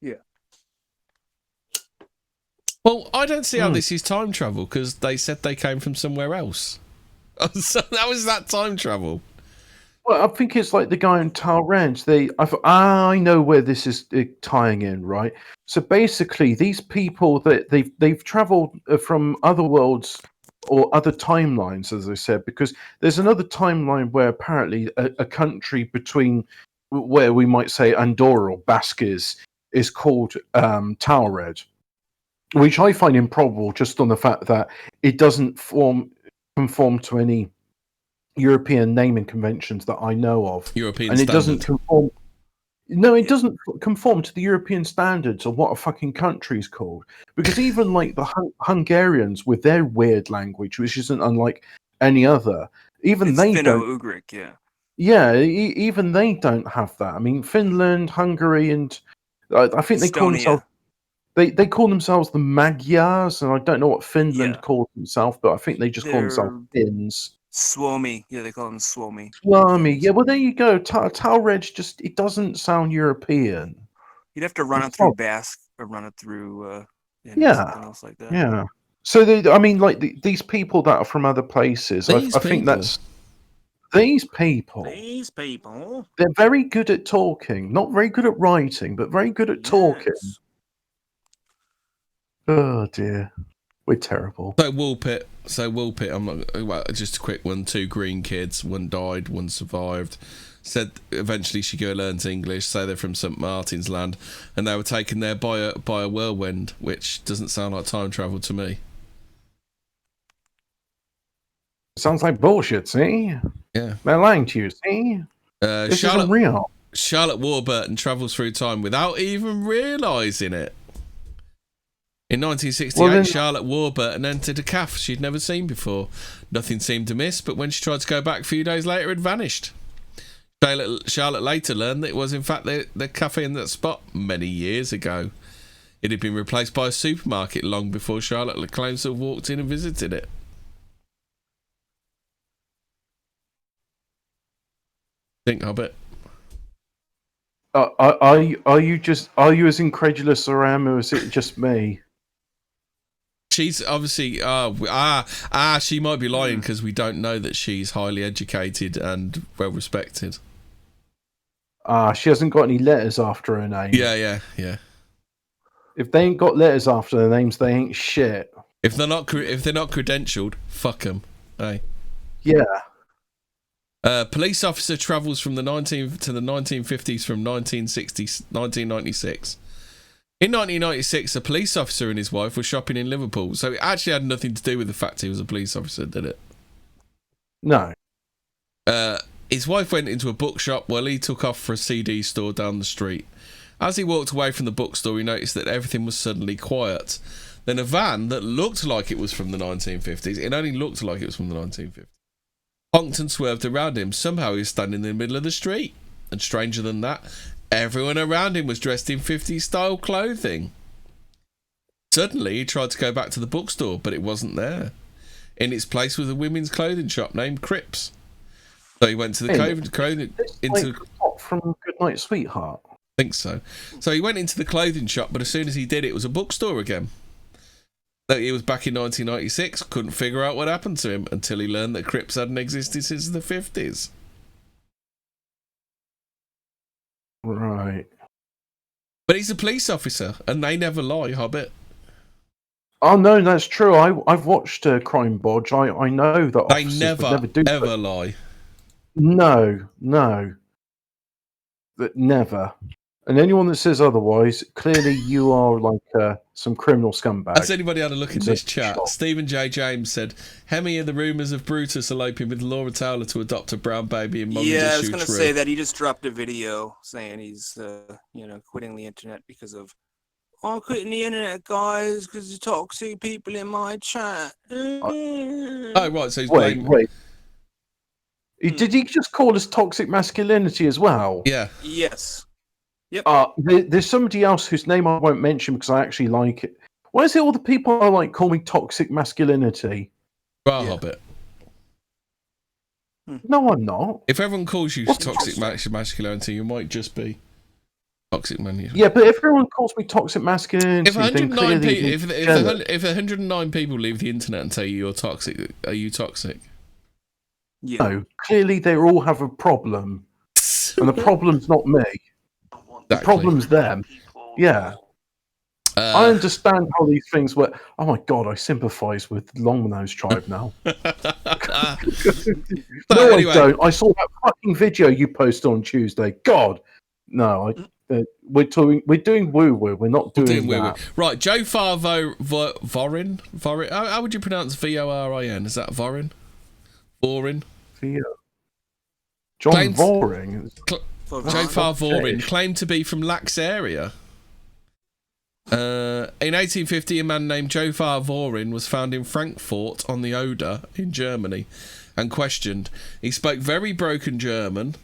Yeah. Well, I don't see how this is time travel because they said they came from somewhere else. So that was that time travel. Well, I think it's like the guy in Talrent. I know where this is tying in, right? So basically, these people that they've travelled from other worlds or other timelines, as I said, because there's another timeline where apparently a country between where we might say Andorra or Basque is called Talred, which I find improbable just on the fact that it doesn't conform to any European naming conventions that I know of. European and standard. It doesn't conform. No, it doesn't conform to the European standards of what a fucking country is called. Because even like the Hungarians with their weird language, which isn't unlike any other, even It's they Finno-Ugric, don't. Yeah, even they don't have that. I mean, Finland, Hungary, and I think they call themselves. They call themselves the Magyars, and I don't know what Finland calls themselves, but I think they just call themselves Finns. Suomi, yeah, they call them Suomi. Suomi, yeah. Well, there you go. Talred it doesn't sound European. You'd have to run it through Basque or run it through something else like that. Yeah. So, I mean, like these people that are from other places, I think that's these people. These people. They're very good at talking, not very good at writing, but very good at talking. Oh dear, we're terrible. So Woolpit. I'm not. Well, just a quick one. 2 green kids. One died. One survived. Said eventually she go learns English. Say they're from St Martin's Land, and they were taken there by a whirlwind, which doesn't sound like time travel to me. Sounds like bullshit. See? Yeah. They're lying to you. See? This isn't real. Charlotte Warburton travels through time without even realising it. In 1968, Charlotte Warburton entered a cafe she'd never seen before. Nothing seemed amiss, but when she tried to go back a few days later, it had vanished. Charlotte later learned that it was in fact the cafe in that spot many years ago. It had been replaced by a supermarket long before Charlotte claims to have walked in and visited it. Think, Hobbit. Are you as incredulous as I am, or is it just me? She's obviously she might be lying because we don't know that she's highly educated and well respected. She hasn't got any letters after her name. Yeah. If they ain't got letters after their names, they ain't shit. If they're not credentialed, fuck them. Hey. Yeah. Police officer travels from the 1950s from 1996. In 1996, a police officer and his wife were shopping in Liverpool, so it actually had nothing to do with the fact he was a police officer, did it? No. His wife went into a bookshop while he took off for a CD store down the street. As he walked away from the bookstore, he noticed that everything was suddenly quiet. Then a van that looked like it was from the 1950s, it only looked like it was from the 1950s, honked and swerved around him. Somehow he was standing in the middle of the street. And stranger than that, everyone around him was dressed in 50s style clothing. Suddenly he tried to go back to the bookstore, but it wasn't there. In its place was a women's clothing shop named Cripps. So he went to the clothing from Goodnight Sweetheart. I think so. So he went into the clothing shop, but as soon as he did, it was a bookstore again. He was back in 1996, couldn't figure out what happened to him until he learned that Cripps hadn't existed since the 50s. Right. But he's a police officer, and they never lie, Hobbit. Oh, no, that's true. I've watched Crime Bodge. I know that they officers never, would never do ever that. lie. No. That never. And anyone that says otherwise, clearly you are like some criminal scumbag. Has anybody had a look in this chat? Stephen J. James said, Hemi, the rumours of Brutus eloping with Laura Taylor to adopt a brown baby in Mogadishu. Yeah, I was going to say that he just dropped a video saying he's, quitting the internet because of, I'm quitting the internet, guys, because of toxic people in my chat. Oh, right, so he's wait. Did he just call us toxic masculinity as well? Yeah. Yes. Yep. There's somebody else whose name I won't mention because I actually like it. Why is it all the people I like call me toxic masculinity? Well, Hobbit. No, I'm not. If everyone calls you toxic masculinity, you might just be toxic masculinity. Yeah, but if everyone calls me toxic masculinity, if 109 people leave the internet and tell you you're toxic, are you toxic? Yeah. No, clearly they all have a problem, and the problem's not me. The problem's them. Yeah. I understand how these things work. Oh my god, I sympathise with Longnose Tribe now. Anyway. I don't. I saw that fucking video you posted on Tuesday. God, no. We're doing woo woo. We're not doing that. Right, Jofar Vorin. How would you pronounce Vorin? Is that Vorin? Vorin. John Voring. Jofar Vorin claimed to be from Laxaria. In 1850, a man named Jofar Vorin was found in Frankfurt on the Oder in Germany and questioned. He spoke very broken German,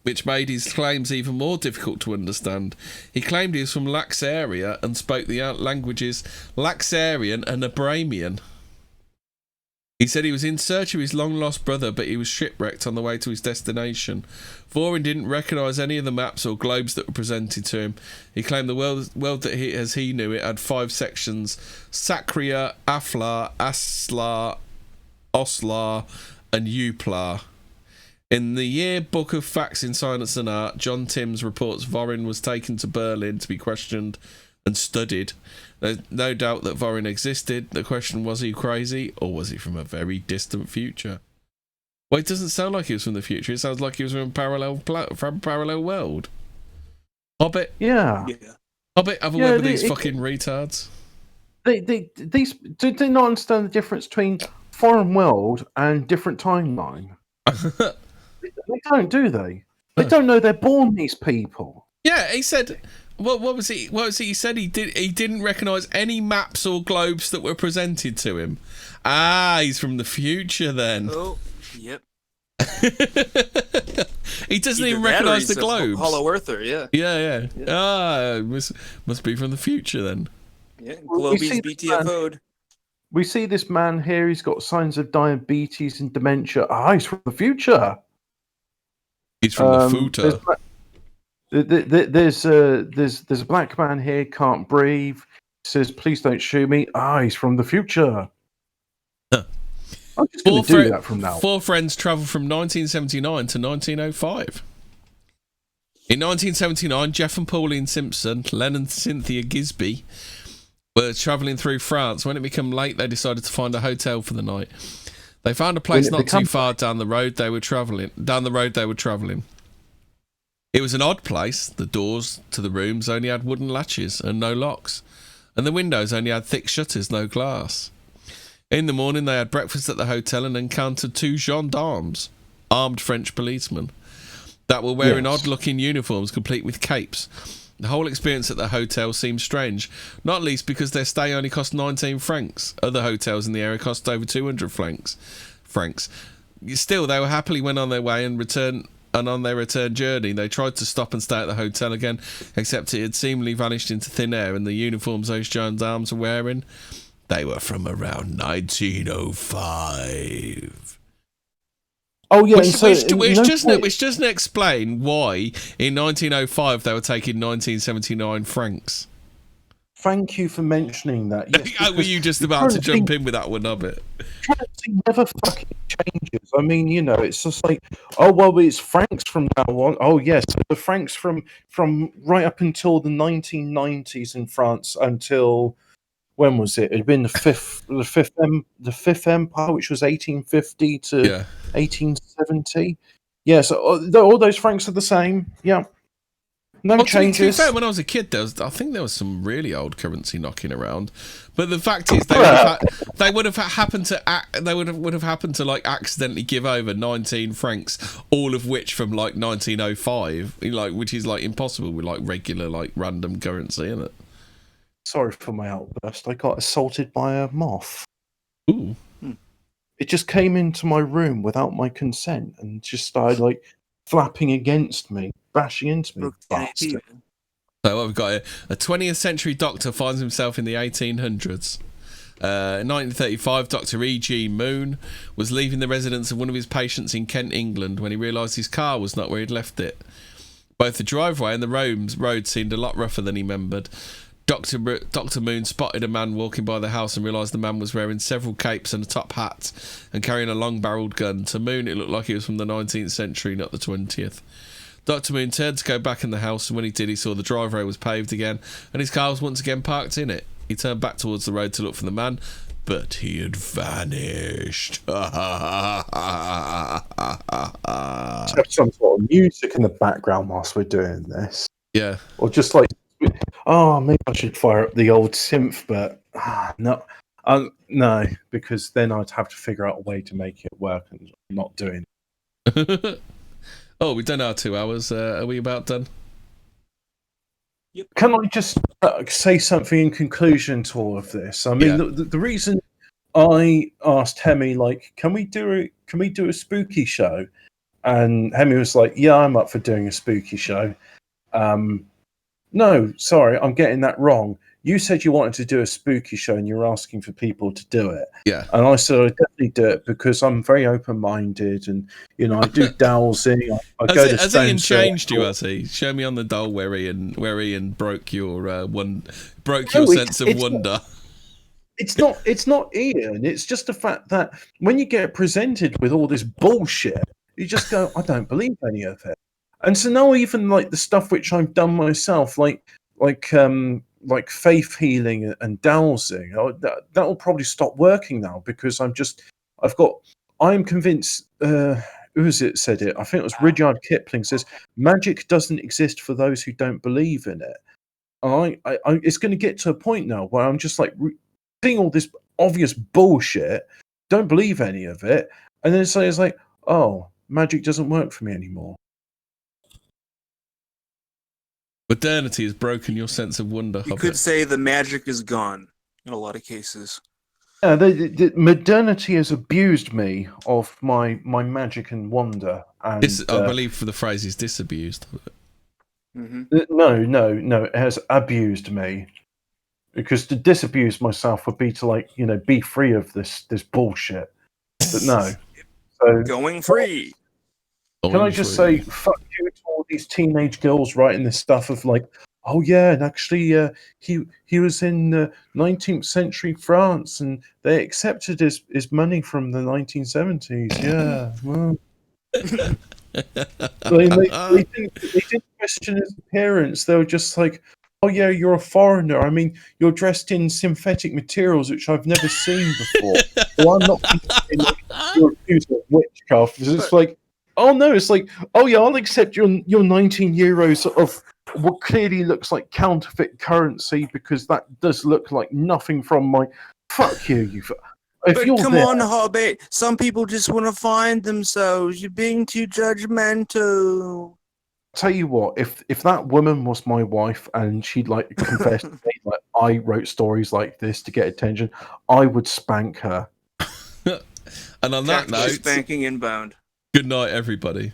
which made his claims even more difficult to understand. He claimed he was from Laxaria and spoke the languages Laxarian and Abramian. He said he was in search of his long-lost brother, but he was shipwrecked on the way to his destination. Fortean didn't recognise any of the maps or globes that were presented to him. He claimed the world that as he knew it had 5 sections: Sacria, Aflar, Aslar, Oslar, and Uplar. In the Yearbook of Facts in Science and Art, John Timms reports Vorin was taken to Berlin to be questioned and studied. There's no doubt that Vorin existed. The question, was he crazy or was he from a very distant future? Well, it doesn't sound like he was from the future. It sounds like he was from a parallel world. Hobbit. Yeah. Hobbit, have a word with these fucking retards. These do they not understand the difference between foreign world and different timeline? They don't, do they? They don't know they're born, these people. Yeah, he said. What was he? What was he? He said he didn't recognise any maps or globes that were presented to him. Ah, he's from the future then. Oh, yep. He doesn't Either even that or recognise the he's a globes. Hollow Earther, yeah. Yeah. Ah, must be from the future then. Yeah, Well, we Globies see BTFO'd. We see this man here. He's got signs of diabetes and dementia. Ah, he's from the future. He's from the future. There's a black man here, can't breathe. Says, please don't shoot me. Ah, he's from the future. Huh. I'm just going to do that from now. 4 friends travelled from 1979 to 1905. In 1979, Jeff and Pauline Simpson, Len and Cynthia Gisby were travelling through France. When it became late, they decided to find a hotel for the night. They found a place not too far down the road they were travelling. It was an odd place. The doors to the rooms only had wooden latches and no locks, and the windows only had thick shutters, no glass. In the morning, they had breakfast at the hotel and encountered 2 gendarmes, armed French policemen, that were wearing odd-looking uniforms, complete with capes. The whole experience at the hotel seemed strange, not least because their stay only cost 19 francs. Other hotels in the area cost over 200 francs. Still, they were happily went on their way and returned. And on their return journey, they tried to stop and stay at the hotel again, except it had seemingly vanished into thin air, and the uniforms those gendarmes were wearing, they were from around 1905. Oh yeah, which doesn't explain why in 1905 they were taking 1979 francs. Thank you for mentioning that. Yes, were you just about to jump in with that one, Hobbit? Currency never fucking changes. I mean, it's just like, oh well, it's francs from now on. Oh yes, the francs from right up until the 1990s in France until when was it? It had been the fifth empire, which was 1850 to 1870. Yeah, so all those francs are the same. Yeah. No changes. To be fair, when I was a kid, I think there was some really old currency knocking around. But the fact is, they would have happened to like accidentally give over 19 francs, all of which from like 1905, which is like impossible with like regular like random currency, isn't it? Sorry for my outburst. I got assaulted by a moth. Ooh. It just came into my room without my consent and just started like flapping against me, bashing into me. Bastard. So what we've got here, a 20th century doctor finds himself in the 1800s. In 1935, Dr. E.G. Moon was leaving the residence of one of his patients in Kent, England, when he realised his car was not where he'd left it. Both the driveway and the road seemed a lot rougher than he remembered. Dr. Moon spotted a man walking by the house and realised the man was wearing several capes and a top hat and carrying a long-barreled gun. To Moon, it looked like he was from the 19th century, not the 20th. Dr. Moon turned to go back in the house, and when he did, he saw the driveway was paved again, and his car was once again parked in it. He turned back towards the road to look for the man, but he had vanished. Let's have some sort of music in the background whilst we're doing this. Yeah. Or just like, oh, maybe I should fire up the old synth, but no, because then I'd have to figure out a way to make it work, and I'm not doing it. Oh, we've done our 2 hours. Are we about done? Yep. Can I just say something in conclusion to all of this? I mean, the reason I asked Hemi, like, can we do a spooky show? And Hemi was like, yeah, I'm up for doing a spooky show. No, sorry, I'm getting that wrong. you said you wanted to do a spooky show and you're asking for people to do it. Yeah. And I said, I definitely do it because I'm very open-minded and, you know, I do dowsing. I go to Has Stone Ian changed you, Circle. has he? Show me on the doll where Ian broke your No, sense of wonder. It's not Ian. It's just the fact that when you get presented with all this bullshit, you just go, I don't believe any of it. And so now even like the stuff which I've done myself, like faith healing and dowsing, that will probably stop working now because I'm convinced. Who is it said it? I think it was Rudyard Kipling says magic doesn't exist for those who don't believe in it. And it's going to get to a point now where I'm just like seeing all this obvious bullshit, don't believe any of it, and then it's like, oh, magic doesn't work for me anymore. Modernity has broken your sense of wonder. You could say the magic is gone in a lot of cases. Yeah, the modernity has abused me of my magic and wonder. And I believe for the phrase is disabused. Mm-hmm. No, it has abused me. Because to disabuse myself would be to, like, you know, be free of this bullshit. But no. So Going free. can I just say fuck you to all these teenage girls writing this stuff of like, oh yeah, and actually he was in 19th century France and they accepted his money from the 1970s. Yeah. Well. They didn't question his appearance. They were just like, oh yeah, you're a foreigner. I mean, you're dressed in synthetic materials which I've never seen before. So I'm not you're accused of witchcraft. It's like, oh no, it's like, oh yeah, I'll accept your 19 euros of what clearly looks like counterfeit currency because that does look like nothing from my. Fuck you. If But you're come there, on, Hobbit. Some people just want to find themselves. You're being too judgmental. tell you what, if that woman was my wife and she'd like confessed to me like I wrote stories like this to get attention, I would spank her. And on that Tactical note, spanking inbound. good night, everybody.